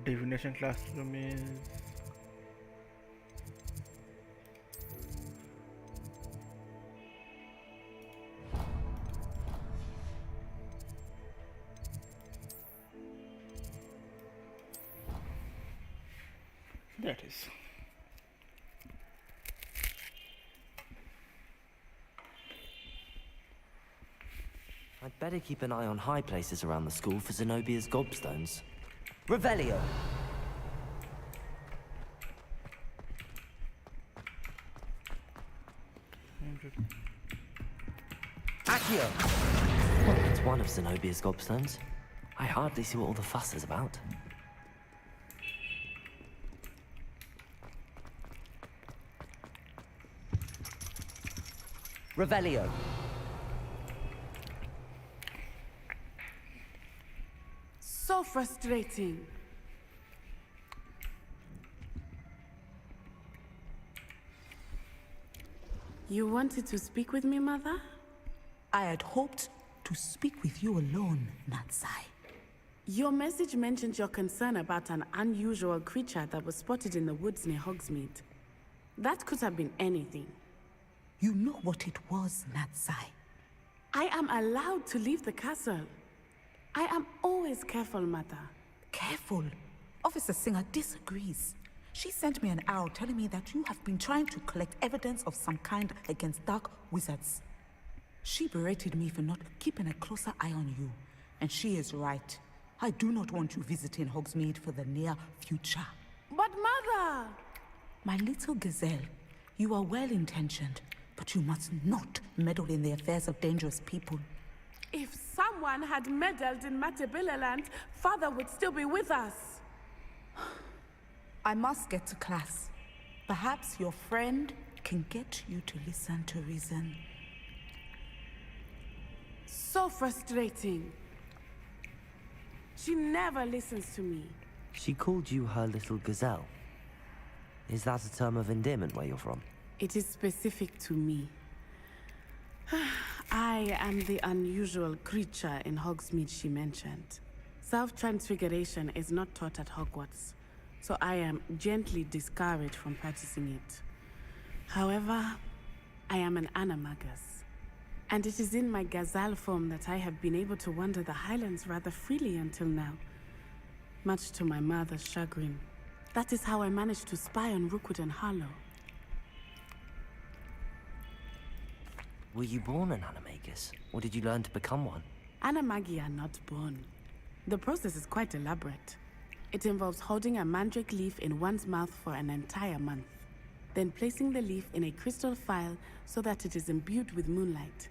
Divination classroom is that is. I'd better keep an eye on high places around the school for Zenobia's gobstones. Revelio! Accio! It's one of Zenobia's gobstones. I hardly see what all the fuss is about. Revelio! So frustrating. You wanted to speak with me, Mother? I had hoped to speak with you alone, Natsai. Your message mentioned your concern about an unusual creature that was spotted in the woods near Hogsmeade. That could have been anything. You know what it was, Natsai. I am allowed to leave the castle. I am always careful, Mother. Careful? Officer Singer disagrees. She sent me an owl telling me that you have been trying to collect evidence of some kind against dark wizards. She berated me for not keeping a closer eye on you. And she is right. I do not want you visiting Hogsmeade for the near future. But Mother! My little gazelle, you are well-intentioned, but you must not meddle in the affairs of dangerous people. If someone had meddled in Matabeleland, Father would still be with us. I must get to class. Perhaps your friend can get you to listen to reason. So frustrating. She never listens to me. She called you her little gazelle. Is that a term of endearment where you're from? It is specific to me. I am the unusual creature in Hogsmeade she mentioned. Self-transfiguration is not taught at Hogwarts, so I am gently discouraged from practicing it. However, I am an animagus, and it is in my gazelle form that I have been able to wander the Highlands rather freely until now, much to my mother's chagrin. That is how I managed to spy on Rookwood and Harlow. Were you born an animagus, or did you learn to become one? Animagi are not born. The process is quite elaborate. It involves holding a mandrake leaf in one's mouth for an entire month, then placing the leaf in a crystal phial so that it is imbued with moonlight,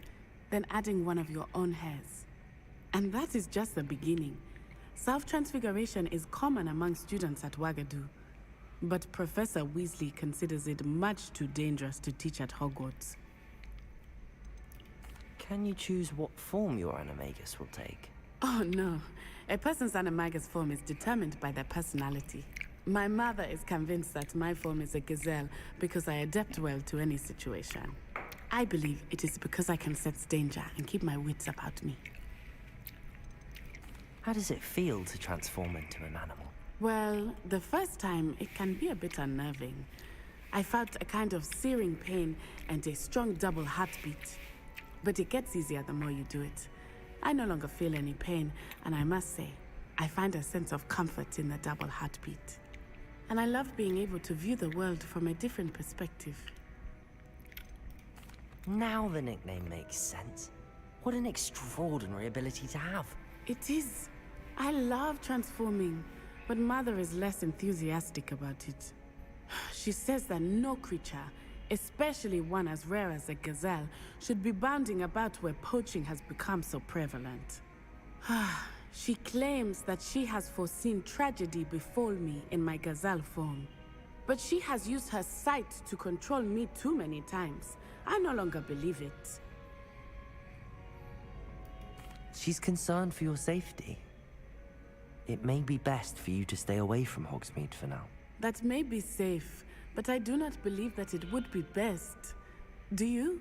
then adding one of your own hairs. And that is just the beginning. Self-transfiguration is common among students at Wagadu, but Professor Weasley considers it much too dangerous to teach at Hogwarts. Can you choose what form your animagus will take? Oh no, a person's animagus form is determined by their personality. My mother is convinced that my form is a gazelle because I adapt well to any situation. I believe it is because I can sense danger and keep my wits about me. How does it feel to transform into an animal? Well, the first time it can be a bit unnerving. I felt a kind of searing pain and a strong double heartbeat. But it gets easier the more you do it. I no longer feel any pain, and I must say, I find a sense of comfort in the double heartbeat. And I love being able to view the world from a different perspective. Now the nickname makes sense. What an extraordinary ability to have. It is. I love transforming, but Mother is less enthusiastic about it. She says that no creature, especially one as rare as a gazelle, should be bounding about where poaching has become so prevalent. She claims that she has foreseen tragedy befall me in my gazelle form. But she has used her sight to control me too many times. I no longer believe it. She's concerned for your safety. It may be best for you to stay away from Hogsmeade for now. That may be safe, but I do not believe that it would be best. Do you?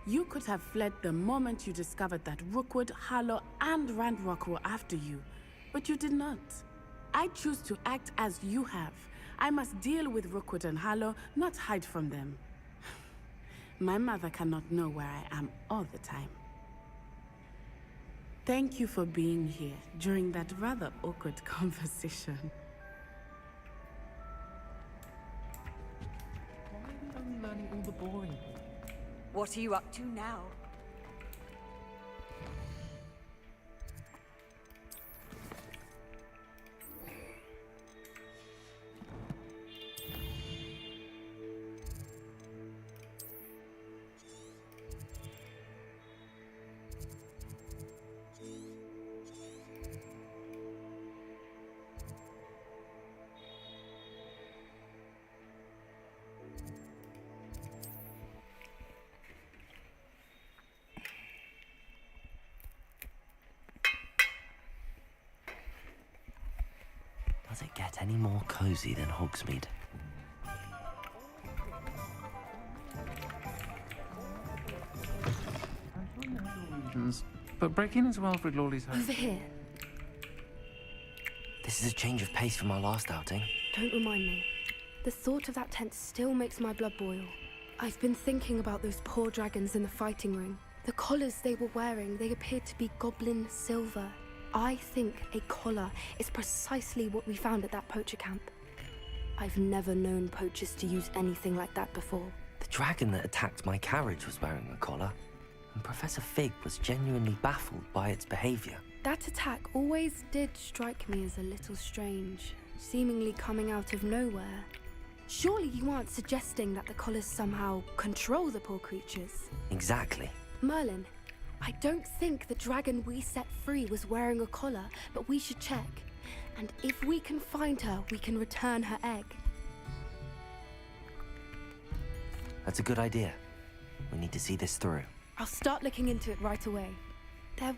You could have fled the moment you discovered that Rookwood, Harlow, and Ranrock were after you, but you did not. I choose to act as you have. I must deal with Rookwood and Harlow, not hide from them. My mother cannot know where I am all the time. Thank you for being here during that rather awkward conversation. Why are we only learning all the boring? What are you up to now? Does it get any more cozy than Hogsmeade? But break in as well for Lawley's home. Over here. This is a change of pace from our last outing. Don't remind me. The thought of that tent still makes my blood boil. I've been thinking about those poor dragons in the fighting ring. The collars they were wearing, they appeared to be goblin silver. I think a collar is precisely what we found at that poacher camp. I've never known poachers to use anything like that before. The dragon that attacked my carriage was wearing a collar, and Professor Fig was genuinely baffled by its behavior. That attack always did strike me as a little strange, seemingly coming out of nowhere. Surely you aren't suggesting that the collars somehow control the poor creatures? Exactly. Merlin, I don't think the dragon we set free was wearing a collar, but we should check. And if we can find her, we can return her egg. That's a good idea. We need to see this through. I'll start looking into it right away. There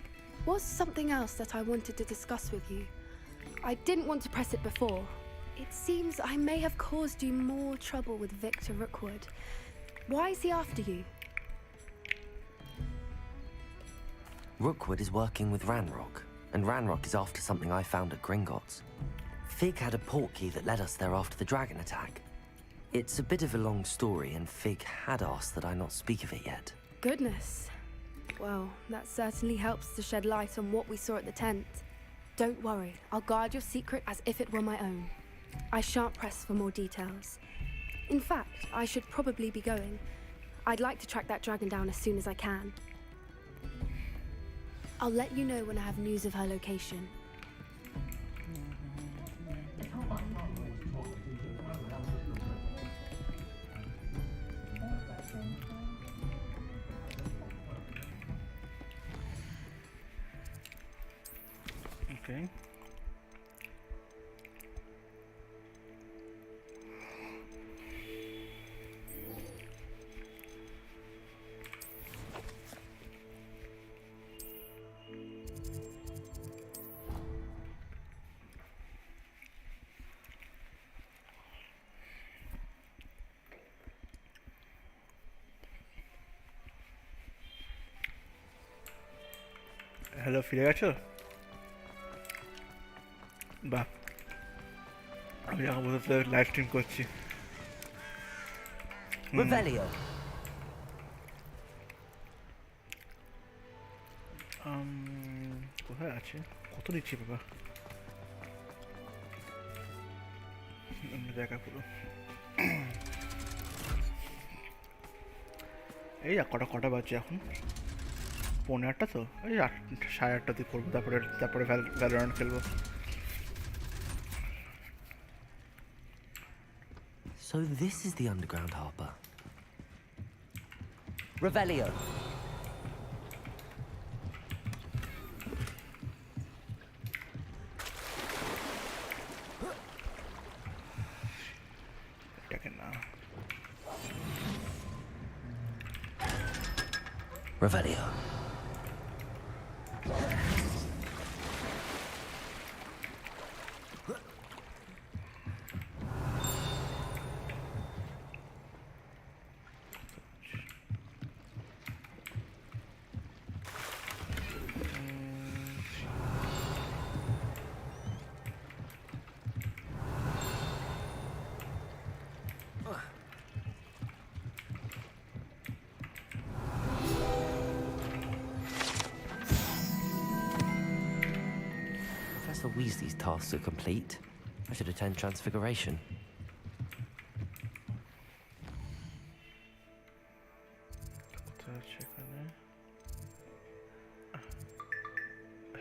was something else that I wanted to discuss with you. I didn't want to press it before. It seems I may have caused you more trouble with Victor Rookwood. Why is he after you? Rookwood is working with Ranrock, and Ranrock is after something I found at Gringotts. Fig had a portkey that led us there after the dragon attack. It's a bit of a long story, and Fig had asked that I not speak of it yet. Goodness. Well, that certainly helps to shed light on what we saw at the tent. Don't worry, I'll guard your secret as if it were my own. I shan't press for more details. In fact, I should probably be going. I'd like to track that dragon down as soon as I can. I'll let you know when I have news of her location. Okay. Hello ফিরে গেছো? বাহ, আমি এখন বলতে live stream করছি। Revelio. কোথায় আছে? কত নিচ্ছি বাবা? দেখা পুরো এই কটা বাজছে এখন? 8:30 তো, এই 8:30 দিয়ে করবো, তারপরে ভ্যালোরেন্ট খেলবো। So this is the underground harbour. Revelio. Revelio. Professor Weasley's tasks are complete. I should attend Transfiguration.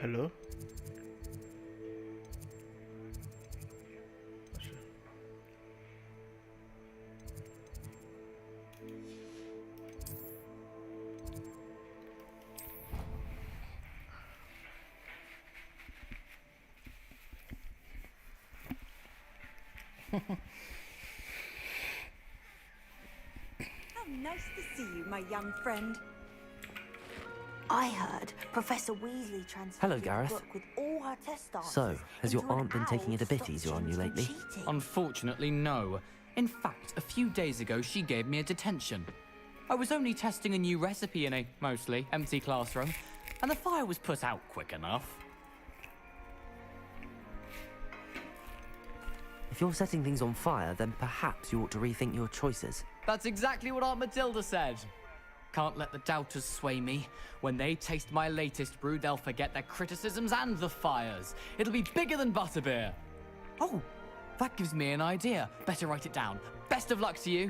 Hello? How nice to see you, my young friend. I heard Professor Weasley transferred Hello, your Gareth. book with all her test answers So, has your into an aunt been taking it a bit owl easier on you lately? Unfortunately, no. In fact, a few days ago, she gave me a detention. I was only testing a new recipe in a mostly empty classroom, and the fire was put out quick enough. If you're setting things on fire, then perhaps you ought to rethink your choices. That's exactly what Aunt Matilda said. Can't let the doubters sway me. When they taste my latest brew, they'll forget their criticisms and the fires. It'll be bigger than butterbeer. Oh, that gives me an idea. Better write it down. Best of luck to you.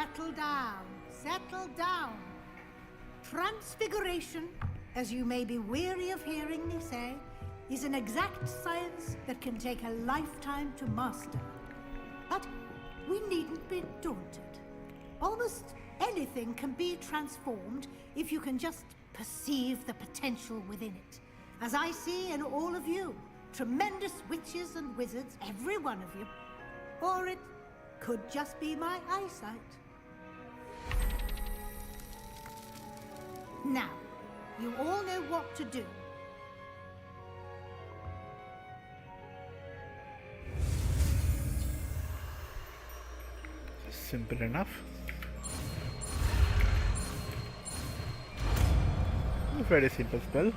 Settle down, settle down. Transfiguration, as you may be weary of hearing me say, is an exact science that can take a lifetime to master. But we needn't be daunted. Almost anything can be transformed if you can just perceive the potential within it. As I see in all of you, tremendous witches and wizards, every one of you. Or it could just be my eyesight. Now, you all know what to do. Simple enough. Very simple spell.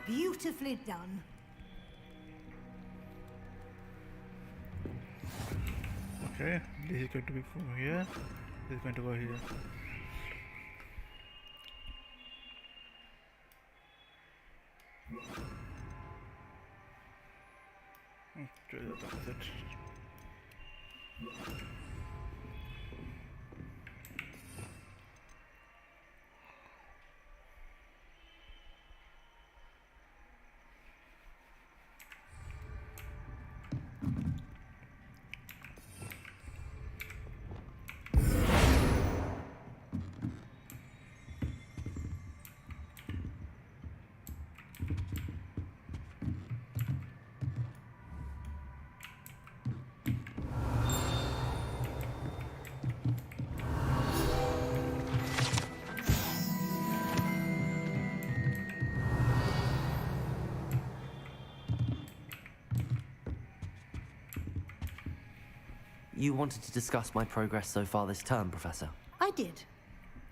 Beautifully done. Okay, this is going to be from here. This is going to go here. Okay, that's it. You wanted to discuss my progress so far this term, Professor. I did.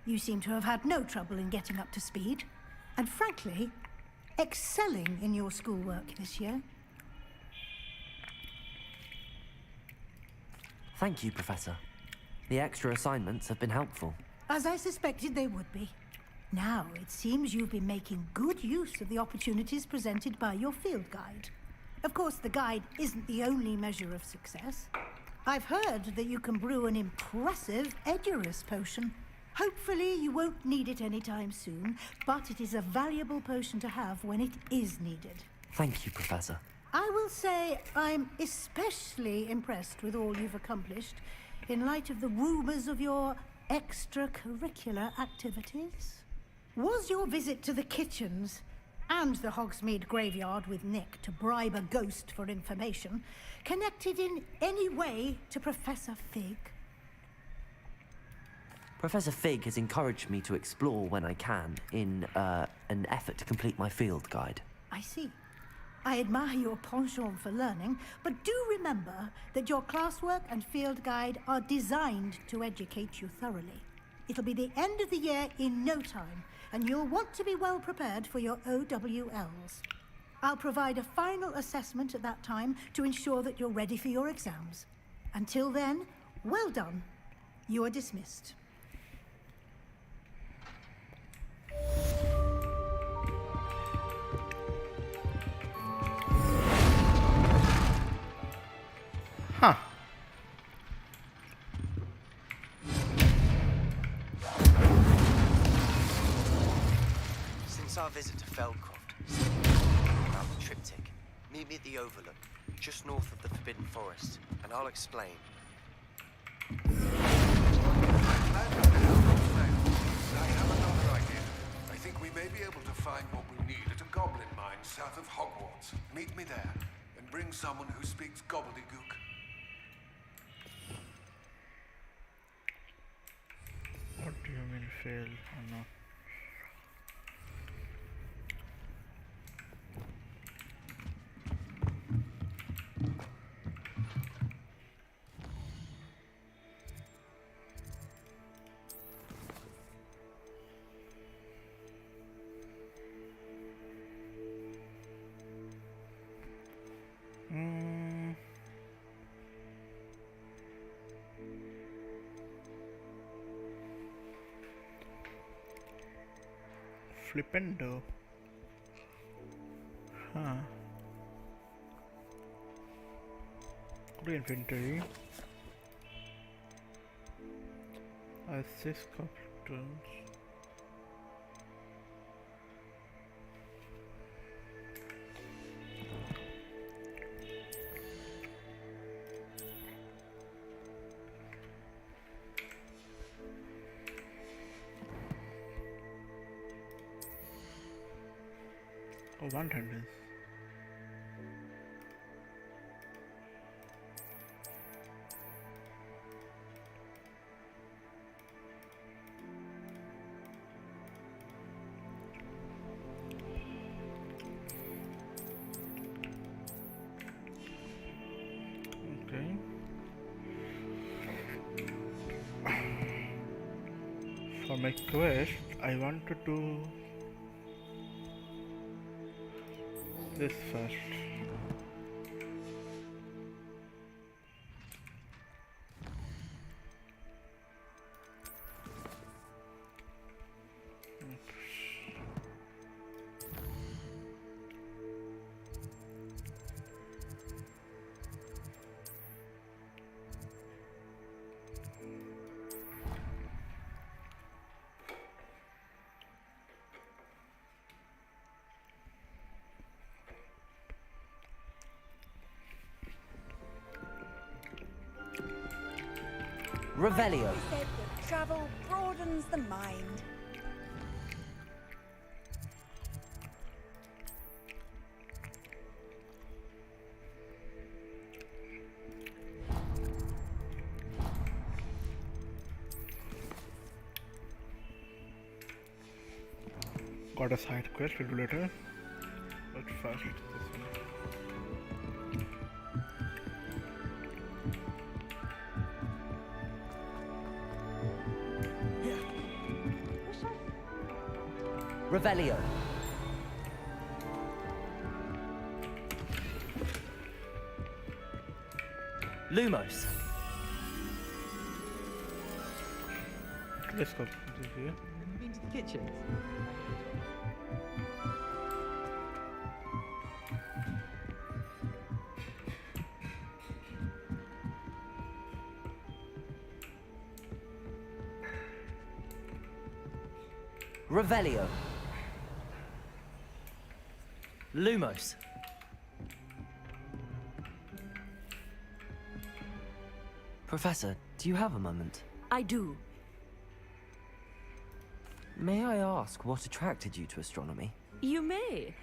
You seem to have had no trouble in getting up to speed, and frankly, excelling in your schoolwork this year. Thank you, Professor. The extra assignments have been helpful. As I suspected they would be. Now, it seems you've been making good use of the opportunities presented by your field guide. Of course, the guide isn't the only measure of success. I've heard that you can brew an impressive Edurus potion. Hopefully, you won't need it anytime soon, but it is a valuable potion to have when it is needed. Thank you, Professor. I will say I'm especially impressed with all you've accomplished in light of the rumors of your extracurricular activities. Was your visit to the kitchens and the Hogsmeade graveyard with Nick to bribe a ghost for information connected in any way to Professor Fig? Professor Fig has encouraged me to explore when I can in an effort to complete my field guide. I see. I admire your penchant for learning, but do remember that your classwork and field guide are designed to educate you thoroughly. It'll be the end of the year in no time, and you'll want to be well prepared for your OWLs. I'll provide a final assessment at that time to ensure that you're ready for your exams. Until then, well done. You are dismissed. Huh. Since our visit to Feldcroft, about the triptych, meet me at the Overlook, just north of the Forbidden Forest, and I'll explain. I have another idea. I think we may be able to find what we need at a goblin mine south of Hogwarts. Meet me there, and bring someone who speaks gobbledygook. What do you mean fail or not? Flipendo. Huh. Go to inventory. Assist cartons. Oh, 100. Okay. For my quest, I want to do this first. Revelio. He said that travel broadens the mind. Got a side quest, we'll do later. But first, this one. Revelio. Lumos. Let's go here. Been to the kitchens? Revelio. Lumos. Professor, do you have a moment? I do. May I ask what attracted you to astronomy? You may.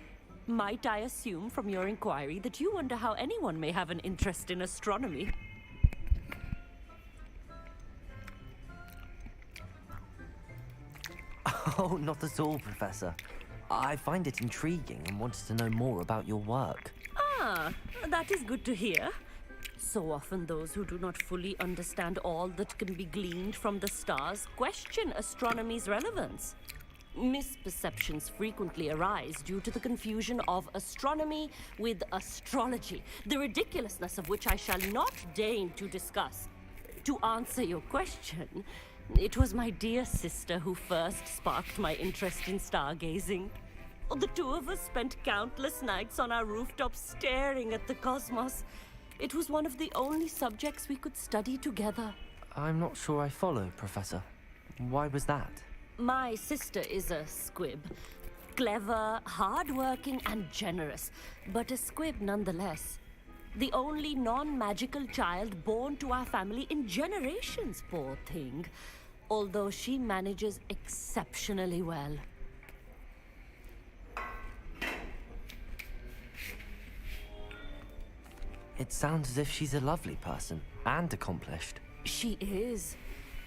Might I assume from your inquiry that you wonder how anyone may have an interest in astronomy? Oh, not at all, Professor. I find it intriguing and wanted to know more about your work. Ah, that is good to hear. So often those who do not fully understand all that can be gleaned from the stars question astronomy's relevance. Misperceptions frequently arise due to the confusion of astronomy with astrology, the ridiculousness of which I shall not deign to discuss. To answer your question, it was my dear sister who first sparked my interest in stargazing. The two of us spent countless nights on our rooftops staring at the cosmos. It was one of the only subjects we could study together. I'm not sure I follow, Professor. Why was that? My sister is a squib. Clever, hardworking, and generous, but a squib nonetheless. The only non-magical child born to our family in generations, poor thing. Although she manages exceptionally well. It sounds as if she's a lovely person and accomplished. She is.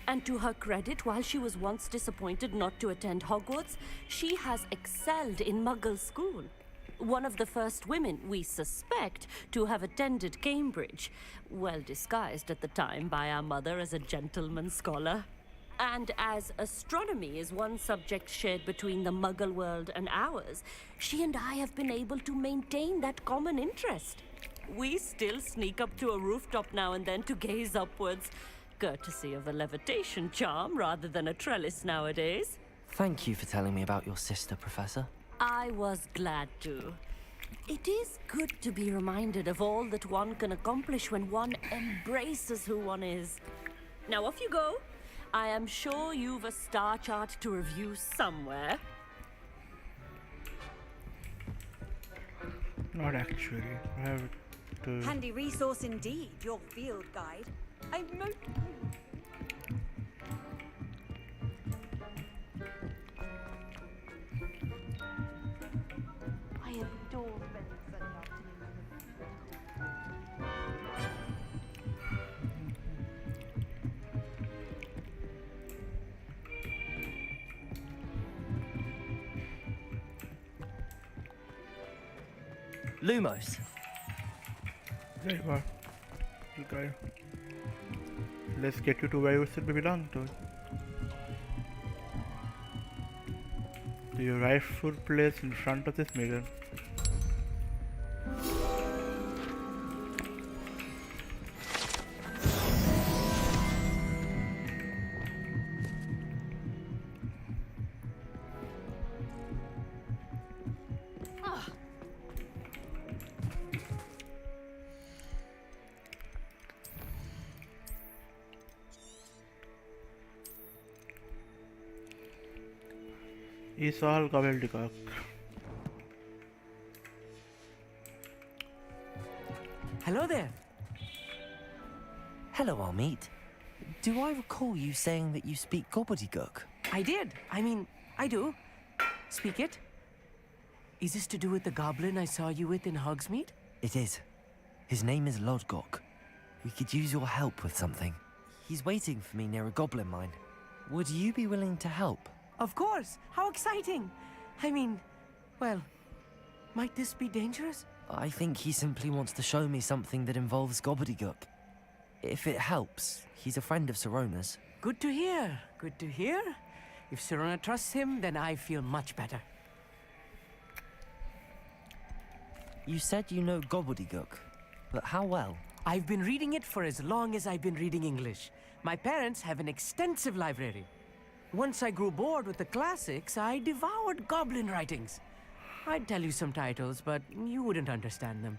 And to her credit, while she was once disappointed not to attend Hogwarts, she has excelled in Muggle school. One of the first women, we suspect, to have attended Cambridge, well disguised at the time by our mother as a gentleman scholar. And as astronomy is one subject shared between the Muggle world and ours, she and I have been able to maintain that common interest. We still sneak up to a rooftop now and then to gaze upwards, courtesy of a levitation charm rather than a trellis nowadays. Thank you for telling me about your sister, Professor. I was glad to. It is good to be reminded of all that one can accomplish when one embraces who one is. Now off you go. I am sure you've a star chart to review somewhere. Not actually. I have to... Handy resource indeed, your field guide. I'm most... I adore spending Sunday afternoons. Lumos. There you are. Okay. Let's get you to where you should belong to. To your rightful place in front of this mirror. It's all gobbledygook. Hello there. Hello, Armeet. Do I recall you saying that you speak gobbledygook? I did. I mean, I do. Speak it. Is this to do with the goblin I saw you with in Hogsmeade? It is. His name is Lodgok. We could use your help with something. He's waiting for me near a goblin mine. Would you be willing to help? Of course! How exciting! I mean, well, might this be dangerous? I think he simply wants to show me something that involves gobbledygook. If it helps, he's a friend of Sorona's. Good to hear. Good to hear. If Sirona trusts him, then I feel much better. You said you know gobbledygook, but how well? I've been reading it for as long as I've been reading English. My parents have an extensive library. Once I grew bored with the classics, I devoured goblin writings. I'd tell you some titles, but you wouldn't understand them.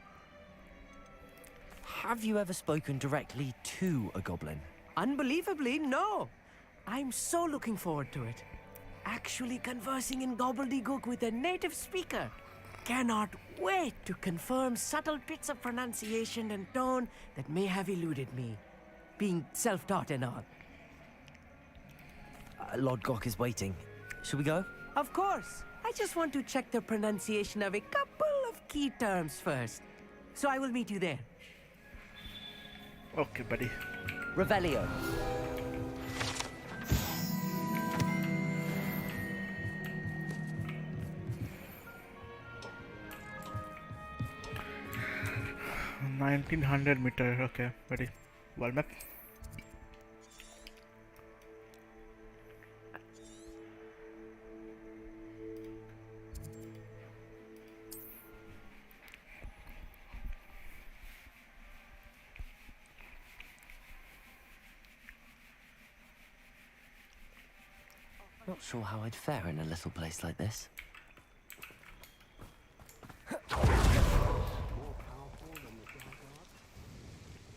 Have you ever spoken directly to a goblin? Unbelievably, no. I'm so looking forward to it. Actually conversing in gobbledygook with a native speaker. Cannot wait to confirm subtle bits of pronunciation and tone that may have eluded me. Being self-taught and all. Lord Gok is waiting. Shall we go? Of course. I just want to check the pronunciation of a couple of key terms first. So I will meet you there. Okay, buddy. Revelio. $1,900 okay, buddy. World map. Not sure how I'd fare in a little place like this.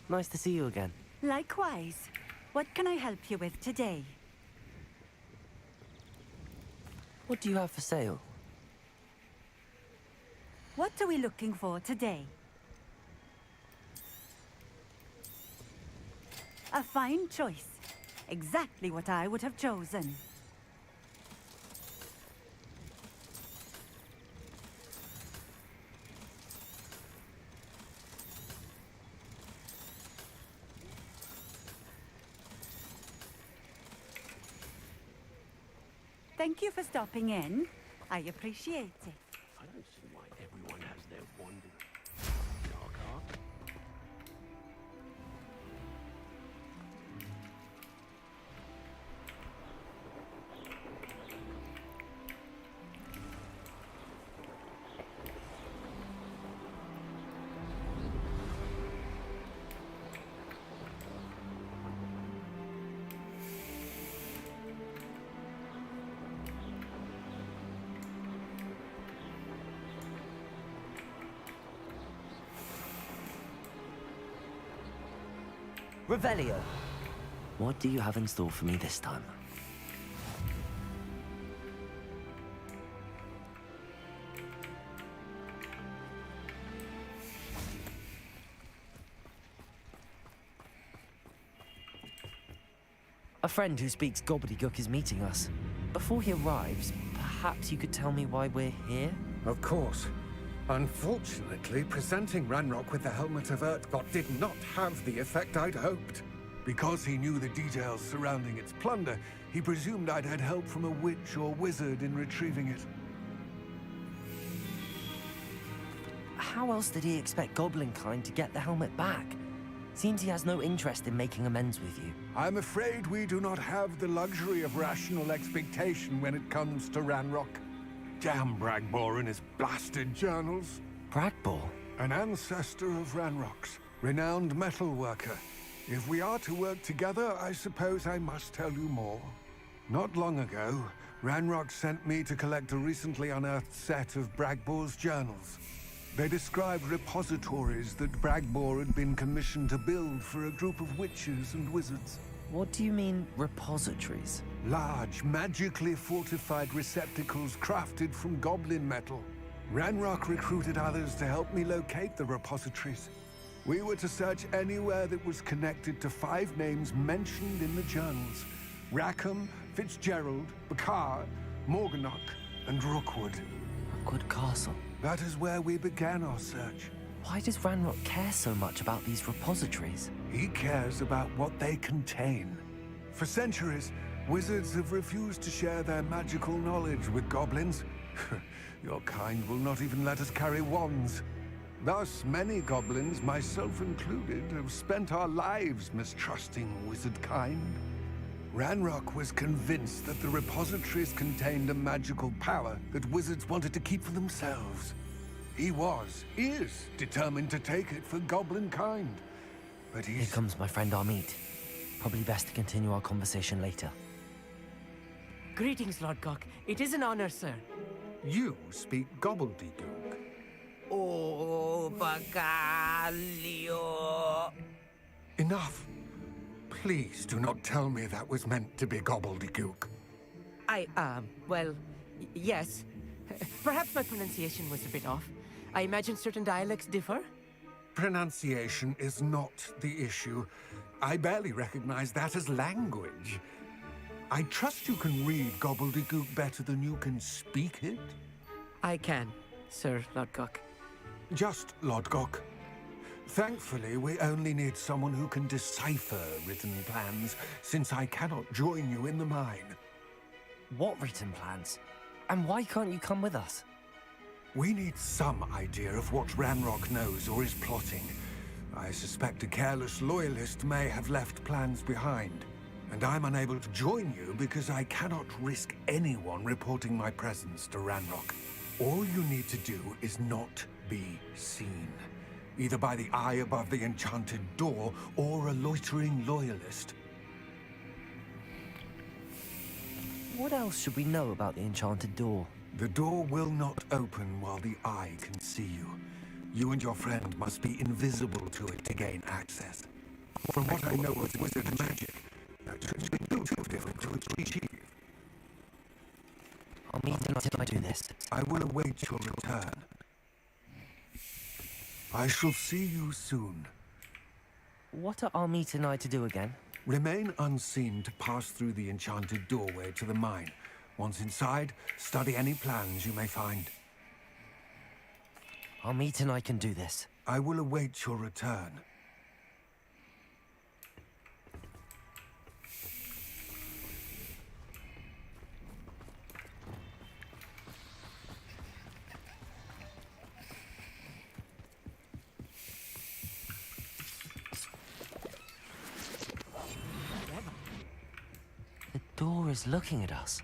Nice to see you again. Likewise. What can I help you with today? What do you have for sale? What are we looking for today? A fine choice. Exactly what I would have chosen. Thank you for stopping in. I appreciate it. I don't see why everyone has their wand. Dark art. Revelio. What do you have in store for me this time? A friend who speaks gobbledygook is meeting us. Before he arrives, perhaps you could tell me why we're here? Of course. Unfortunately, presenting Ranrock with the Helmet of Urtkot did not have the effect I'd hoped. Because he knew the details surrounding its plunder, he presumed I'd had help from a witch or wizard in retrieving it. How else did he expect Goblinkind to get the helmet back? Seems he has no interest in making amends with you. I'm afraid we do not have the luxury of rational expectation when it comes to Ranrock. Damn Bragbor and his blasted journals. Bragbor? An ancestor of Ranrock's, renowned metal worker. If we are to work together, I suppose I must tell you more. Not long ago, Ranrock sent me to collect a recently unearthed set of Bragbor's journals. They described repositories that Bragbor had been commissioned to build for a group of witches and wizards. What do you mean, repositories? Large, magically fortified receptacles crafted from goblin metal. Ranrock recruited others to help me locate the repositories. We were to search anywhere that was connected to 5 names mentioned in the journals. Rackham, Fitzgerald, Bakar, Morganach, and Rookwood. Rookwood Castle. That is where we began our search. Why does Ranrock care so much about these repositories? He cares about what they contain. For centuries, wizards have refused to share their magical knowledge with goblins. Your kind will not even let us carry wands. Thus, many goblins, myself included, have spent our lives mistrusting wizard kind. Ranrock was convinced that the repositories contained a magical power that wizards wanted to keep for themselves. He is determined to take it for goblin kind. But Here comes my friend Amit. Probably best to continue our conversation later. Greetings, Lord Cock. It is an honor, sir. You speak gobbledygook. Oh, Bacalio. Enough. Please do not tell me that was meant to be gobbledygook. Yes. Perhaps my pronunciation was a bit off. I imagine certain dialects differ? Pronunciation is not the issue. I barely recognize that as language. I trust you can read gobbledygook better than you can speak it? I can, Sir Lodgok. Just Lodgok. Thankfully, we only need someone who can decipher written plans, since I cannot join you in the mine. What written plans? And why can't you come with us? We need some idea of what Ranrock knows or is plotting. I suspect a careless loyalist may have left plans behind. And I'm unable to join you because I cannot risk anyone reporting my presence to Ranrock. All you need to do is not be seen. Either by the eye above the enchanted door or a loitering loyalist. What else should we know about the enchanted door? The door will not open while the eye can see you. You and your friend must be invisible to it to gain access. From what I know of wizard magic, that should be too difficult to achieve. I'll meet you until I do this. I will await your return. I shall see you soon. What are Amit and I to do again? Remain unseen to pass through the enchanted doorway to the mine. Once inside, study any plans you may find. Amit and I can do this. I will await your return. The door is looking at us.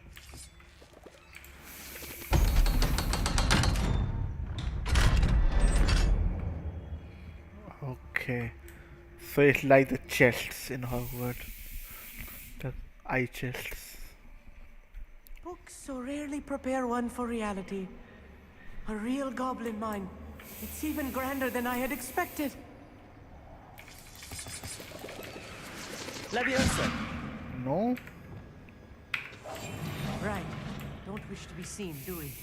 Okay, so it's like the chests in Hogwarts, the eye chests. Books so rarely prepare one for reality. A real goblin mine. It's even grander than I had expected. Leviosa. No? Right. Don't wish to be seen, do we?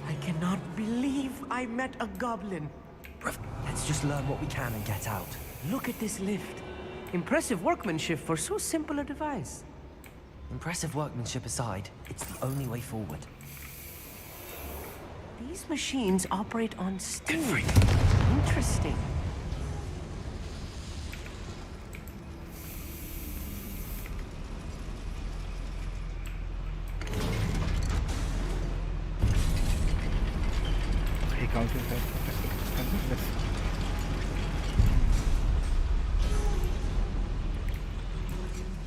I cannot believe I met a goblin. Let's just learn what we can and get out. Look at this lift. Impressive workmanship for so simple a device. Impressive workmanship aside, it's the only way forward. These machines operate on steam. Interesting. He counts his head.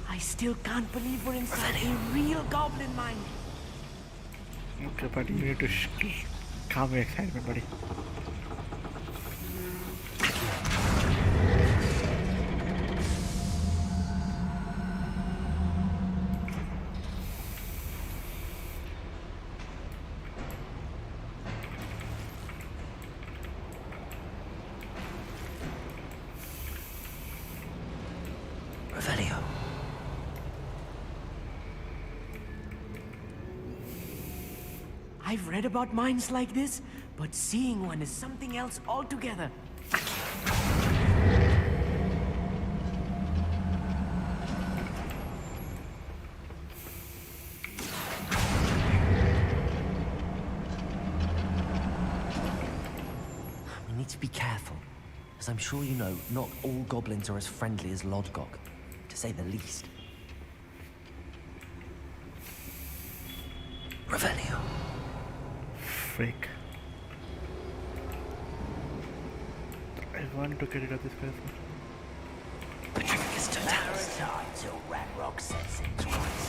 I still can't believe we're inside a real goblin mine. Okay, buddy, you need to calm your excitement, buddy. Revelio. I've read about mines like this, but seeing one is something else altogether. We need to be careful. As I'm sure you know, not all goblins are as friendly as Lodgok, to say the least. Revelio. Freak. I want to get rid of this person. Ranrock says it twice.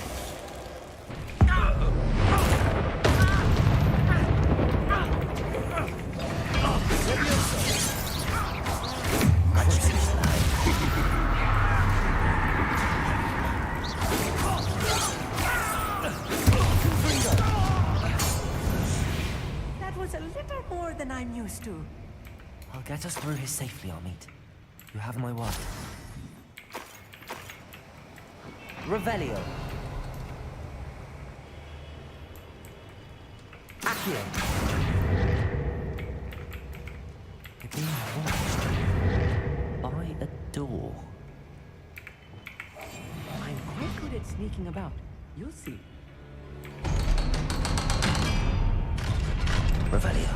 That was a little more than I'm used to. I'll get us through here safely, Amit. You have my word. Revelio. Accio. You're being watched by a door. I'm quite good at sneaking about. You'll see. Revelio.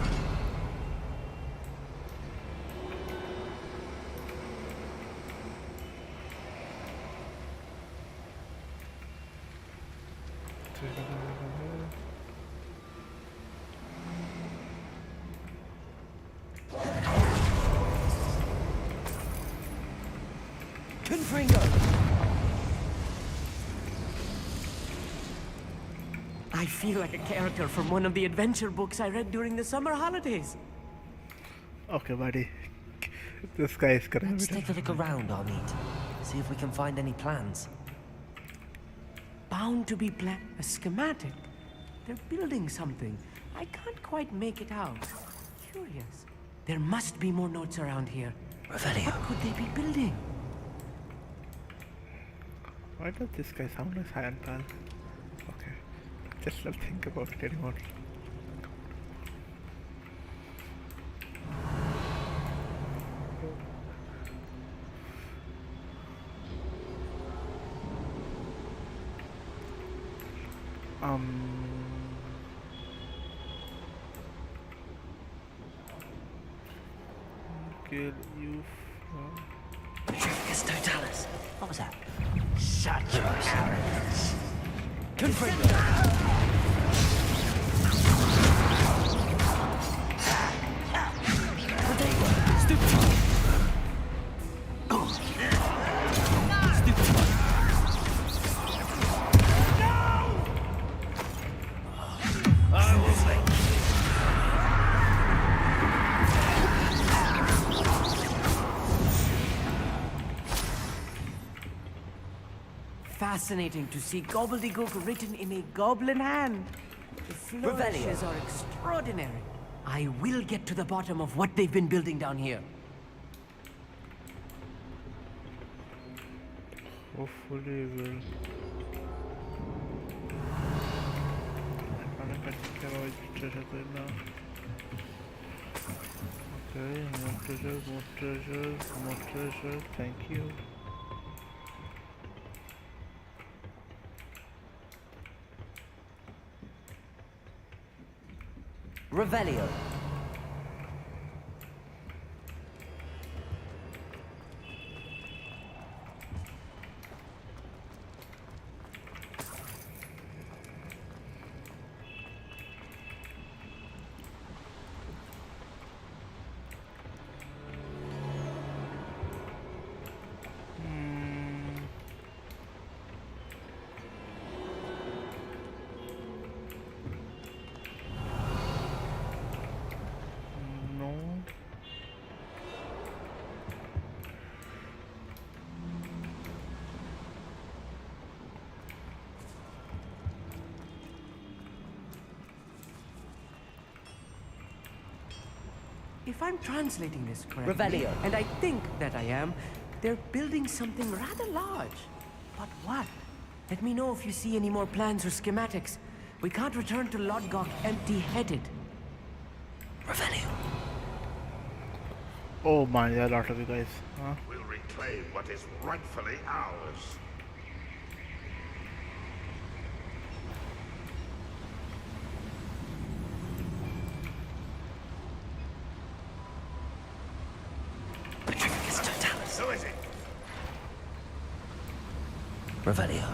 Confringo! I feel like a character from one of the adventure books I read during the summer holidays. Okay, buddy. This guy is correct. Let's take a look around, Amit. See if we can find any plans. Bound to be a schematic. They're building something. I can't quite make it out. Curious. There must be more notes around here. Revelio. What could they be building? Why does this guy sound like Cyan Pal? Okay. Just let's think about it anymore. Kill you. Petrificus totalis. What was that? Shut your arrogance. Confringo. Fascinating to see gobbledygook written in a goblin hand. The flourishes are extraordinary. I will get to the bottom of what they've been building down here. Hopefully we'll... I'm gonna take avoid treasure right now. Okay, more treasure, thank you. Revelio. If I'm translating this correctly, Revelio. and I think that I am, they're building something rather large. But what? Let me know if you see any more plans or schematics. We can't return to Lodgok empty-headed. Revelio. Oh man, there are a lot of you guys. Huh? We'll reclaim what is rightfully ours. Petrificus totalis. Who is it? Revelio.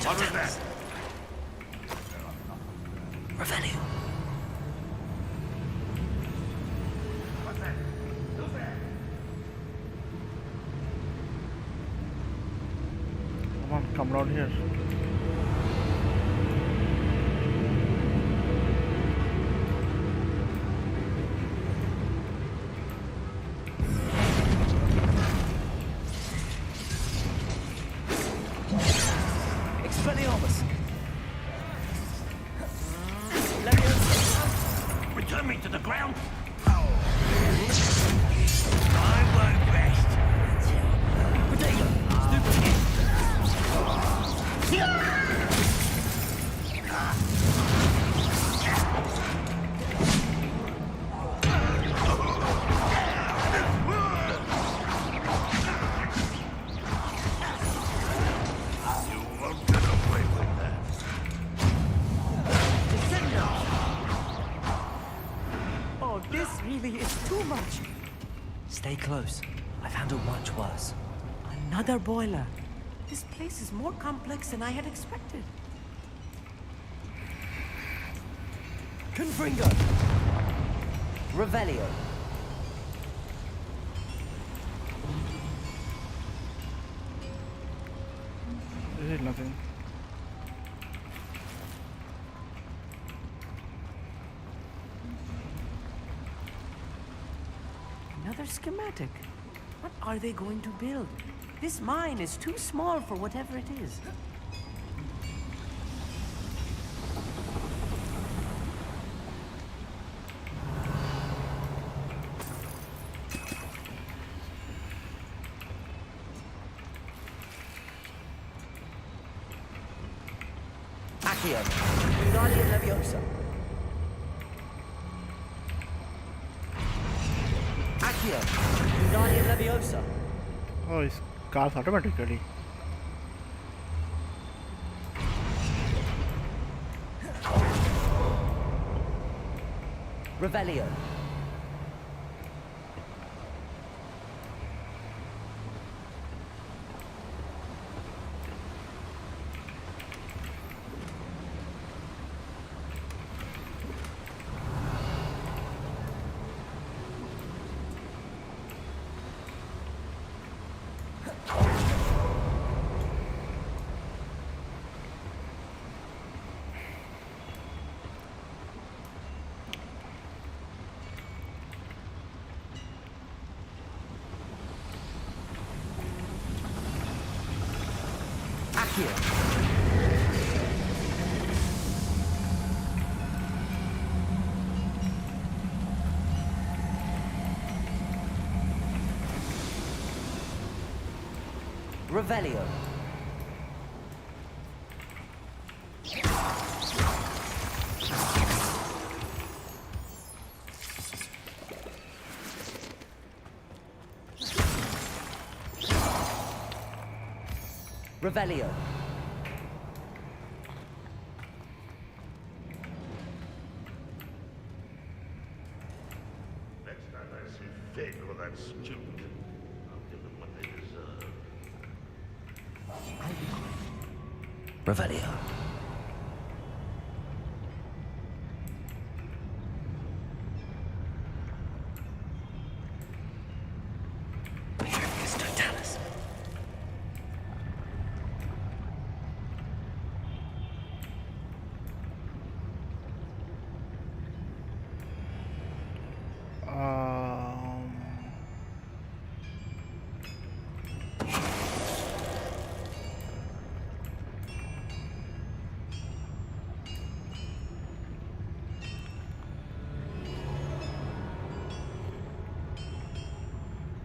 What was that? Revelio. What's that? Who's there? Come on, come down here. Expelliarmus! Return me to the ground. I won't rest. Potato! You won't get away with that. Oh, this really is too much. Stay close. I've handled much worse. Another boiler. This place is more complex than I had expected. Confringo! Revelio. This is nothing. Another schematic. What are they going to build? This mine is too small for whatever it is. Accio. Wingardium Leviosa. Accio. Wingardium Leviosa. Oh, it cars automatically. Revelio. Accio. Revelio. Revelio. Next time I see Fig or that student, I'll give them what they deserve. Revelio. Totalis.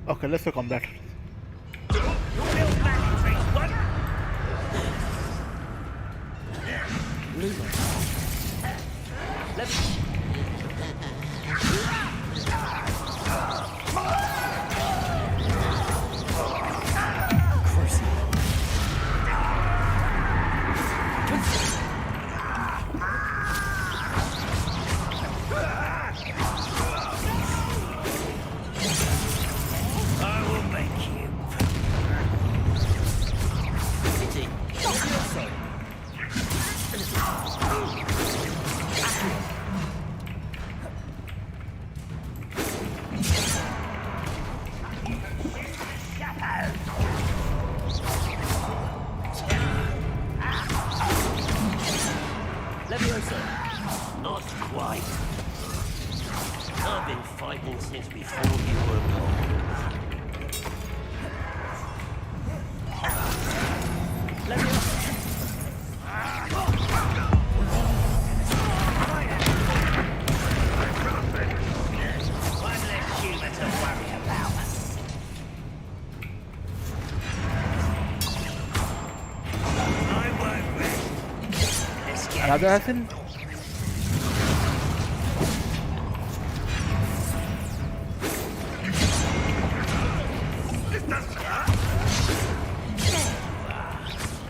Okay, let's go combat. I will make you. Pity. I've been fighting since before you were born. One less humour to worry about. I won't rest. Let's get Another assassin?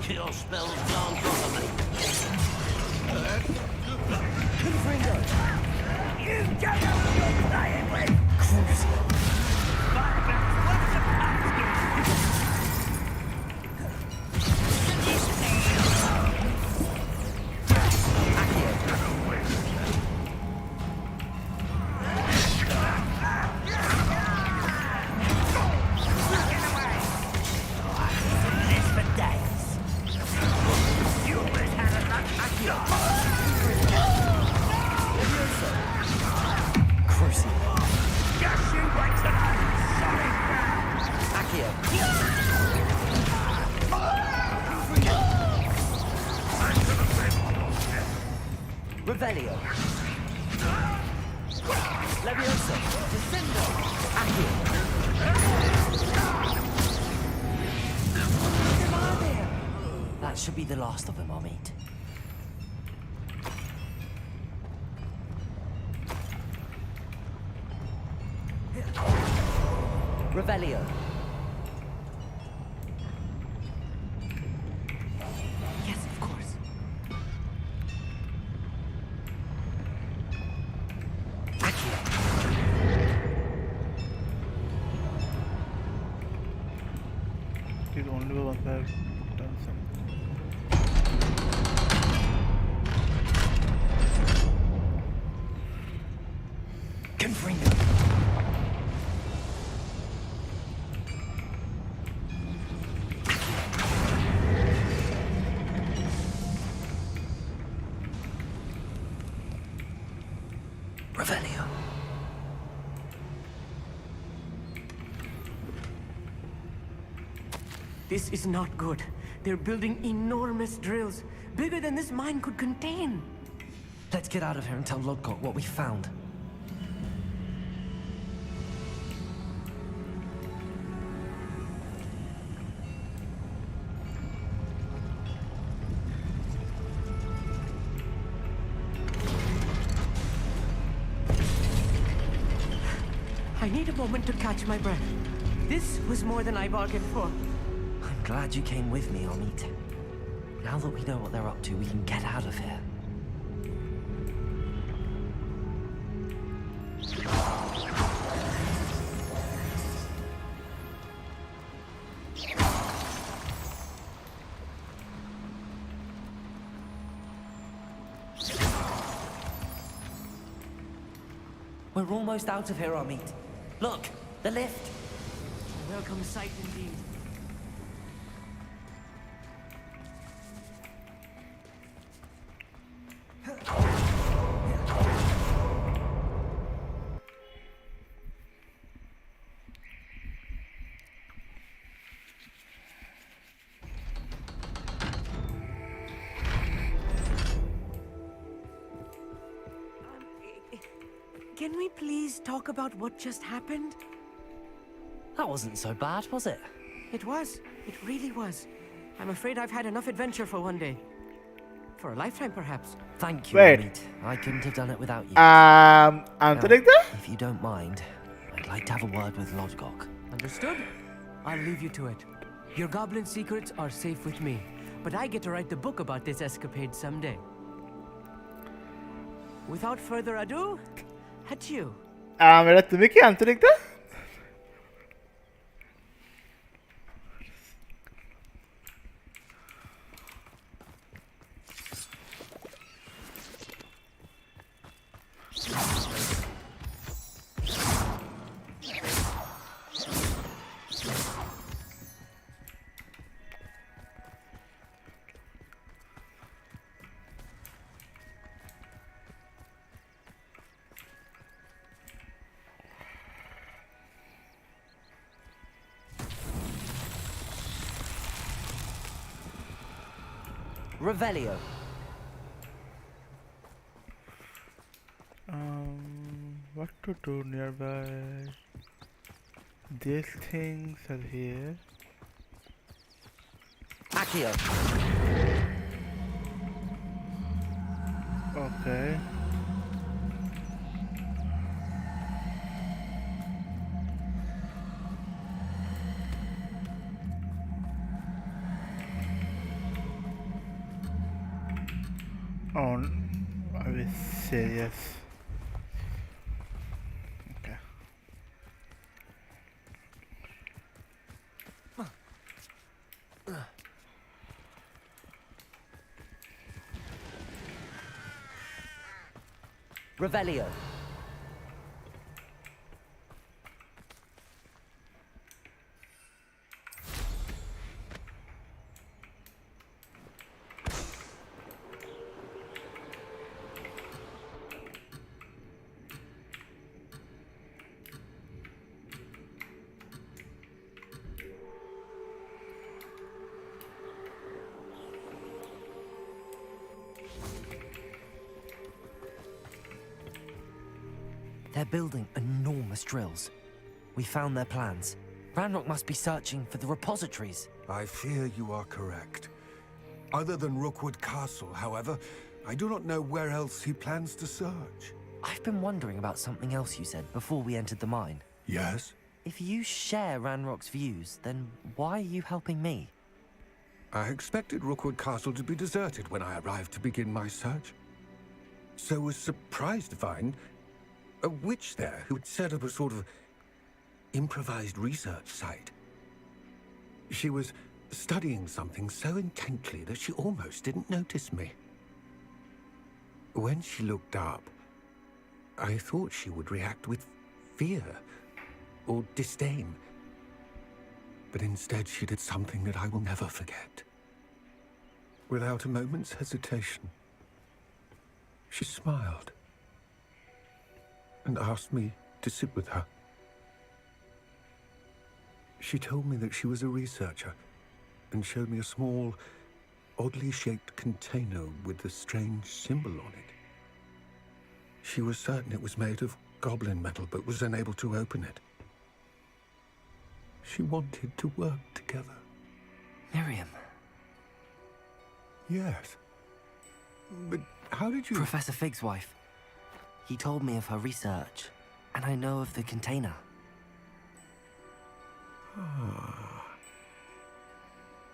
Your spell's gone properly. You don't know who you're playing with! This for days. You always had a luck. Cruci. Just you wait till I'm solid ground. Accio. Revelio. Levioso. Descendo. Accio. That should be the last of them, I'll meet. Revelio. Yes, of course. It only once I've done something. Confringo. Revelio. This is not good. They're building enormous drills, bigger than this mine could contain. Let's get out of here and tell Lodgok what we found. I need a moment to catch my breath. This was more than I bargained for. I'm glad you came with me, Amit. Now that we know what they're up to, we can get out of here. We're almost out of here, Amit. Look, the lift. A welcome sight indeed. Can we please talk about what just happened? That wasn't so bad, was it? It was. It really was. I'm afraid I've had enough adventure for one day. For a lifetime, perhaps. Thank you, Wait. Amit. I couldn't have done it without you. Antarikta? If you don't mind, I'd like to have a word with Lodgok. Understood? I'll leave you to it. Your goblin secrets are safe with me, but I get to write the book about this escapade someday. Without further ado, adieu. मेरा तुम्हें क्या अंतरिक्ता? Revelio. What to do nearby? These things are here. Accio. Okay. Oh, I will say yes. Okay. Revelio. They're building enormous drills. We found their plans. Ranrock must be searching for the repositories. I fear you are correct. Other than Rookwood Castle, however, I do not know where else he plans to search. I've been wondering about something else you said before we entered the mine. Yes? If you share Ranrock's views, then why are you helping me? I expected Rookwood Castle to be deserted when I arrived to begin my search. So was surprised to find a witch there who had set up a sort of improvised research site. She was studying something so intently that she almost didn't notice me. When she looked up, I thought she would react with fear or disdain. But instead she did something that I will never forget. Without a moment's hesitation, she smiled and asked me to sit with her. She told me that she was a researcher and showed me a small, oddly shaped container with a strange symbol on it. She was certain it was made of goblin metal, but was unable to open it. She wanted to work together. Miriam. Yes. But how did you... Professor Fig's wife. He told me of her research, and I know of the container. Ah.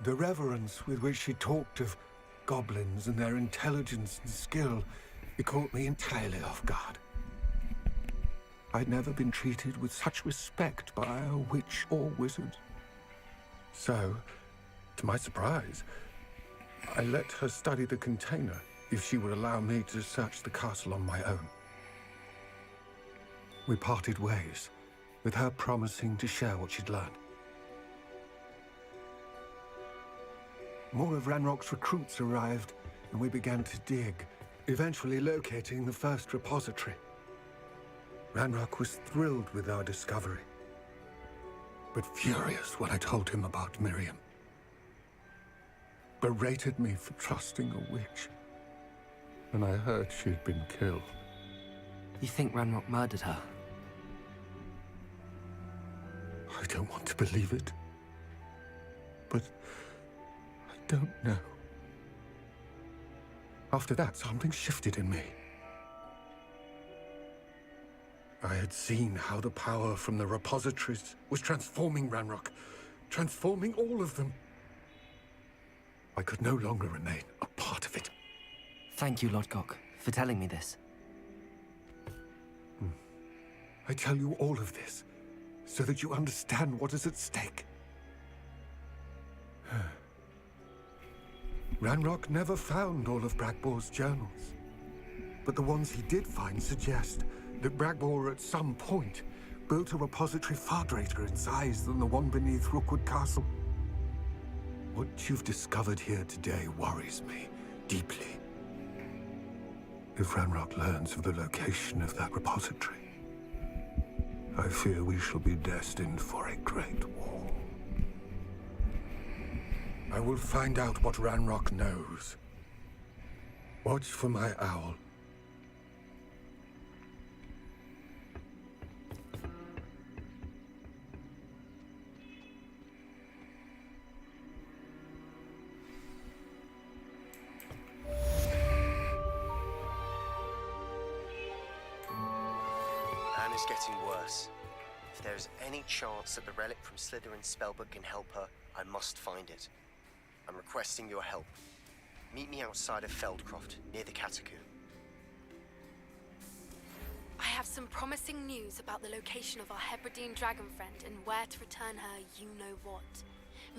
The reverence with which she talked of goblins and their intelligence and skill, it caught me entirely off guard. I'd never been treated with such respect by a witch or wizard. So, to my surprise, I let her study the container if she would allow me to search the castle on my own. We parted ways, with her promising to share what she'd learned. More of Ranrock's recruits arrived, and we began to dig, eventually locating the first repository. Ranrock was thrilled with our discovery, but furious when I told him about Miriam. Berated me for trusting a witch, and I heard she'd been killed. You think Ranrock murdered her? I don't want to believe it, but I don't know. After that, something shifted in me. I had seen how the power from the repositories was transforming Ranrock, transforming all of them. I could no longer remain a part of it. Thank you, Lodgok, for telling me this. I tell you all of this so that you understand what is at stake. Ranrock never found all of Bragbor's journals, but the ones he did find suggest that Bragbor at some point built a repository far greater in size than the one beneath Rookwood Castle. What you've discovered here today worries me deeply. If Ranrock learns of the location of that repository, I fear we shall be destined for a great war. I will find out what Ranrock knows Watch for my owl. Anna's getting worse. If there is any chance that the relic from Slytherin's spellbook can help her, I must find it. I'm requesting your help. Meet me outside of Feldcroft, near the Catacomb. I have some promising news about the location of our Hebridean dragon friend and where to return her you-know-what.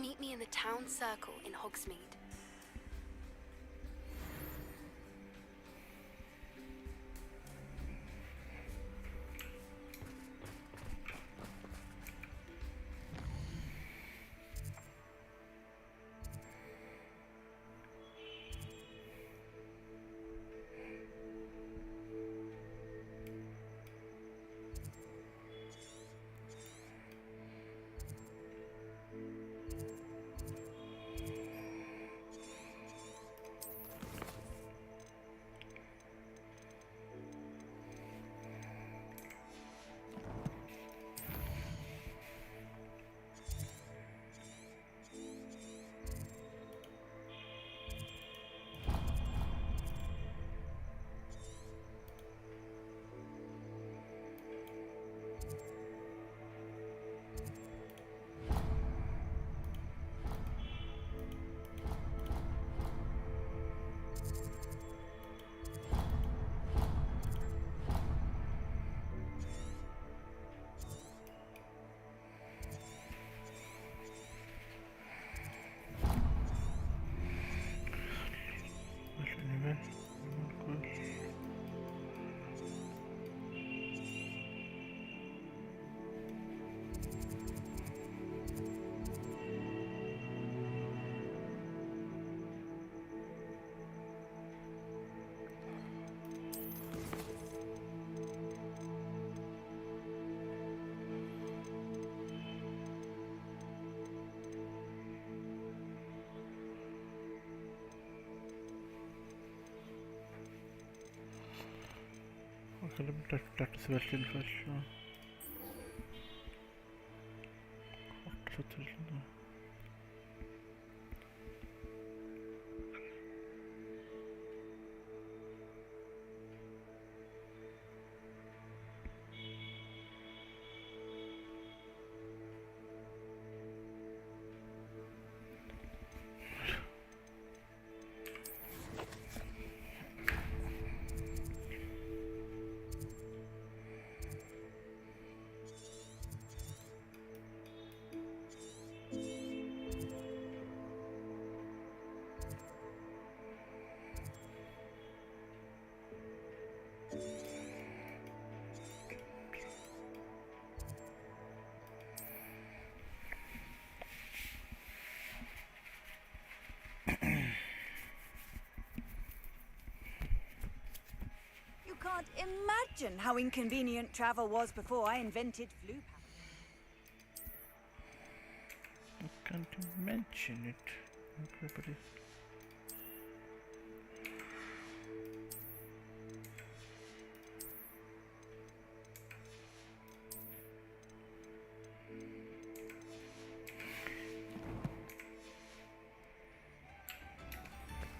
Meet me in the town circle in Hogsmeade. Okay, let me talk to Sebastian first. You can't imagine how inconvenient travel was before I invented flu power. I can't mention it. Okay, but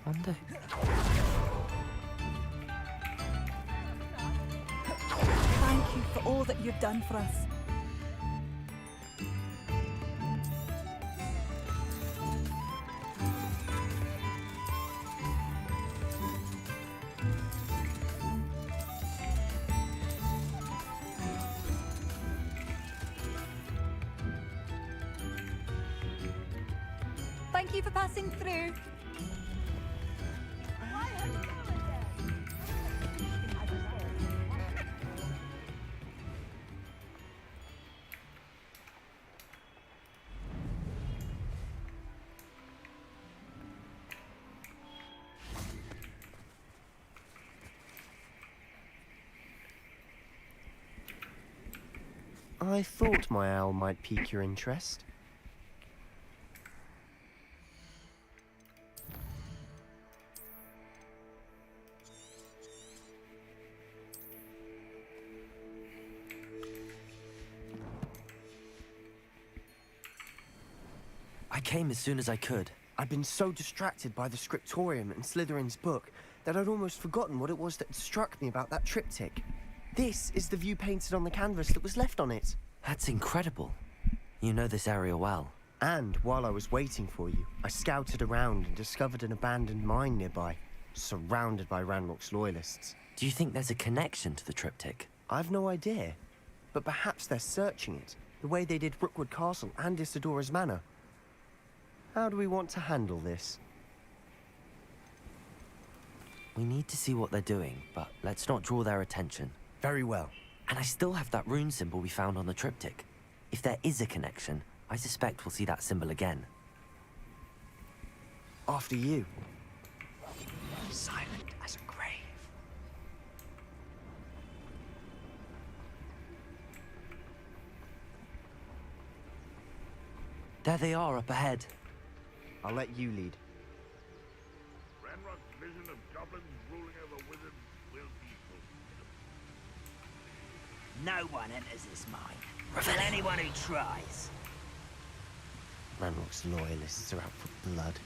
Wonder. Thank you for all that you've done for us. Thank you for passing through. I thought my owl might pique your interest. I came as soon as I could. I'd been so distracted by the scriptorium and Slytherin's book that I'd almost forgotten what it was that struck me about that triptych. This is the view painted on the canvas that was left on it. That's incredible. You know this area well. And while I was waiting for you, I scouted around and discovered an abandoned mine nearby, surrounded by Ranrock's loyalists. Do you think there's a connection to the triptych? I've no idea, but perhaps they're searching it, the way they did Rookwood Castle and Isidora's Manor. How do we want to handle this? We need to see what they're doing, but let's not draw their attention. Very well. And I still have that rune symbol we found on the triptych. If there is a connection, I suspect we'll see that symbol again. After you. Silent as a grave. There they are up ahead. I'll let you lead. Ranrock's vision of goblins ruling over wizards will be fulfilled. No one enters this mine. Kill anyone who tries. Ranrock's loyalists are out for blood.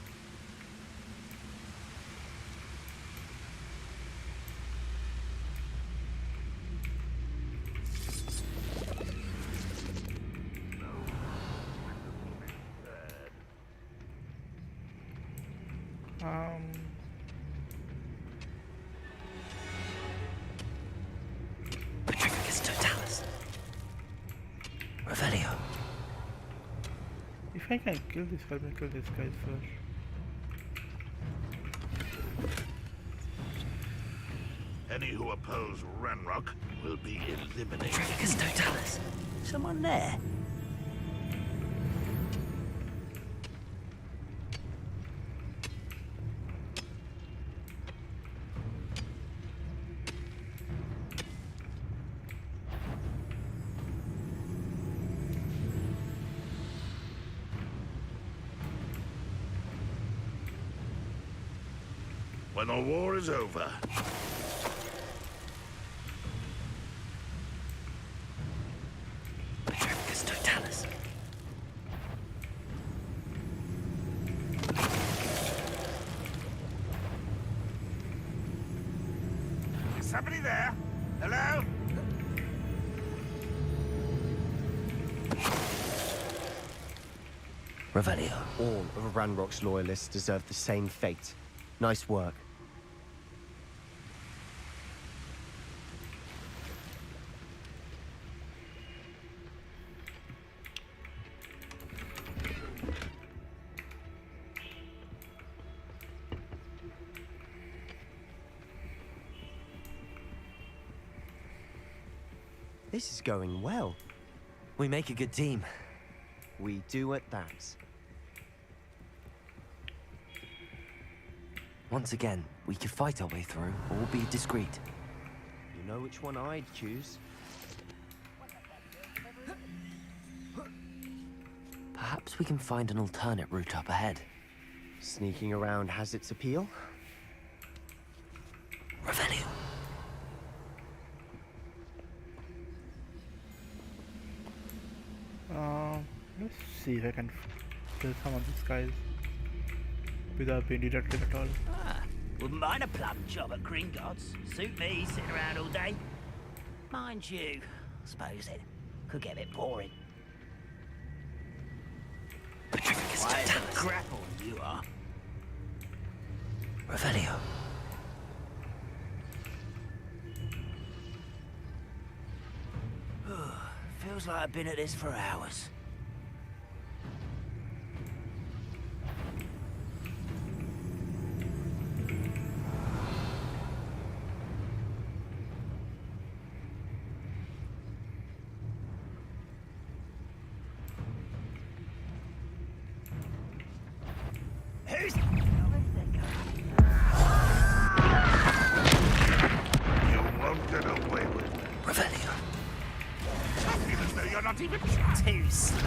Petrificus totalis. Revelio. If I can kill this, let me kill this guy first. Any who oppose Ranrock will be eliminated. Petrificus totalis. Someone there? When the war is over, Petrificus totalis. is somebody there? Hello? Revelio. All of Ranrock's loyalists deserve the same fate. Nice work. This is going well. We make a good team. We do at that. Once again, we could fight our way through, or be discreet. You know which one I'd choose. Perhaps we can find an alternate route up ahead. Sneaking around has its appeal. Revelio. Let's see if I can kill some of these guys without being detected at all. Wouldn't mind a plum job at Gringotts. Suit me, sitting around all day. Mind you, I suppose it could get a bit boring. Petrificus Why, totalis. grapple you are. Revelio. Feels like I've been at this for hours. Who's... You won't get away with it. Revelio. Even though you're not even too slow.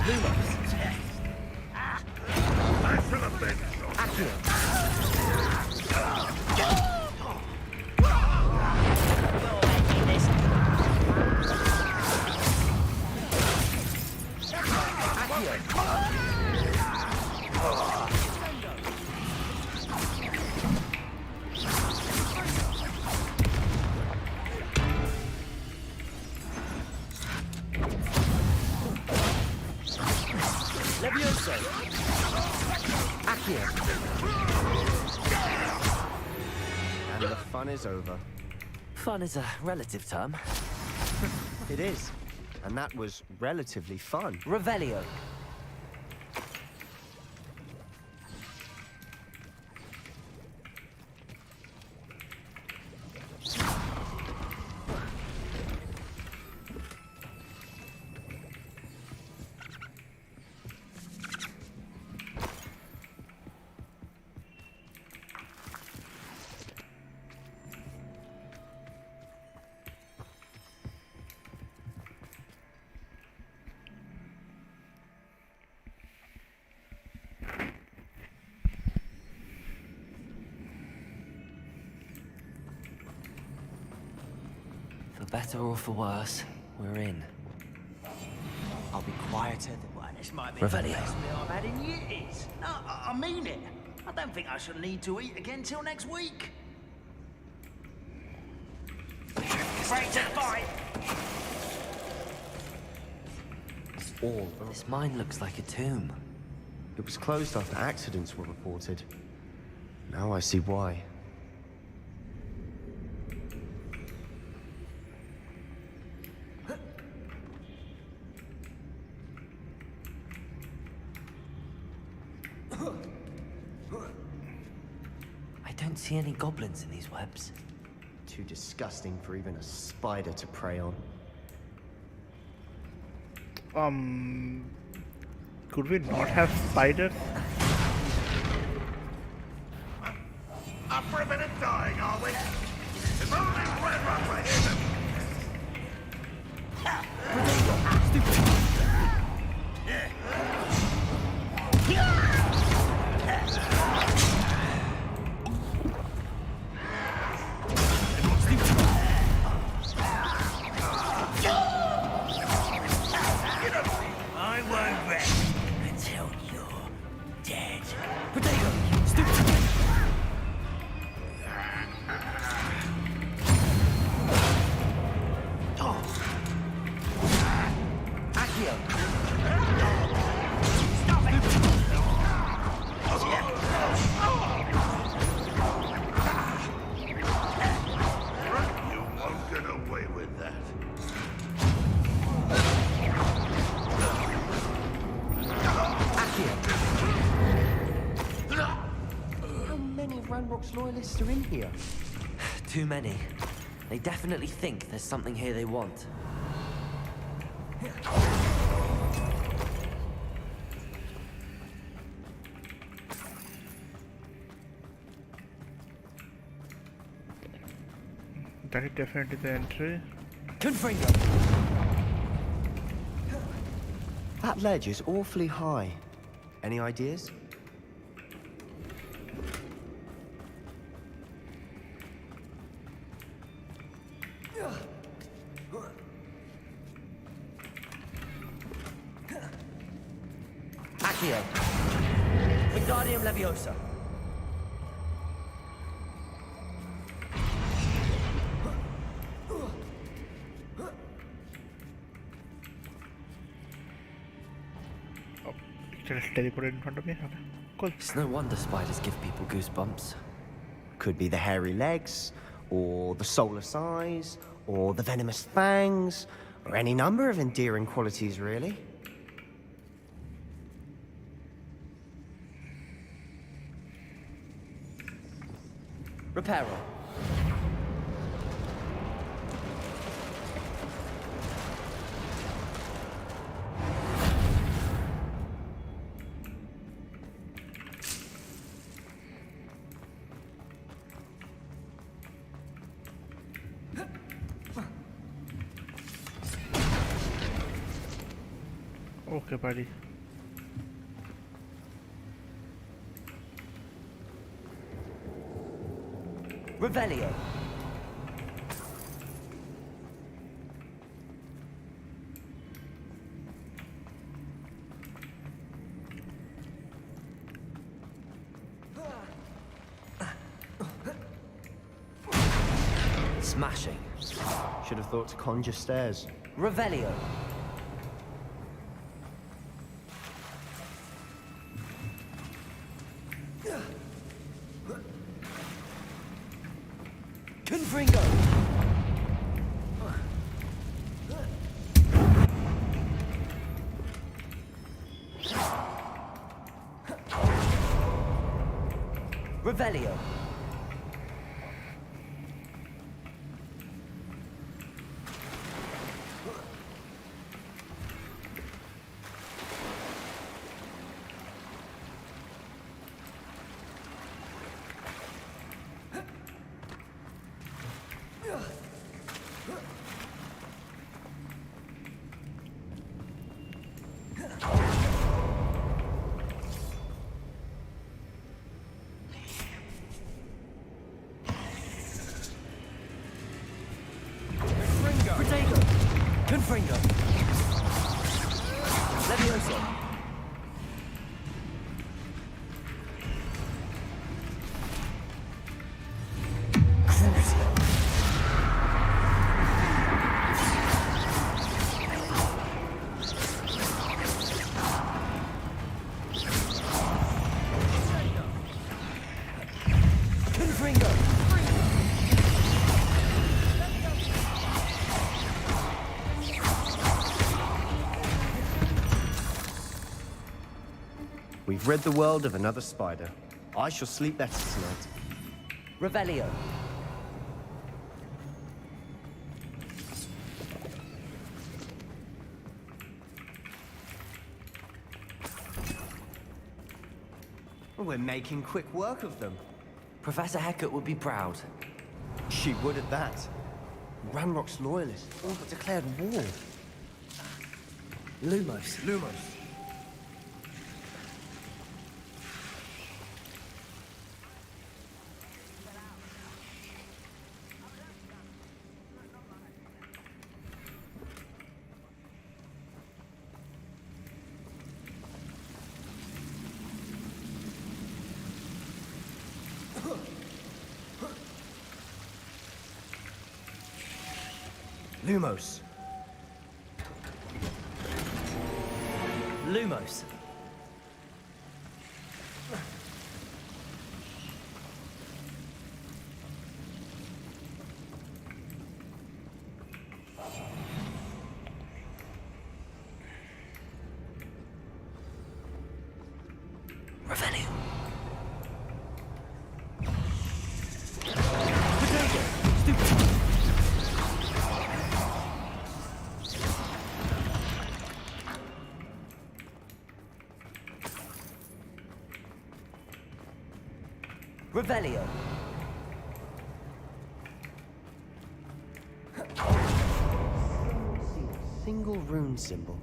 I should have been Levioso! Accio! And the fun is over. Fun is a relative term. It is. And that was relatively fun. Revelio. For better or for worse, we're in. I'll be quieter than one. This might be Revelio. the best meal I've had in years. No, I mean it. I don't think I shall need to eat again till next week. Afraid to fight. All. This mine looks like a tomb. It was closed after accidents were reported. Now I see why. I don't see any goblins in these webs. Too disgusting for even a spider to prey on. Could we not have spiders? Up for a bit of dying, are we? If only Ranrock were here to... I won't rest until you're dead. You won't get away with that. How many of Ranrock's loyalists are in here? Too many. They definitely think there's something here they want. That is definitely the entry. Confringo! That ledge is awfully high. Any ideas? Accio! Wingardium Leviosa! Just teleported in front of me. Okay, cool. It's no wonder spiders give people goosebumps. Could be the hairy legs, or the soulless eyes, or the venomous fangs, or any number of endearing qualities, really. Reparo. Okay, buddy. Revelio. Smashing. Should have thought to conjure stairs. Revelio. Confringo. Revelio. Confringo. Levioso. Crucio. Confringo. We've rid the world of another spider. I shall sleep better tonight. Revelio. We're making quick work of them. Professor Hecat would be proud. She would at that. Ranrock's loyalists all but declared war. Lumos. Lumos. Lumos. Revelio. Revelio. Single rune symbol.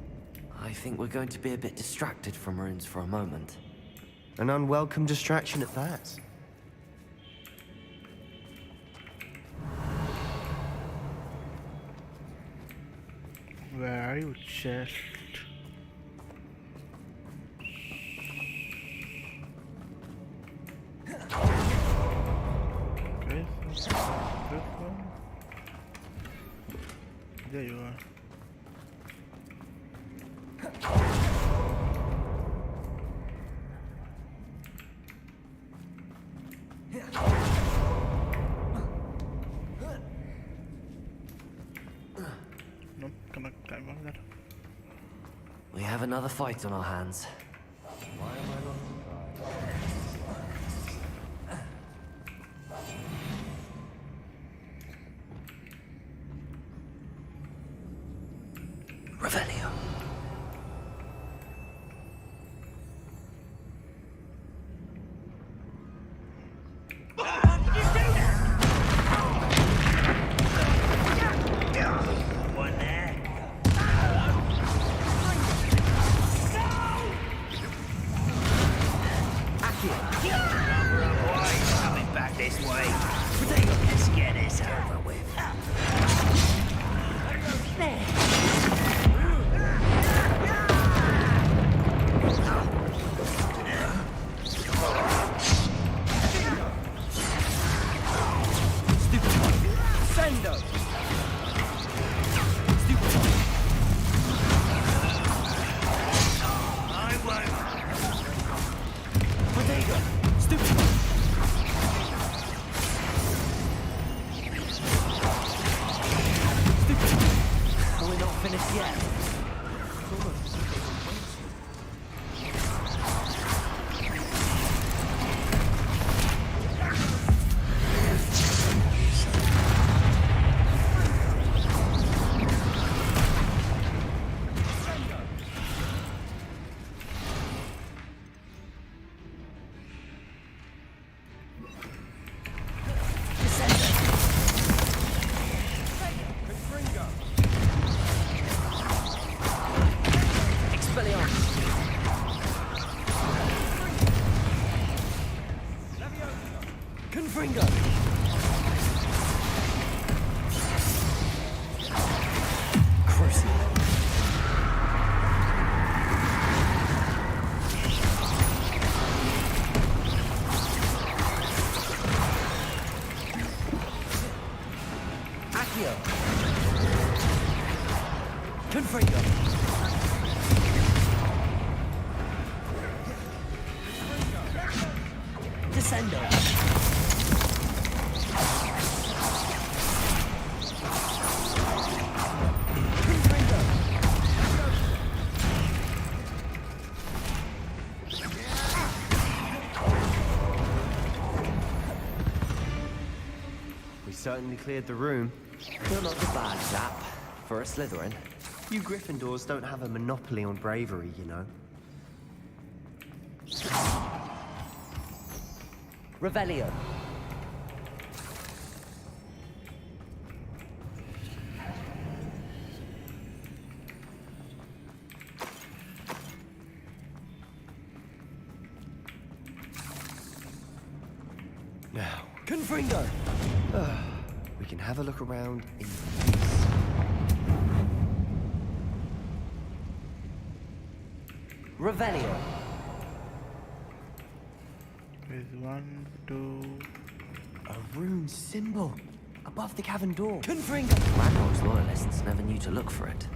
I think we're going to be a bit distracted from runes for a moment. An unwelcome distraction at that. Where are you, chest? Okay, so this one. There you are. Nope, cannot climb over that. We have another fight on our hands. Revelio. Confringo! Crucible. Accio. Confringo. Descendo. We certainly cleared the room. You're not a bad chap for a Slytherin. You Gryffindors don't have a monopoly on bravery, you know. Revelio. Now, Confringo. we can have a look around in peace. Revelio. There's 1, 2. A rune symbol above the cavern door. Confringo. Ranrock's loyalists never knew to look for it.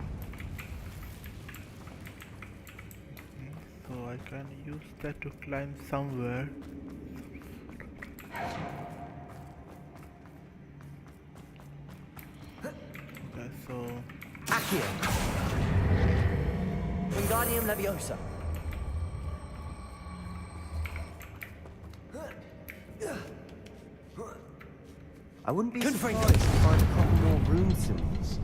So I can use that to climb somewhere. Okay, so Accio. Wingardium Leviosa. I wouldn't be surprised to find a couple more rune symbols.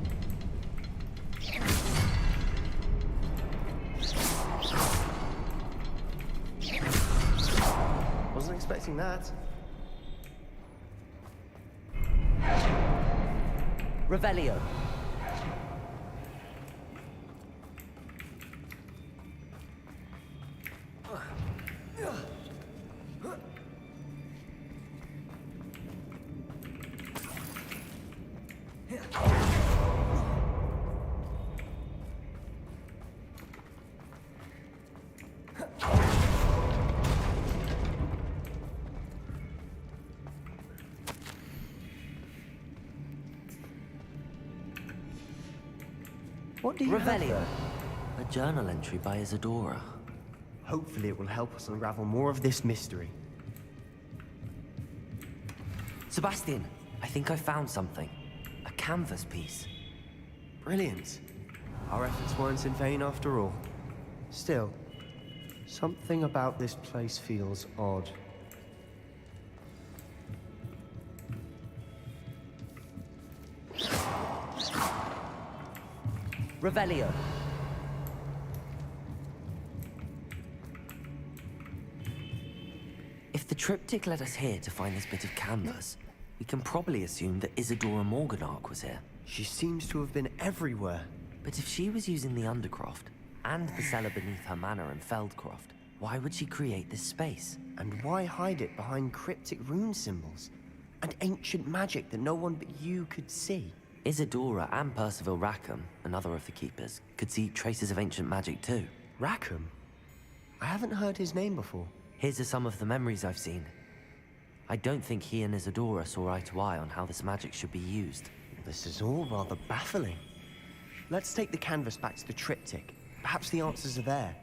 Wasn't expecting that. Revelio. What do you have Revelio. there? A journal entry by Isadora. Hopefully it will help us unravel more of this mystery. Sebastian, I think I found something. A canvas piece. Brilliant. Our efforts weren't in vain after all. Still, something about this place feels odd. Revelio. If the triptych led us here to find this bit of canvas, we can probably assume that Isadora Morganach was here. She seems to have been everywhere. But if she was using the Undercroft, and the cellar beneath her manor in Feldcroft, why would she create this space? And why hide it behind cryptic rune symbols? And ancient magic that no one but you could see? Isadora and Percival Rackham, another of the Keepers, could see traces of ancient magic too. Rackham? I haven't heard his name before. Here's are some of the memories I've seen. I don't think he and Isadora saw eye to eye on how this magic should be used. This is all rather baffling. Let's take the canvas back to the triptych. Perhaps the answers are there.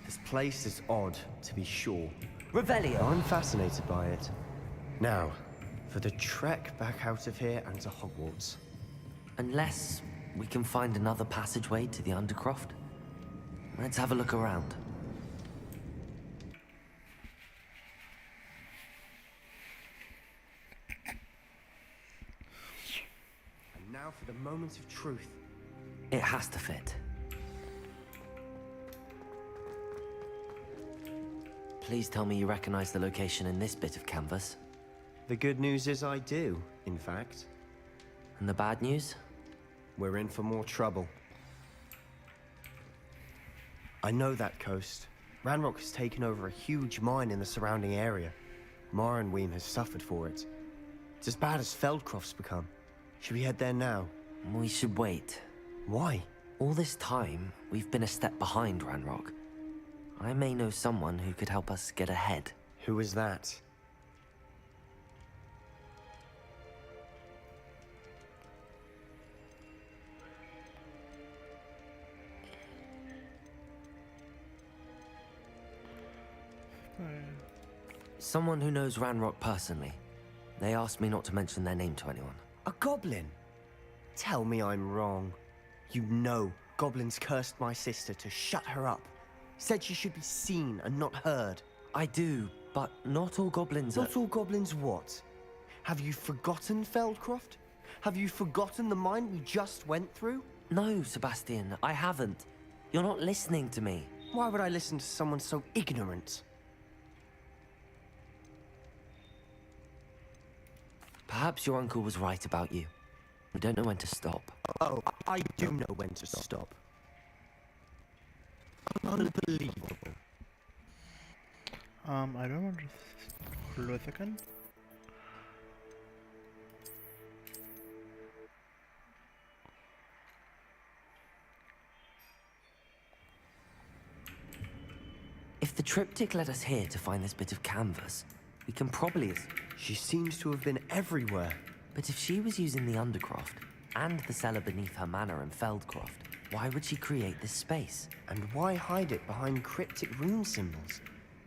This place is odd, to be sure. Revelio. I'm fascinated by it. Now, for the trek back out of here and to Hogwarts. Unless we can find another passageway to the Undercroft. Let's have a look around. And now for the moment of truth. It has to fit. Please tell me you recognize the location in this bit of canvas. The good news is I do, in fact. And the bad news? We're in for more trouble. I know that coast. Ranrock has taken over a huge mine in the surrounding area. Morinweem has suffered for it. It's as bad as Feldcroft's become. Should we head there now? We should wait. Why? All this time, we've been a step behind Ranrock. I may know someone who could help us get ahead. Who is that? Someone who knows Ranrock personally. They asked me not to mention their name to anyone. A goblin? Tell me I'm wrong. You know goblins cursed my sister to shut her up. Said she should be seen and not heard. I do, but not all goblins are... Not all goblins what? Have you forgotten Feldcroft? Have you forgotten the mine we just went through? No, Sebastian, I haven't. You're not listening to me. Why would I listen to someone so ignorant? Perhaps your uncle was right about you. We don't know when to stop. Oh, I do know when to stop. Unbelievable. I don't want to... Hold on a second. If the triptych led us here to find this bit of canvas, we can probably... She seems to have been everywhere. But if she was using the Undercroft, and the cellar beneath her manor in Feldcroft, why would she create this space? And why hide it behind cryptic rune symbols?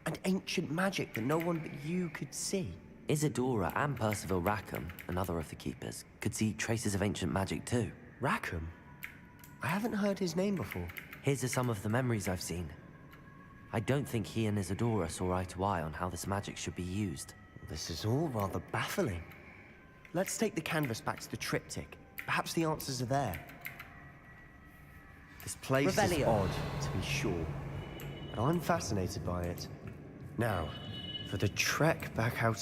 And ancient magic that no one but you could see? Isadora and Percival Rackham, another of the Keepers, could see traces of ancient magic too. Rackham? I haven't heard his name before. His are some of the memories I've seen. I don't think he and Isadora saw eye to eye on how this magic should be used. This is all rather baffling. Let's take the canvas back to the triptych. Perhaps the answers are there. This place is odd, to be sure, but I'm fascinated by it. Now, for the trek back out...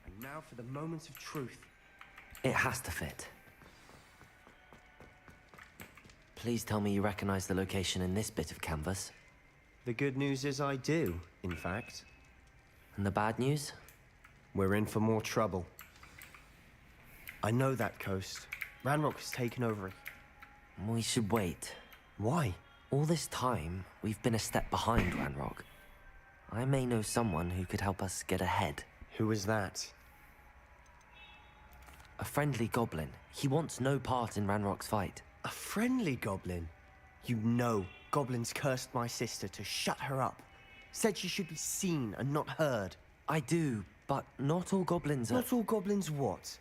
And now for the moment of truth. It has to fit. Please tell me you recognize the location in this bit of canvas. The good news is I do, in fact. And the bad news? We're in for more trouble. I know that coast. Ranrock has taken over it. We should wait. Why? All this time, we've been a step behind Ranrock. I may know someone who could help us get ahead. Who is that? A friendly goblin. He wants no part in Ranrock's fight. A friendly goblin? You know goblins cursed my sister to shut her up. Said she should be seen and not heard. I do, but not all goblins are... Not all goblins what?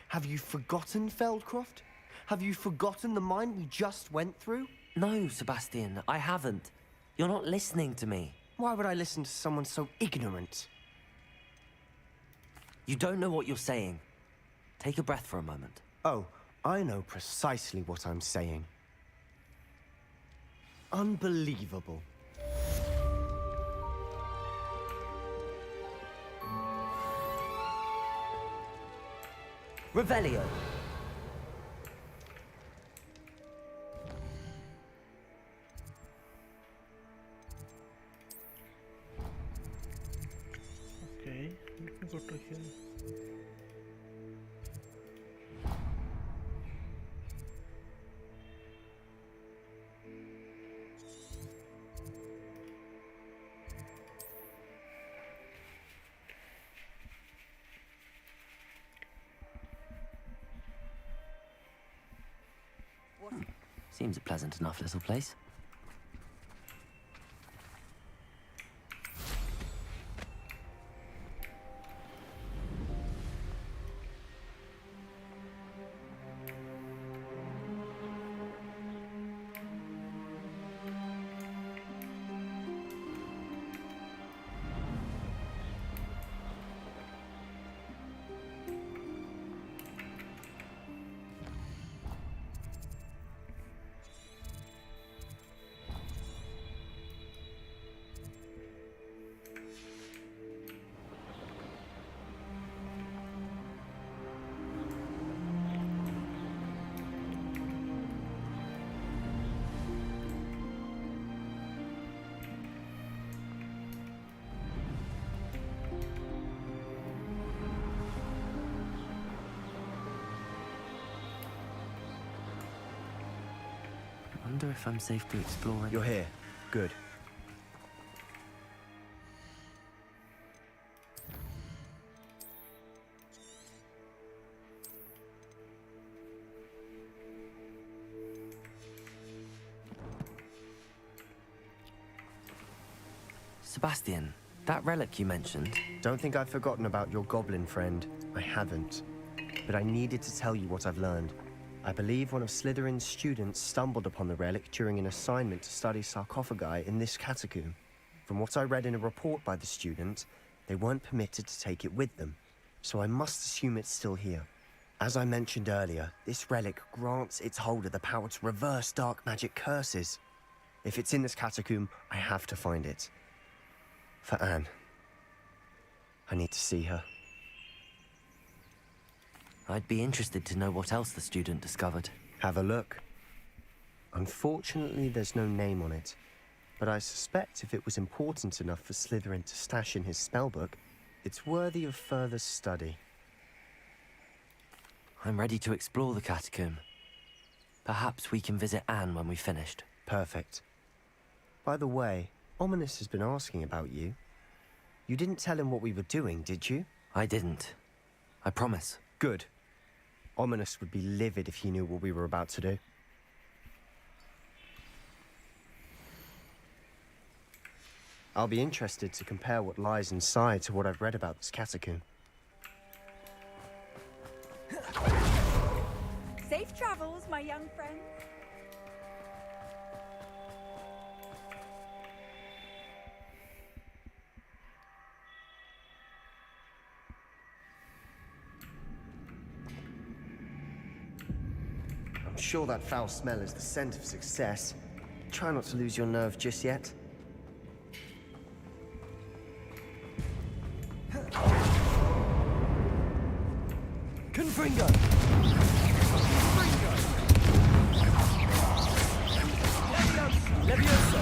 Have you forgotten Feldcroft? Have you forgotten the mine we just went through? No, Sebastian, I haven't. You're not listening to me. Why would I listen to someone so ignorant? You don't know what you're saying. Take a breath for a moment. Oh, I know precisely what I'm saying. Unbelievable. Revelio. Okay, let me go to here. Seems a pleasant enough little place. Wonder if I'm safe to explore it. You're here. Good. Sebastian, that relic you mentioned. Don't think I've forgotten about your goblin friend. I haven't. But I needed to tell you what I've learned. I believe one of Slytherin's students stumbled upon the relic during an assignment to study sarcophagi in this catacomb. From what I read in a report by the student, they weren't permitted to take it with them, so I must assume it's still here. As I mentioned earlier, this relic grants its holder the power to reverse dark magic curses. If it's in this catacomb, I have to find it. For Anne. I need to see her. I'd be interested to know what else the student discovered. Have a look. Unfortunately, there's no name on it, but I suspect if it was important enough for Slytherin to stash in his spellbook, it's worthy of further study. I'm ready to explore the catacomb. Perhaps we can visit Anne when we've finished. Perfect. By the way, Ominous has been asking about you. You didn't tell him what we were doing, did you? I didn't. I promise. Good. Ominous would be livid if he knew what we were about to do. I'll be interested to compare what lies inside to what I've read about this catacomb. Safe travels, my young friend. I'm sure that foul smell is the scent of success. Try not to lose your nerve just yet. Confringo! Levioso!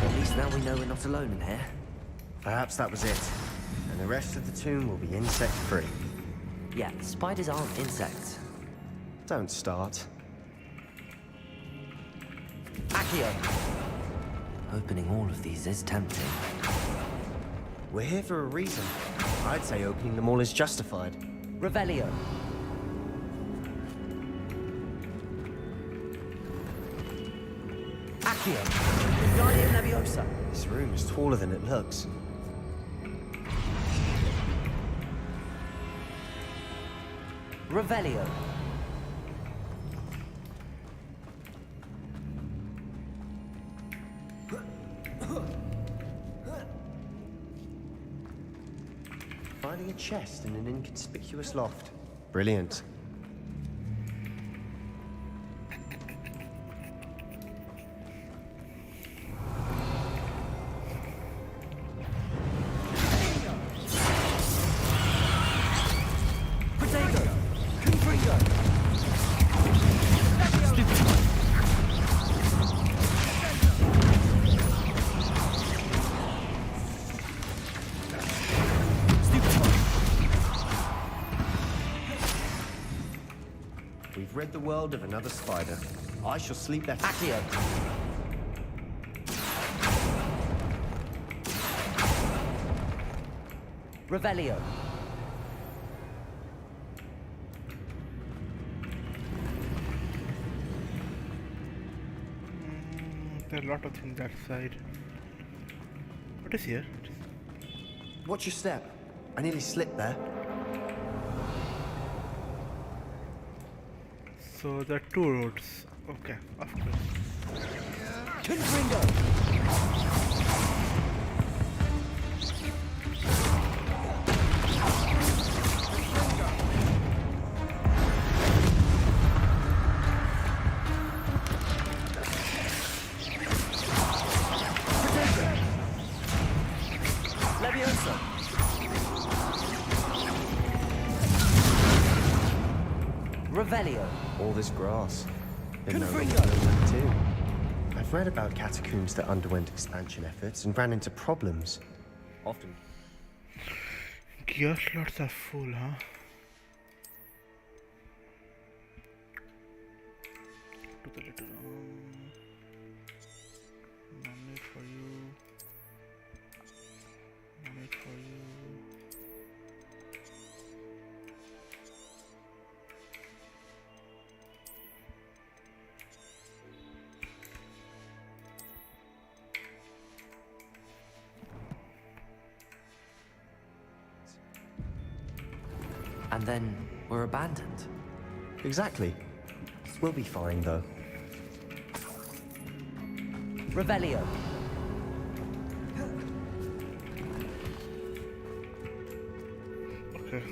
At least now we know we're not alone in here. Perhaps that was it. And the rest of the tomb will be insect-free. Yeah, spiders aren't insects. Don't start. Accio! Opening all of these is tempting. We're here for a reason. I'd say opening them all is justified. Revelio. Accio! Wingardium Leviosa! This room is taller than it looks. Revelio. Finding a chest in an inconspicuous loft. Brilliant. We've read the world of another spider. I shall sleep better. Accio. Revelio. There are a lot of things that side. What is here? Watch your step. I nearly slipped there. So there are two roads. Okay, of course. Confringo! Revelio. All this grass. Didn't know Confringo! it was like too. I've read about catacombs that underwent expansion efforts and ran into problems. Often. Gear slots are full, huh? To the little no need for you. No need for you. And then we're abandoned. Exactly. We'll be fine, though. Revelio. Okay.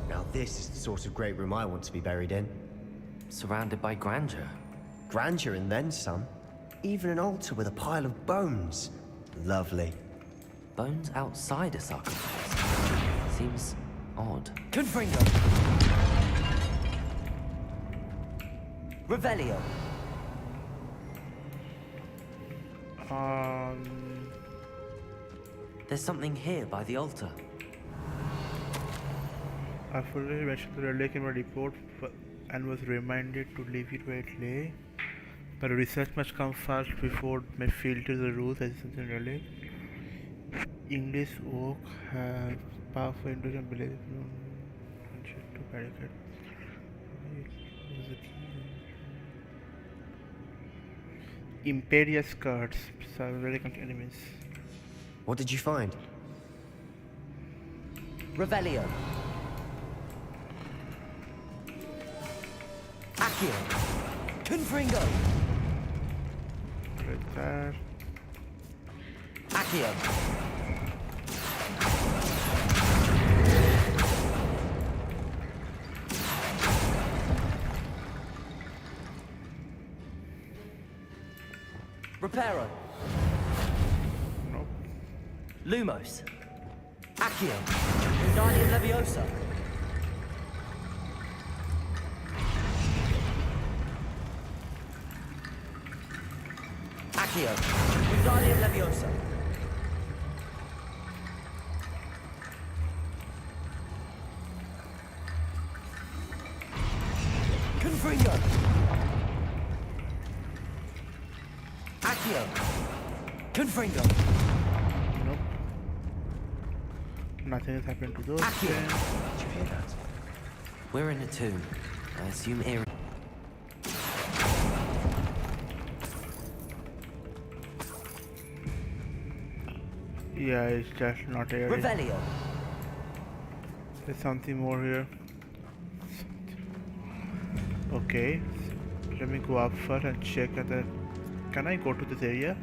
Now this is the sort of great room I want to be buried in. Surrounded by grandeur. Grandeur and then some. Even an altar with a pile of bones. Lovely. Bones outside a sarcophagus. Seems odd. Confringo! Revelio. There's something here by the altar. I fully mentioned the relic in my report and was reminded to leave it where it lay. But research must come first before my filter the rules as a relic. English oak has powerful induction belief to barricade. Imperious cards, very enemies. What did you find? Revelio. Accio. Confringo. Right there. Accio. Reparo. Nope. Lumos. Accio. Wingardium Leviosa. Accio. Wingardium Leviosa. Confringo. Accio. Confringo. Nope. Nothing has happened to those. Accio. Did you hear that? We're in a tomb. I assume Erin. Yeah, it's just not area. Revelio. There's something more here. Okay, let me go up first and check at the. Can I go to this area?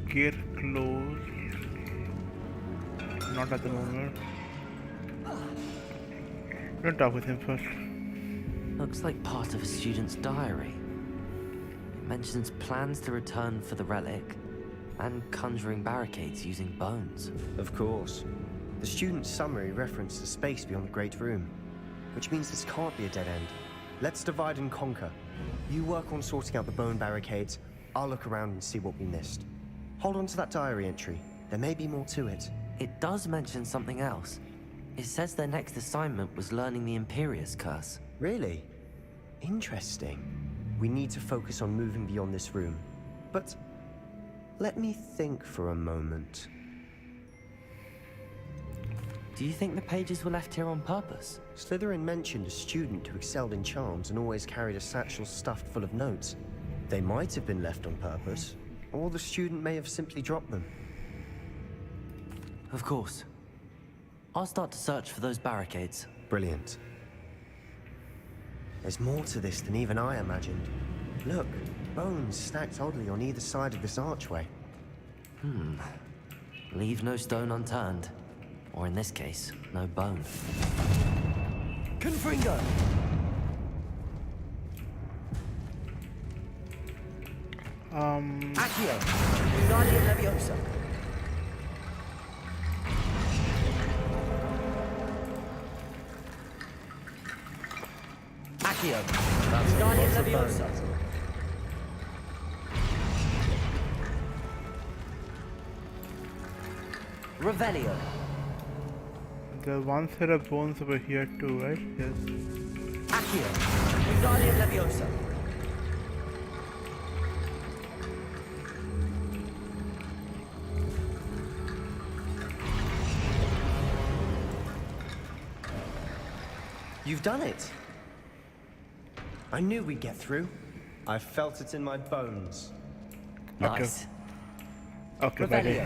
Gate closed. Not at the moment. Don't talk with him first. Looks like part of a student's diary. It mentions plans to return for the relic and conjuring barricades using bones. Of course. The student's summary referenced a space beyond the Great Room, which means this can't be a dead end. Let's divide and conquer. You work on sorting out the bone barricades. I'll look around and see what we missed. Hold on to that diary entry. There may be more to it. It does mention something else. It says their next assignment was learning the Imperious Curse. Really? Interesting. We need to focus on moving beyond this room. But let me think for a moment. Do you think the pages were left here on purpose? Slytherin mentioned a student who excelled in charms and always carried a satchel stuffed full of notes. They might have been left on purpose, or the student may have simply dropped them. Of course. I'll start to search for those barricades. Brilliant. There's more to this than even I imagined. Look, bones stacked oddly on either side of this archway. Leave no stone unturned. Or in this case, no bone. Confringo! Accio! Wingardium Leviosa! Accio. That's Guardian Leviosa. Revelio. The one set of bones over here too, right? Yes. Accio. Guardian Leviosa. You've done it. I knew we'd get through. I felt it in my bones. Nice. Okay, buddy.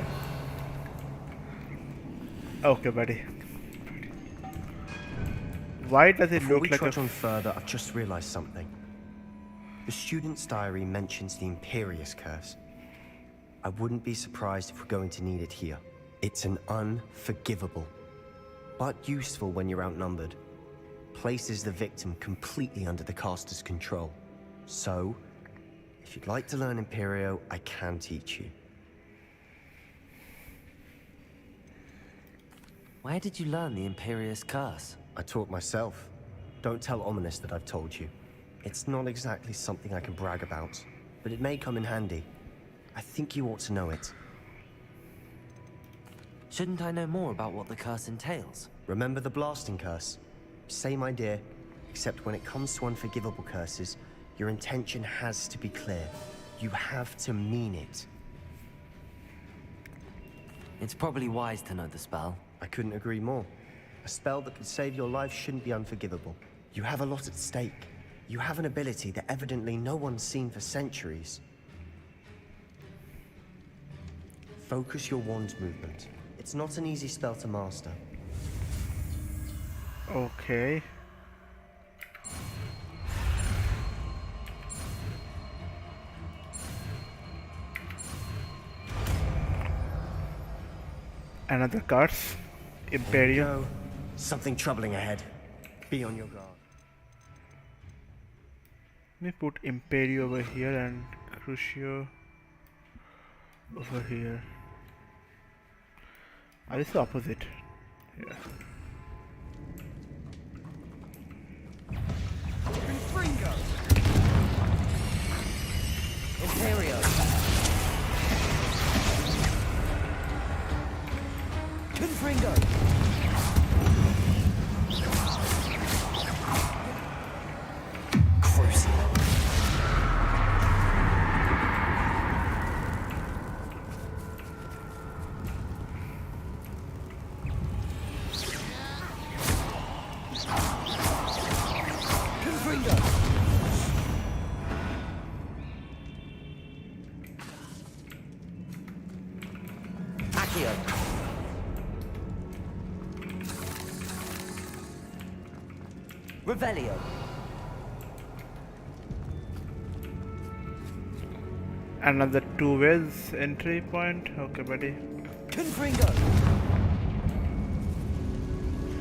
Okay, buddy. Why does it Before look we like trudge a... on further, I've just realized something. The student's diary mentions the Imperious Curse. I wouldn't be surprised if we're going to need it here. It's an unforgivable, but useful when you're outnumbered. Places the victim completely under the caster's control. So, if you'd like to learn Imperio, I can teach you. Where did you learn the Imperious Curse? I taught myself. Don't tell Ominous that I've told you. It's not exactly something I can brag about, but it may come in handy. I think you ought to know it. Shouldn't I know more about what the curse entails? Remember the blasting curse? Same idea, except when it comes to unforgivable curses, your intention has to be clear. You have to mean it. It's probably wise to know the spell. I couldn't agree more. A spell that could save your life shouldn't be unforgivable. You have a lot at stake. You have an ability that evidently no one's seen for centuries. Focus your wand's movement. It's not an easy spell to master. Okay. Another curse. Imperio. Something troubling ahead. Be on your guard. Let me put Imperio over here and Crucio over here. Are this the opposite? Yeah. Confringo! Imperio! Confringo! Crucio! Revelio. Another 2 ways entry point. Okay, buddy. Confringo.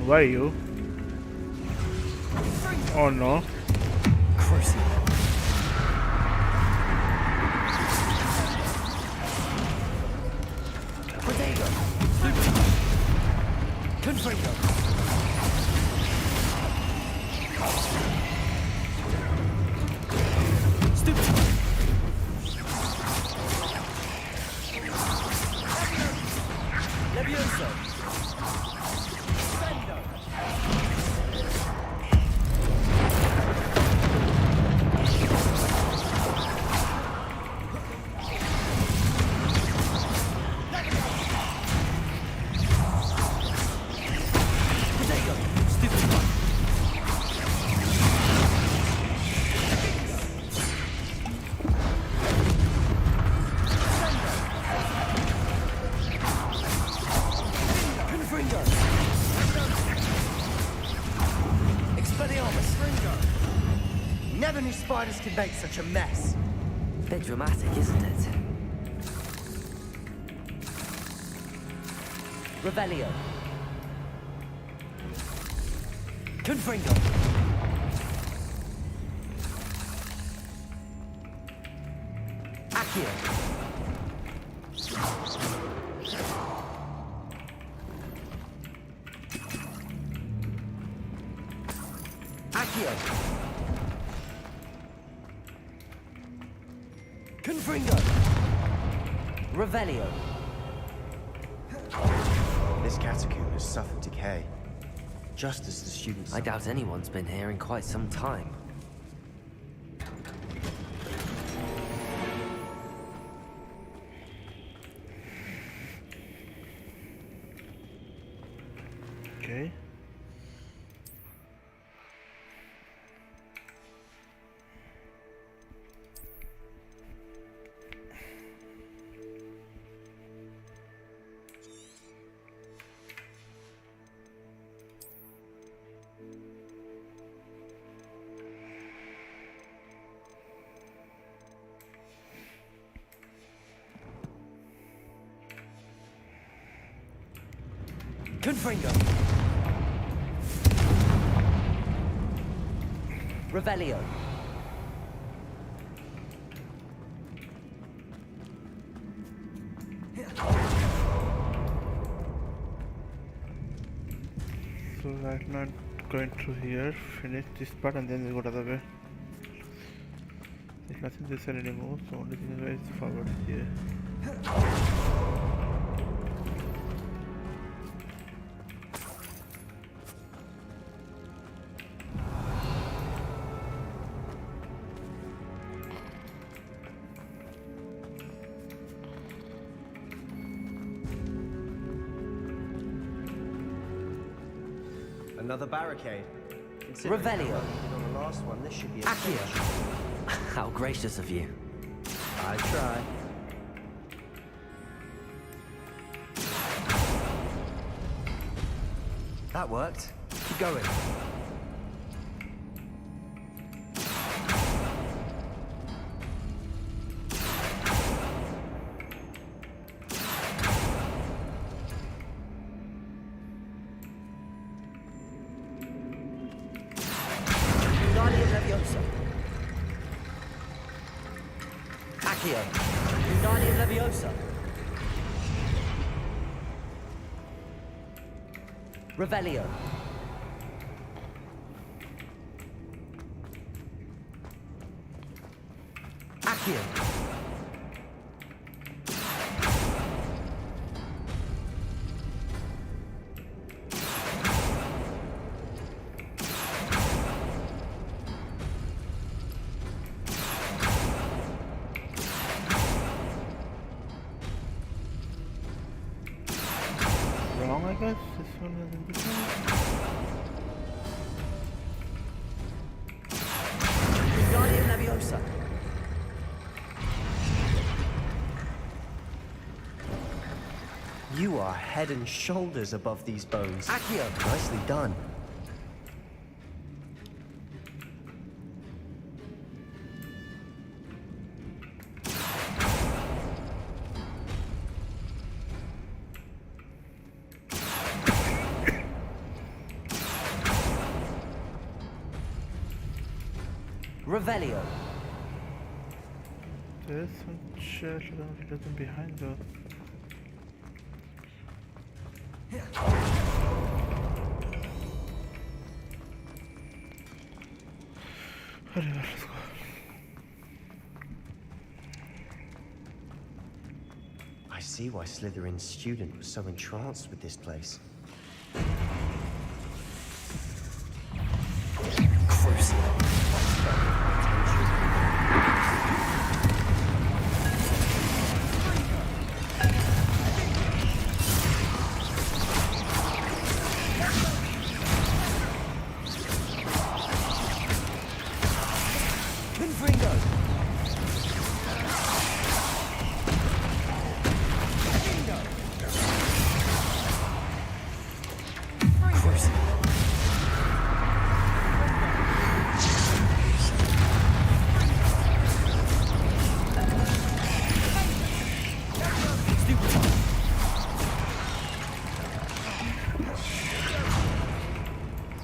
Where are you? Oh no. Crucio. Protego. Confringo. Never knew spiders could make such a mess. Bit dramatic, isn't it? Revelio. Confringo. Accio. Accio. Revelio. This catacomb has suffered decay, just as the students. I doubt anyone's been here in quite some time. Okay. Confringo. Revelio. So right now going through here, finish this part and then we go the other way. There's nothing this side anymore, so only thing is forward here. Another barricade. Revelio. On the last one, this should be a Accio. How gracious of you. I try. That worked. Keep going. Guardian Leviosa. Accio. Guardian Leviosa. Revelio. Accio. Wrong, I guess. This one isn't this one. Guardian Leviosa. You are head and shoulders above these bones. Accio. Nicely done. Revelio. There's some shit behind though. Whatever, let's go. I see why Slytherin's student was so entranced with this place.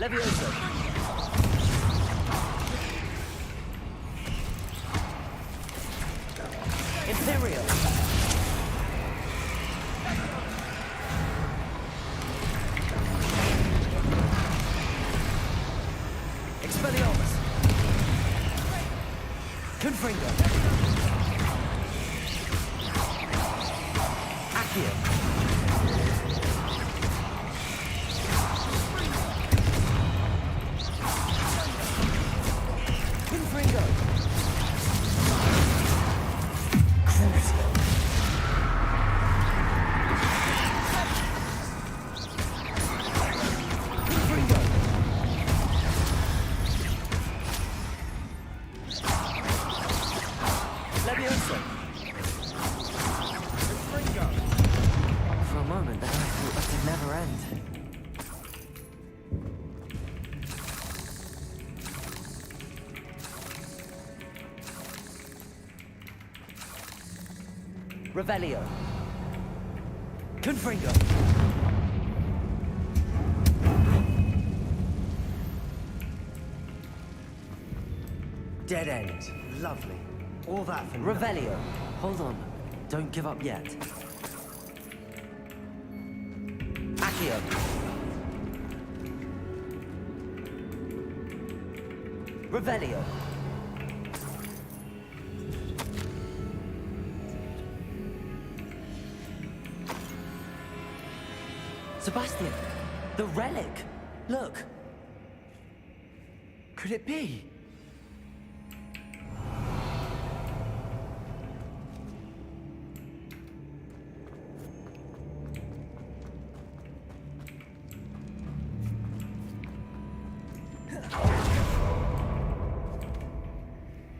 Leviosa. Imperial. Expelliarmus. Confringo. For a moment there, I thought that could never end. Revelio. Confringo. Dead end. Lovely. All that for Revelio. Hold on. Don't give up yet. Accio. Revelio. Sebastian, the relic. Look. Could it be?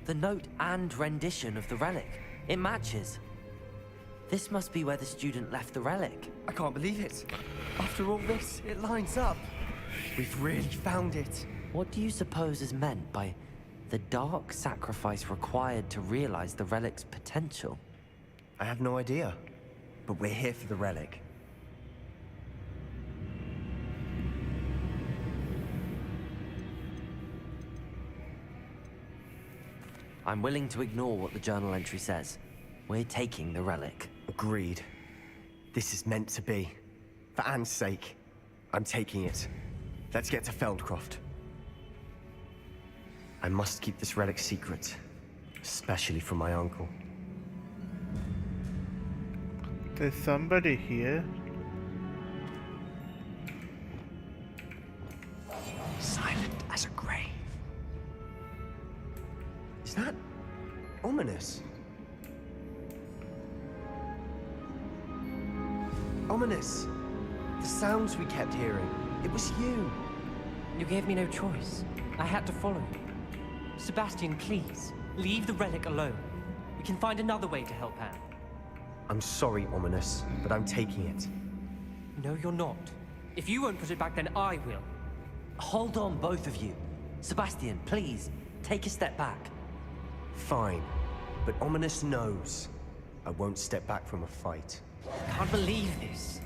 The note and rendition of the relic. It matches. This must be where the student left the relic. I can't believe it. After all this, it lines up. We've really found it. What do you suppose is meant by the dark sacrifice required to realize the relic's potential? I have no idea. But we're here for the relic. I'm willing to ignore what the journal entry says. We're taking the relic. Agreed. This is meant to be. For Anne's sake, I'm taking it. Let's get to Feldcroft. I must keep this relic secret, especially from my uncle. There's somebody here. Silent as a grave. Is that ominous? Ominous. The sounds we kept hearing. It was you. You gave me no choice. I had to follow you. Sebastian, please, leave the relic alone. We can find another way to help Anne. I'm sorry, Ominous, but I'm taking it. No, you're not. If you won't put it back, then I will. Hold on, both of you. Sebastian, please, take a step back. Fine, but Ominous knows I won't step back from a fight. I can't believe this.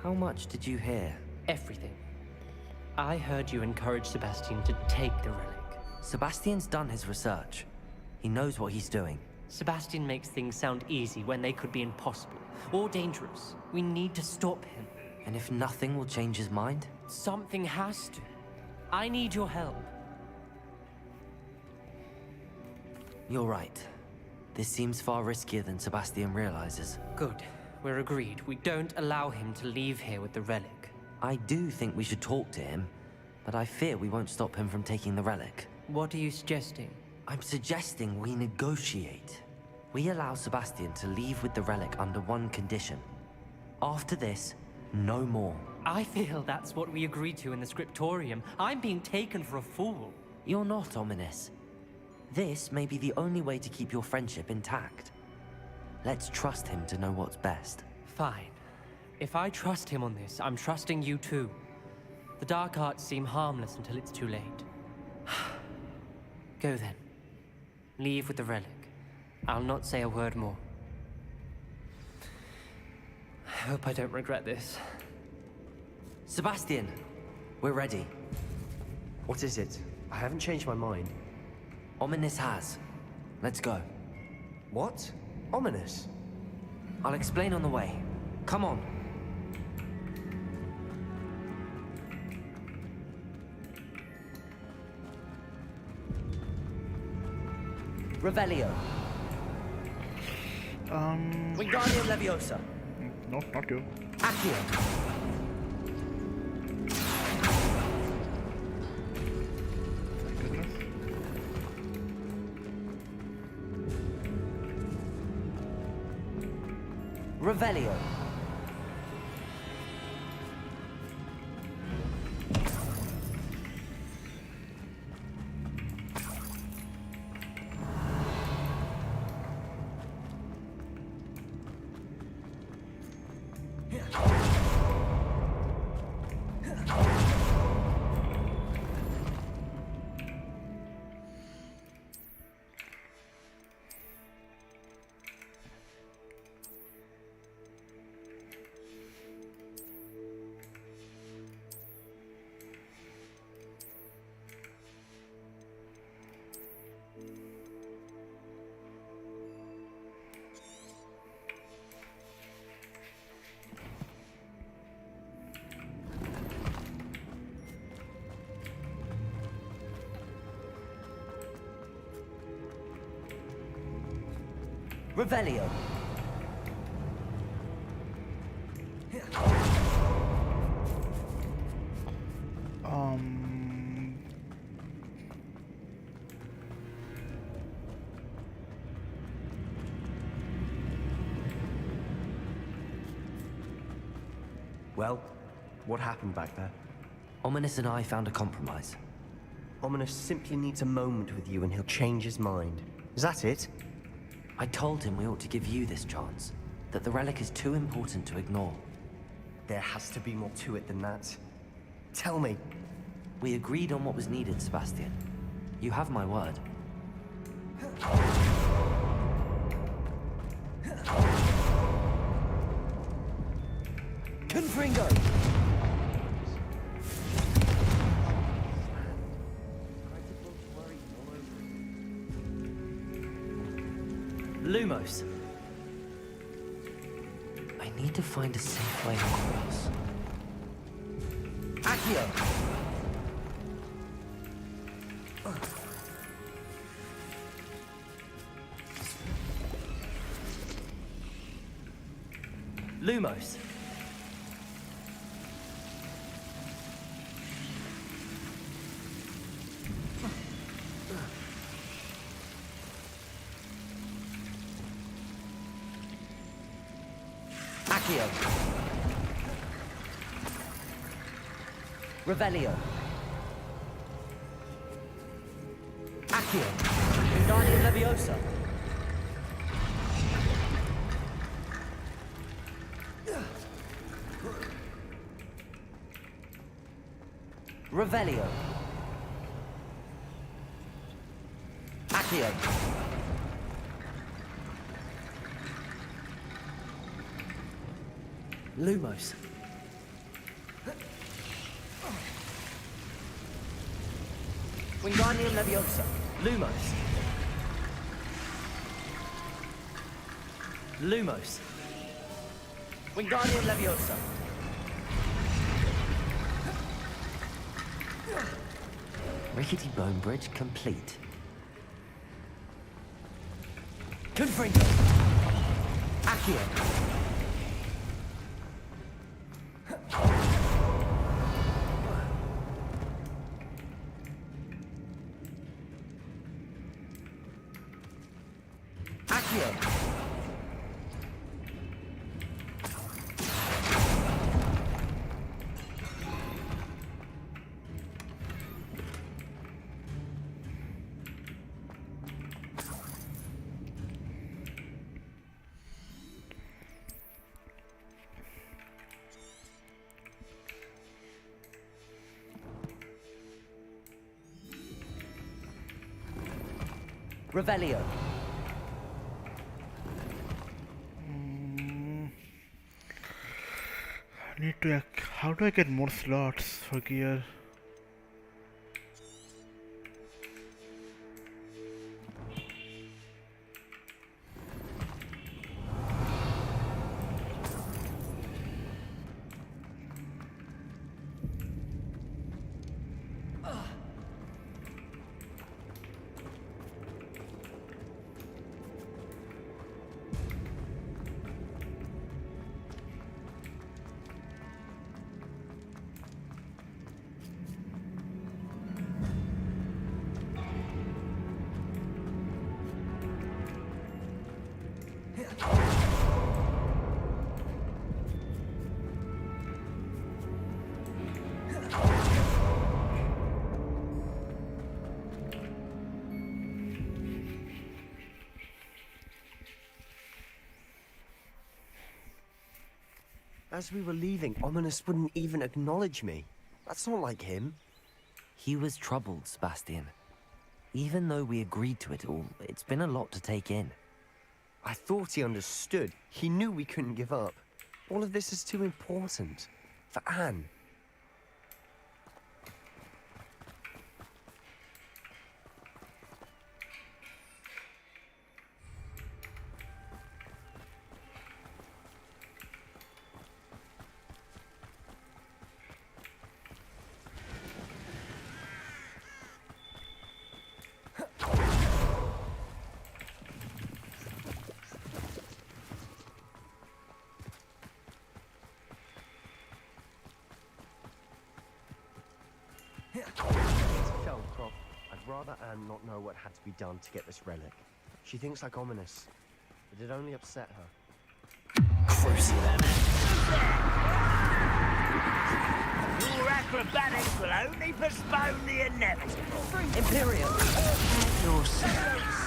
How much did you hear? Everything. I heard you encourage Sebastian to take the relic. Sebastian's done his research. He knows what he's doing. Sebastian makes things sound easy when they could be impossible or dangerous. We need to stop him. And if nothing will change his mind? Something has to. I need your help. You're right. This seems far riskier than Sebastian realizes. Good. We're agreed. We don't allow him to leave here with the relic. I do think we should talk to him, but I fear we won't stop him from taking the relic. What are you suggesting? I'm suggesting we negotiate. We allow Sebastian to leave with the relic under one condition. After this, no more. I feel that's what we agreed to in the scriptorium. I'm being taken for a fool. You're not, Ominous. This may be the only way to keep your friendship intact. Let's trust him to know what's best. Fine. If I trust him on this, I'm trusting you too. The dark arts seem harmless until it's too late. Go then. Leave with the relic. I'll not say a word more. I hope I don't regret this. Sebastian, we're ready. What is it? I haven't changed my mind. Ominous has. Let's go. What? Ominous? I'll explain on the way. Come on. Revelio. Wingardium Leviosa. No, not you. Accio. Goodness. Revelio. Revelio. Well, what happened back there? Ominous and I found a compromise. Ominous simply needs a moment with you and he'll change his mind. Is that it? I told him we ought to give you this chance, that the relic is too important to ignore. There has to be more to it than that. Tell me. We agreed on what was needed, Sebastian. You have my word. Confringo. Lumos. I need to find a safe way across. Accio. Lumos. Accio. Revelio. Accio. Wingardium Leviosa. Revelio. Accio. Lumos. Wingardium Leviosa. Lumos. Lumos. Wingardium Leviosa. Rickety bone bridge complete. Confringo. Accio. Revelio. I need to. How do I get more slots for gear? As we were leaving, Ominous wouldn't even acknowledge me. That's not like him. He was troubled, Sebastian. Even though we agreed to it all, it's been a lot to take in. I thought he understood. He knew we couldn't give up. All of this is too important. For Anne. I'd rather Anne not know what had to be done to get this relic. She thinks like Ominous. It'd only upset her. Crucial, your acrobatics will only postpone the inevitable. Imperial. At your service.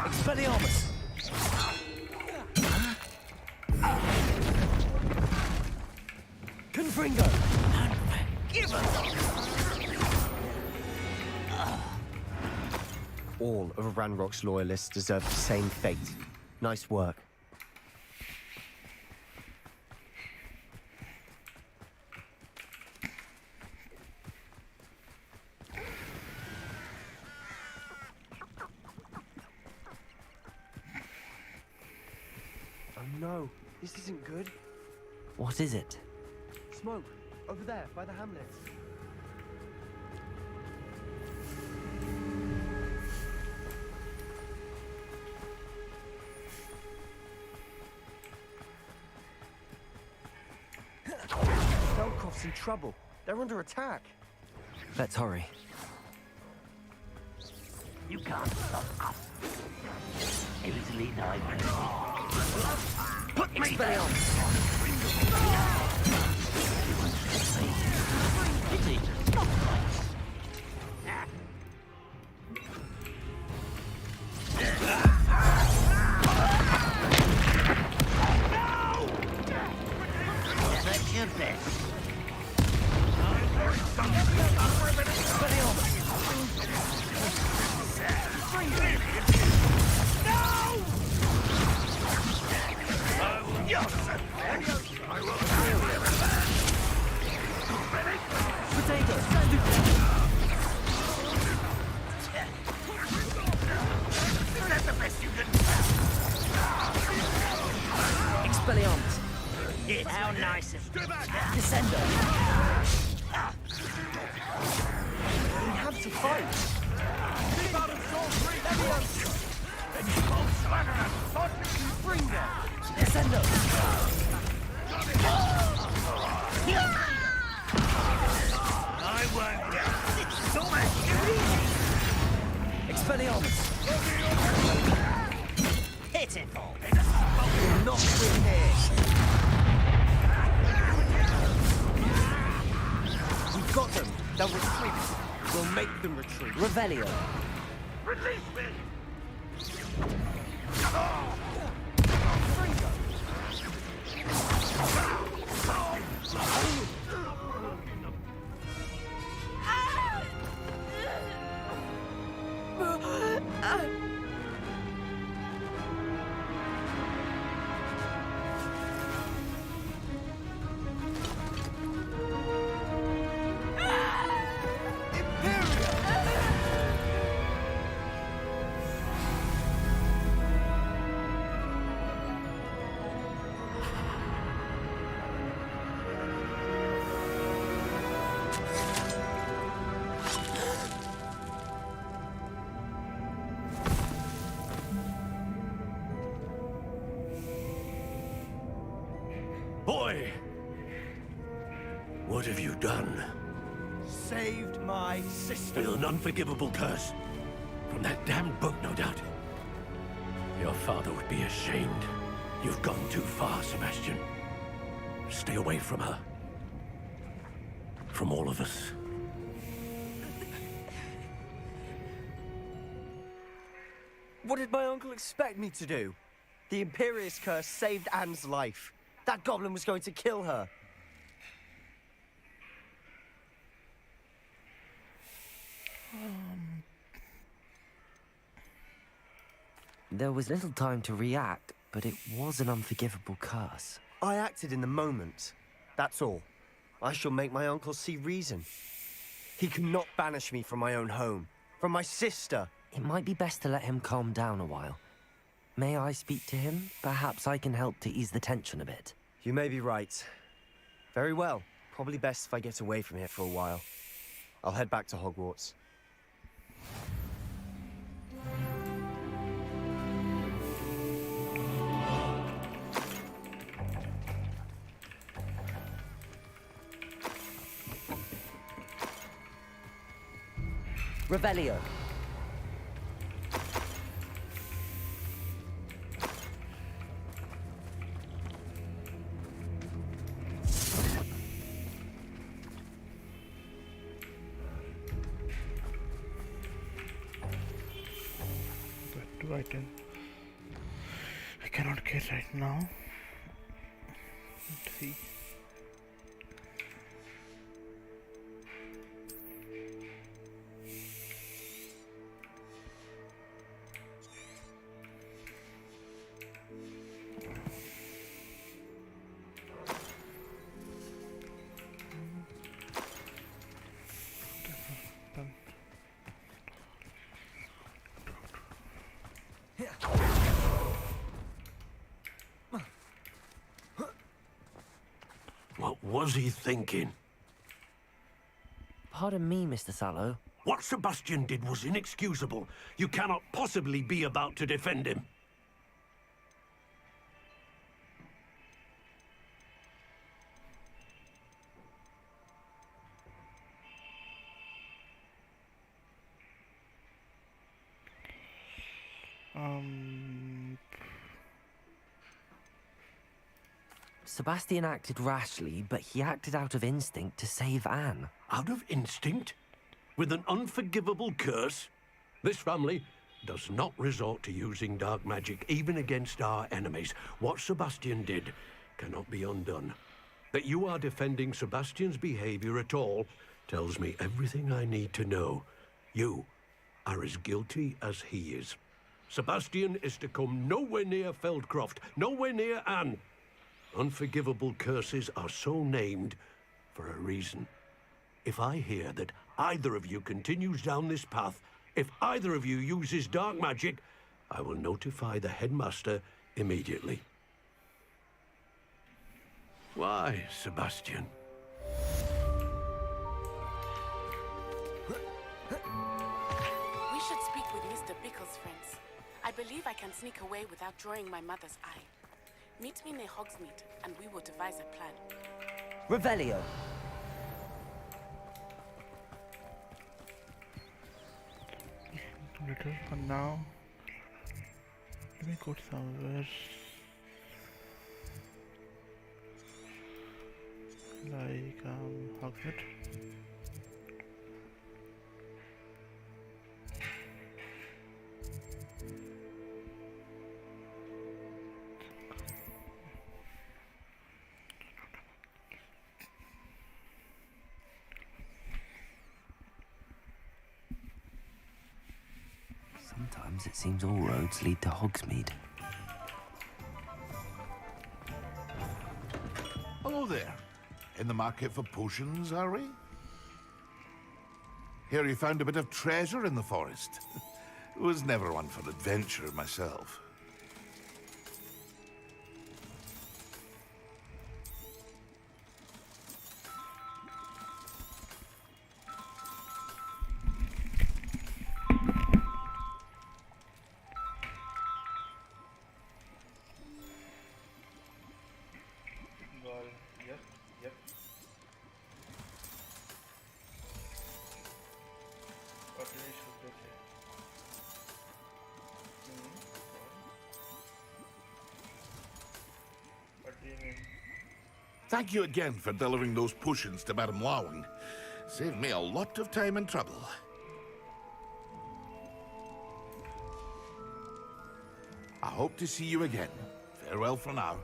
Expelliarmus! Confringo! Give us! All of Ranrock's loyalists deserve the same fate. Nice work. Oh no, this isn't good. What is it? Smoke, over there, by the hamlet. Feldcroft's in trouble. They're under attack. Let's hurry. You can't stop us. Easily died. Put me down! How nice of you. Descendo! We have to fight! Descendo! I won't go. It's so much. Expelliarmus! Pitiful. Not with here! We've got them! They'll retreat! We'll make them retreat! Revelio! Release me! What have you done? Saved my sister. With an unforgivable curse. From that damned book, no doubt. Your father would be ashamed. You've gone too far, Sebastian. Stay away from her. From all of us. What did my uncle expect me to do? The Imperious curse saved Anne's life. That goblin was going to kill her. There was little time to react, but it was an unforgivable curse. I acted in the moment. That's all. I shall make my uncle see reason. He cannot banish me from my own home. From my sister. It might be best to let him calm down a while. May I speak to him? Perhaps I can help to ease the tension a bit. You may be right. Very well. Probably best if I get away from here for a while. I'll head back to Hogwarts. Revelio. Two items I cannot get right now. Let's see. What was he thinking? Pardon me, Mr. Sallow. What Sebastian did was inexcusable. You cannot possibly be about to defend him. Sebastian acted rashly, but he acted out of instinct to save Anne. Out of instinct? With an unforgivable curse? This family does not resort to using dark magic, even against our enemies. What Sebastian did cannot be undone. That you are defending Sebastian's behavior at all tells me everything I need to know. You are as guilty as he is. Sebastian is to come nowhere near Feldcroft, nowhere near Anne. Unforgivable curses are so named for a reason. If I hear that either of you continues down this path, if either of you uses dark magic, I will notify the headmaster immediately. Why, Sebastian? We should speak with Mr. Pickles, friends. I believe I can sneak away without drawing my mother's eye. Meet me near Hogsmeade, and we will devise a plan. Revelio. Little for now. Let me go somewhere like Hogwarts. Sometimes it seems all roads lead to Hogsmeade. Hello there. In the market for potions, are we? Hear you found a bit of treasure in the forest. Was never one for adventure myself. Thank you again for delivering those potions to Madame Lawing. Saved me a lot of time and trouble. I hope to see you again. Farewell for now.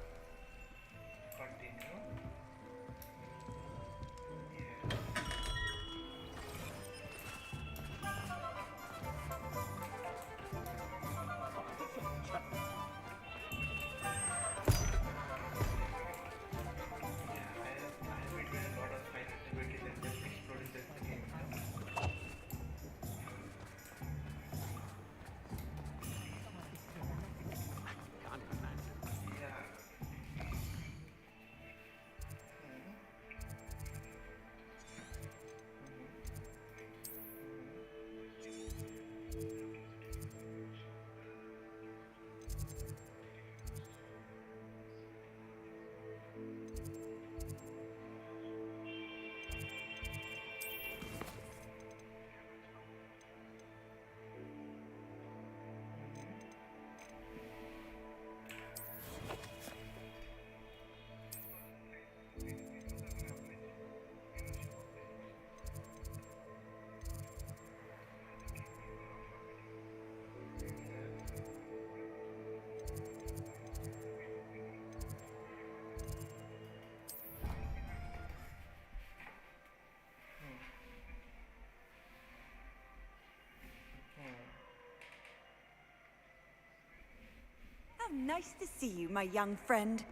How nice to see you, my young friend.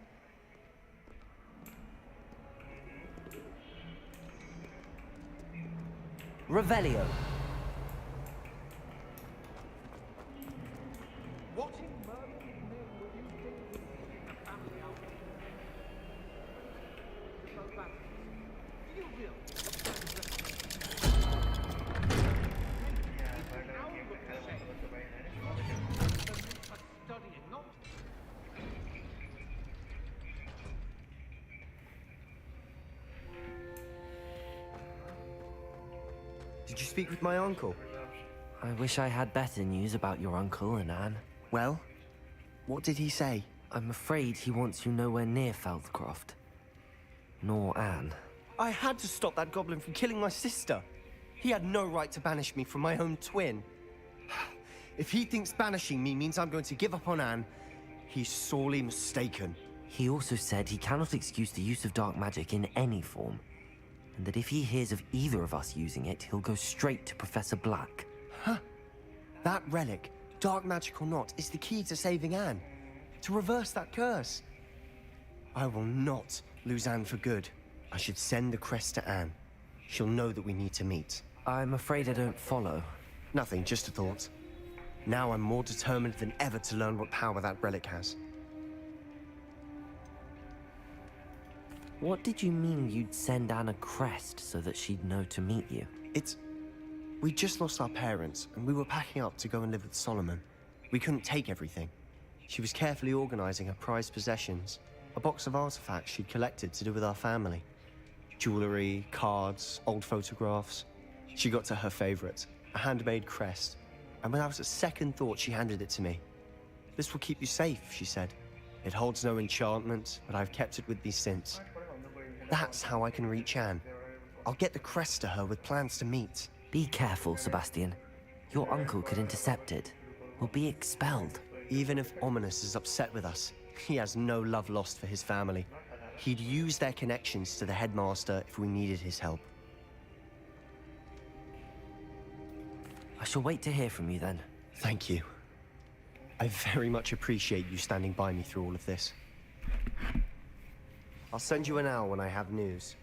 Revelio. What in Merlin's name were you thinking to take the family out so that do you really? Studying, not Did you speak with my uncle? I wish I had better news about your uncle and Anne. Well, what did he say? I'm afraid he wants you nowhere near Feldcroft. Nor Anne. I had to stop that goblin from killing my sister. He had no right to banish me from my own twin. If he thinks banishing me means I'm going to give up on Anne, he's sorely mistaken. He also said he cannot excuse the use of dark magic in any form, and that if he hears of either of us using it, he'll go straight to Professor Black. Huh? That relic, dark magic or not, is the key to saving Anne. To reverse that curse. I will not lose Anne for good. I should send the crest to Anne. She'll know that we need to meet. I'm afraid I don't follow. Nothing, just a thought. Now I'm more determined than ever to learn what power that relic has. What did you mean you'd send Anne a crest so that she'd know to meet you? We just lost our parents, and we were packing up to go and live with Solomon. We couldn't take everything. She was carefully organizing her prized possessions, a box of artifacts she'd collected to do with our family. Jewelry, cards, old photographs. She got to her favorite, a handmade crest, and without a second thought, she handed it to me. This will keep you safe, she said. It holds no enchantment, but I've kept it with me since. That's how I can reach Anne. I'll get the crest to her with plans to meet. Be careful, Sebastian. Your uncle could intercept it. We'll be expelled. Even if Ominous is upset with us, he has no love lost for his family. He'd use their connections to the headmaster if we needed his help. I shall wait to hear from you then. Thank you. I very much appreciate you standing by me through all of this. I'll send you an hour when I have news.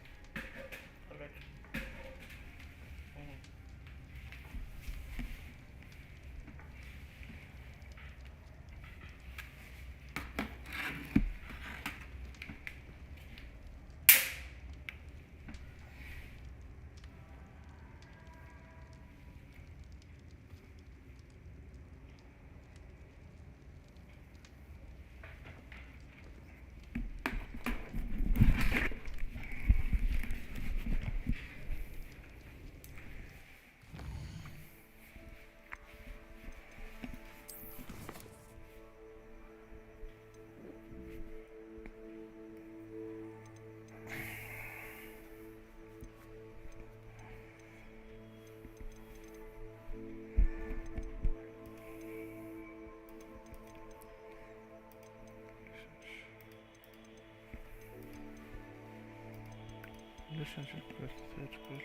Relationship with that good.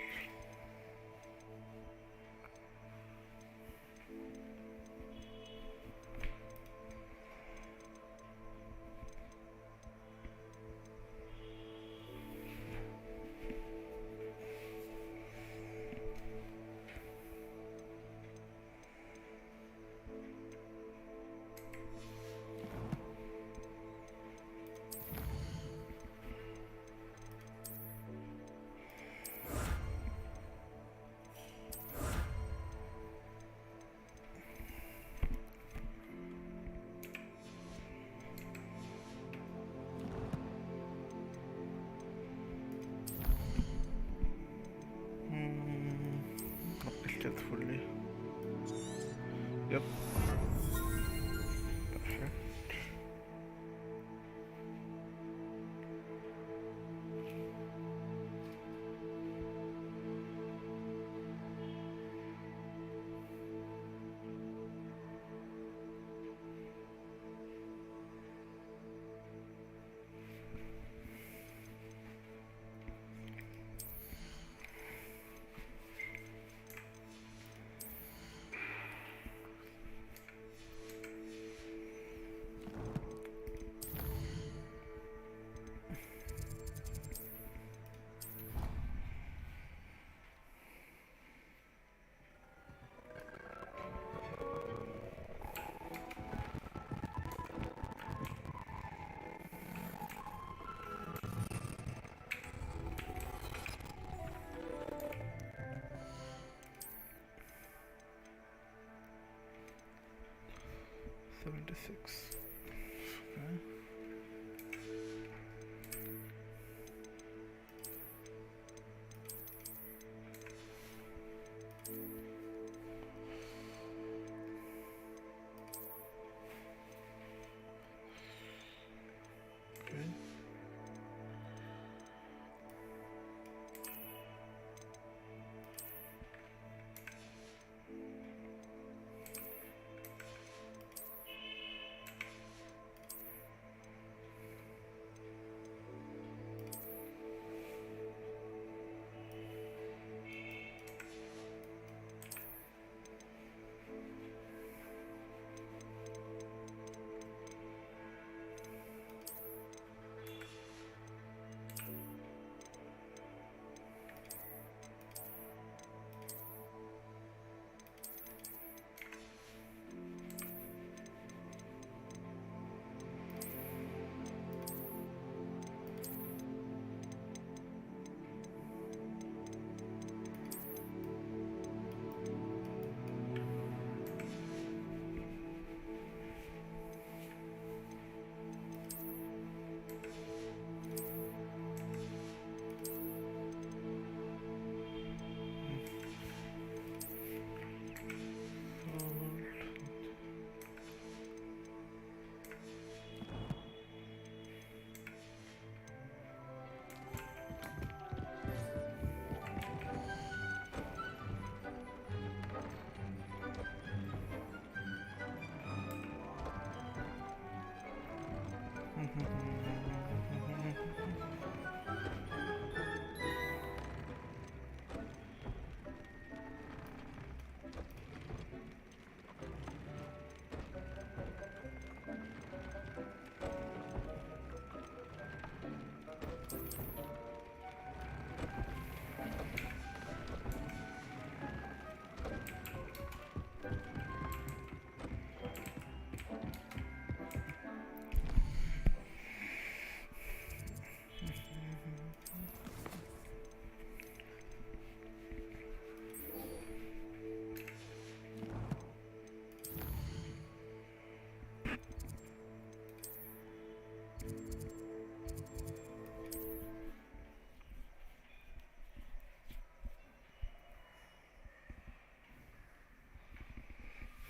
Okay, stealthfully. Yep. Perfect. $76. Okay. Okay.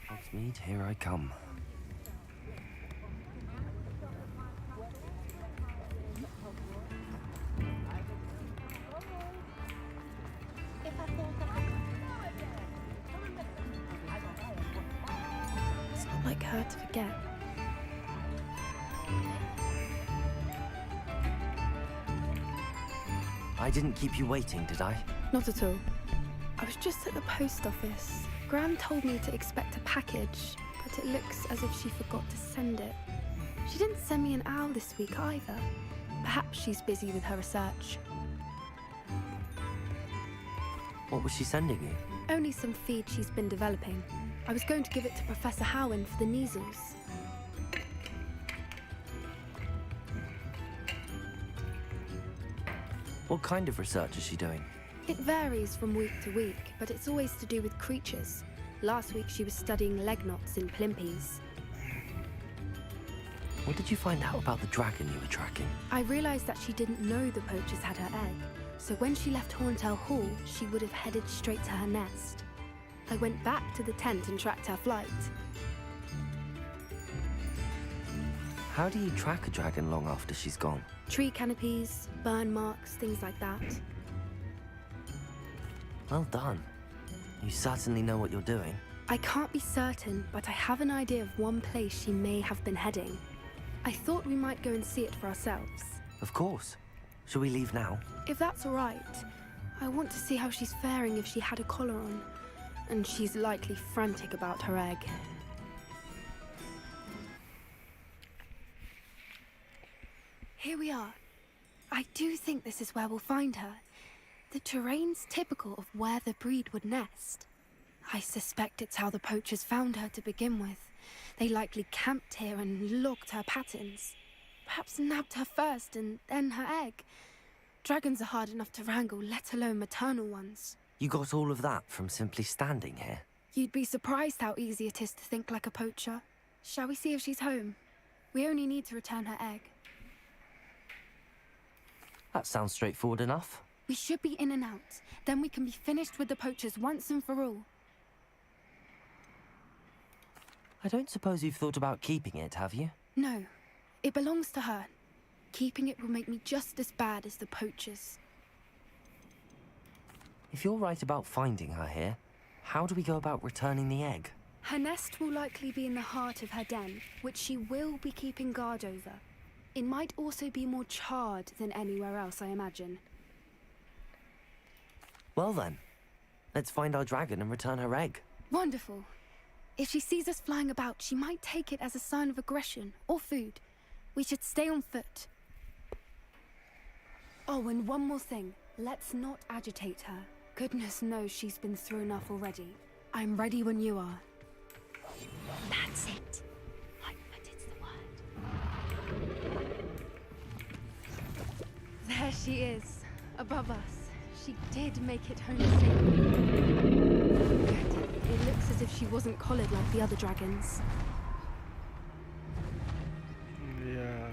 Hogsmeade, here I come. It's not like her to forget. I didn't keep you waiting, did I? Not at all. I was just at the post office. Gran told me to expect a package, but it looks as if she forgot to send it. She didn't send me an owl this week either. Perhaps she's busy with her research. What was she sending you? Only some feed she's been developing. I was going to give it to Professor Howin for the measles. What kind of research is she doing? It varies from week to week, but it's always to do with creatures. Last week she was studying leg knots in plimpies. What did you find out about the dragon you were tracking? I realized that she didn't know the poachers had her egg, so when she left Horntail Hall, she would have headed straight to her nest. I went back to the tent and tracked her flight. How do you track a dragon long after she's gone? Tree canopies, burn marks, things like that. Well done. You certainly know what you're doing. I can't be certain, but I have an idea of one place she may have been heading. I thought we might go and see it for ourselves. Of course. Shall we leave now? If that's all right. I want to see how she's faring if she had a collar on. And she's likely frantic about her egg. Here we are. I do think this is where we'll find her. The terrain's typical of where the breed would nest. I suspect it's how the poachers found her to begin with. They likely camped here and logged her patterns. Perhaps nabbed her first and then her egg. Dragons are hard enough to wrangle, let alone maternal ones. You got all of that from simply standing here? You'd be surprised how easy it is to think like a poacher. Shall we see if she's home? We only need to return her egg. That sounds straightforward enough. We should be in and out. Then we can be finished with the poachers once and for all. I don't suppose you've thought about keeping it, have you? No. It belongs to her. Keeping it will make me just as bad as the poachers. If you're right about finding her here, how do we go about returning the egg? Her nest will likely be in the heart of her den, which she will be keeping guard over. It might also be more charred than anywhere else, I imagine. Well then, let's find our dragon and return her egg. Wonderful. If she sees us flying about, she might take it as a sign of aggression or food. We should stay on foot. Oh, and one more thing. Let's not agitate her. Goodness knows she's been through enough already. I'm ready when you are. That's it. But it's the word. There she is, above us. She did make it home safely. It looks as if she wasn't collared like the other dragons. Yeah.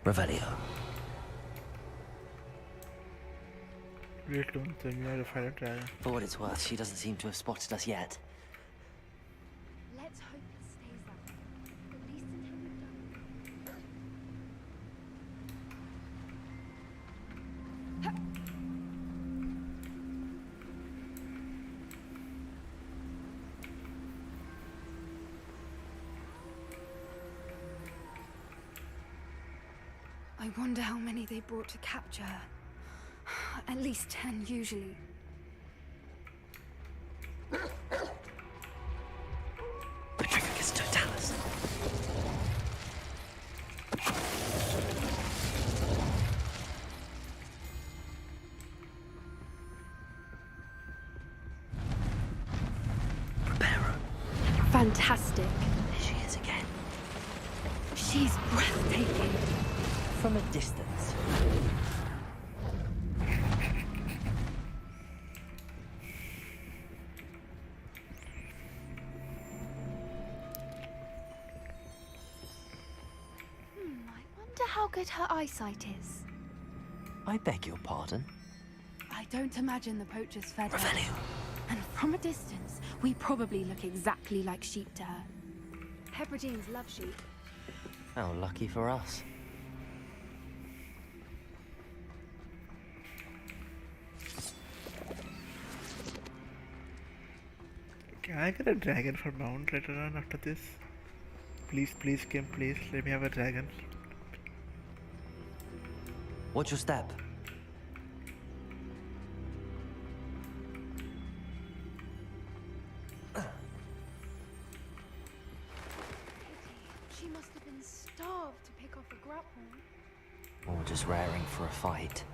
Revelio. Great loon, tell me how to fight a dragon. For what it's worth, she doesn't seem to have spotted us yet. Let's hope it stays that way. At least until we've done. I wonder how many they brought to capture her. At least 10, usually. Petrificus totalis. Fantastic. There she is again. She's breathtaking. From a distance. I wonder how good her eyesight is. I beg your pardon? I don't imagine the poachers fed her. And from a distance, we probably look exactly like sheep to her. Hebrideans love sheep. How lucky for us. Can I get a dragon for mount later on after this? Please, please, Kim, please, let me have a dragon. Watch your step. She must have been starved to pick off a grapple. Or just raring for a fight.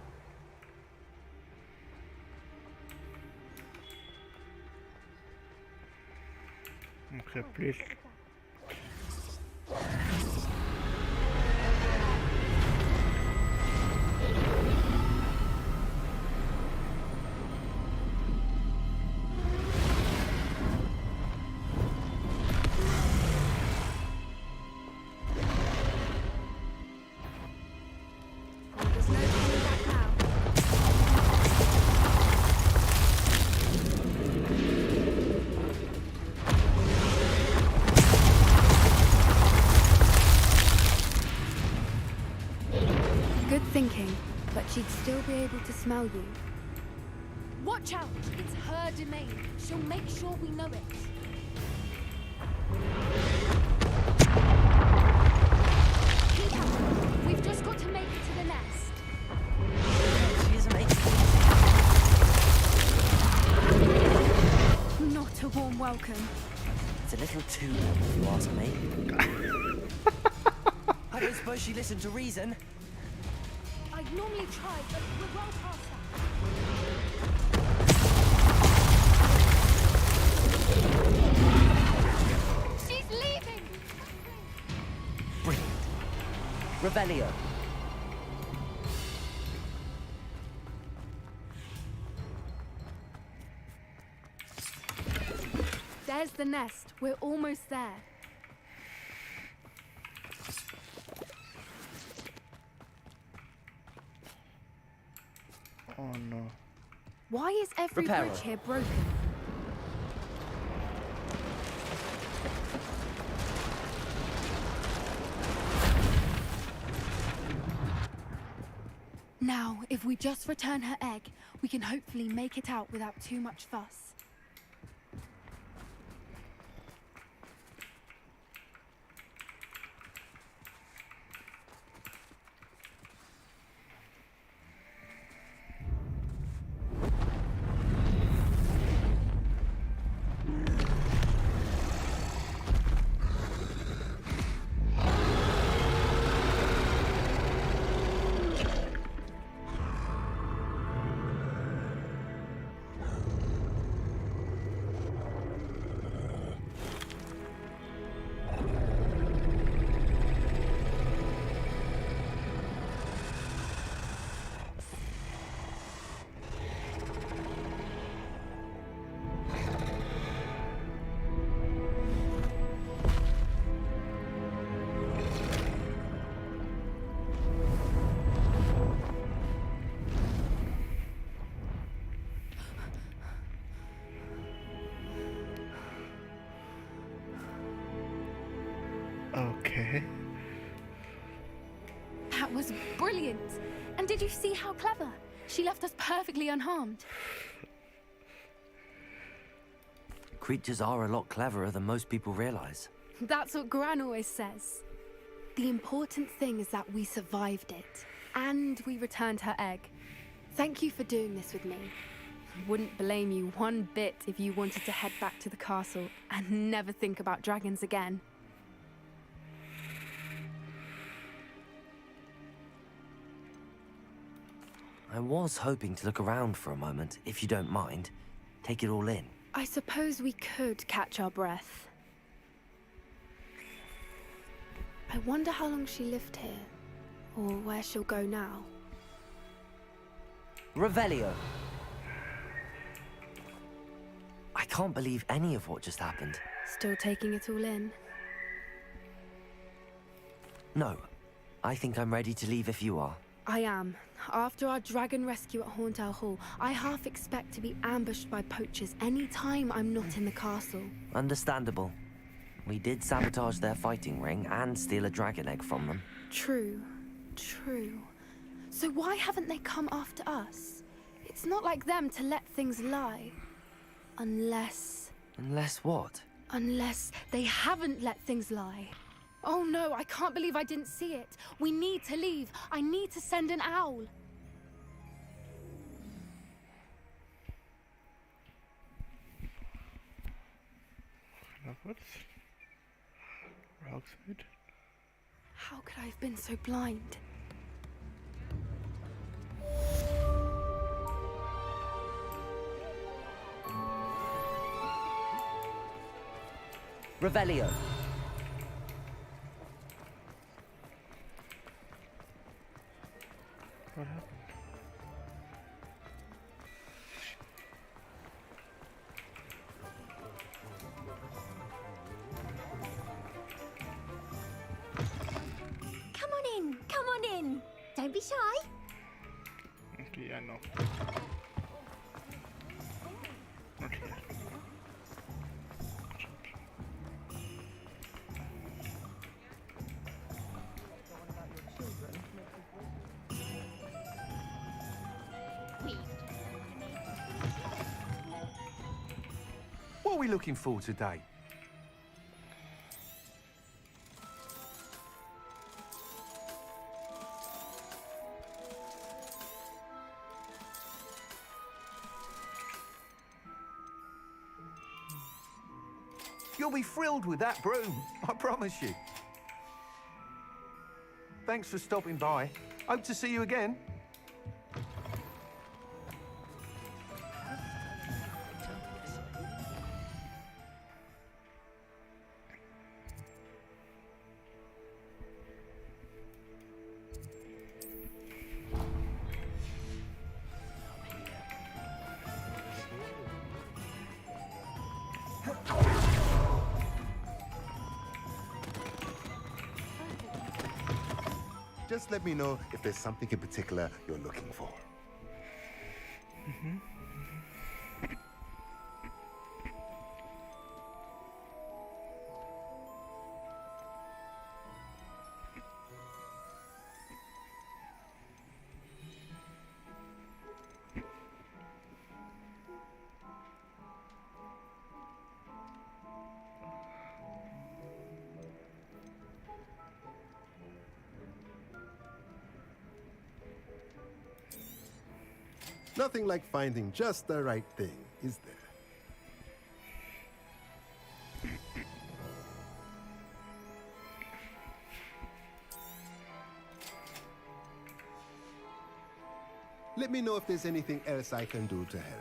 Okay, please. There's no coming back now. Good thinking, but she'd still be able to smell you. Watch out! It's her domain. She'll make sure we know it. Keep up. We've just got to make it to the nest. She isn't making it. Not a warm welcome. It's a little too warm if you ask me. I don't suppose she listened to reason. I'd normally try, but we're well past that. She's leaving! Brilliant. Revelio. There's the nest. We're almost there. Oh no. Why is every Reparo. bridge here broken? Now, if we just return her egg, we can hopefully make it out without too much fuss. Okay. That was brilliant. And did you see how clever? She left us perfectly unharmed. Creatures are a lot cleverer than most people realize. That's what Gran always says. The important thing is that we survived it. And we returned her egg. Thank you for doing this with me. Wouldn't blame you one bit if you wanted to head back to the castle and never think about dragons again. I was hoping to look around for a moment, if you don't mind. Take it all in. I suppose we could catch our breath. I wonder how long she lived here, or where she'll go now. Revelio. I can't believe any of what just happened. Still taking it all in? No. I think I'm ready to leave if you are. I am. After our dragon rescue at Hauntow Hall, I half expect to be ambushed by poachers any time I'm not in the castle. Understandable. We did sabotage their fighting ring and steal a dragon egg from them. True. True. So why haven't they come after us? It's not like them to let things lie. Unless... Unless what? Unless they haven't let things lie. Oh no, I can't believe I didn't see it. We need to leave. I need to send an owl. Hogwarts? Rockside? How could I have been so blind? Revelio. What happened? Come on in, come on in. Don't be shy. Okay, I know. Not here. What are we looking for today? You'll be thrilled with that broom, I promise you. Thanks for stopping by. Hope to see you again. Just let me know if there's something in particular you're looking for. Nothing like finding just the right thing, is there? Let me know if there's anything else I can do to help.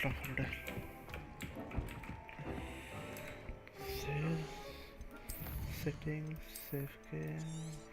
long holiday. Save, settings, save game.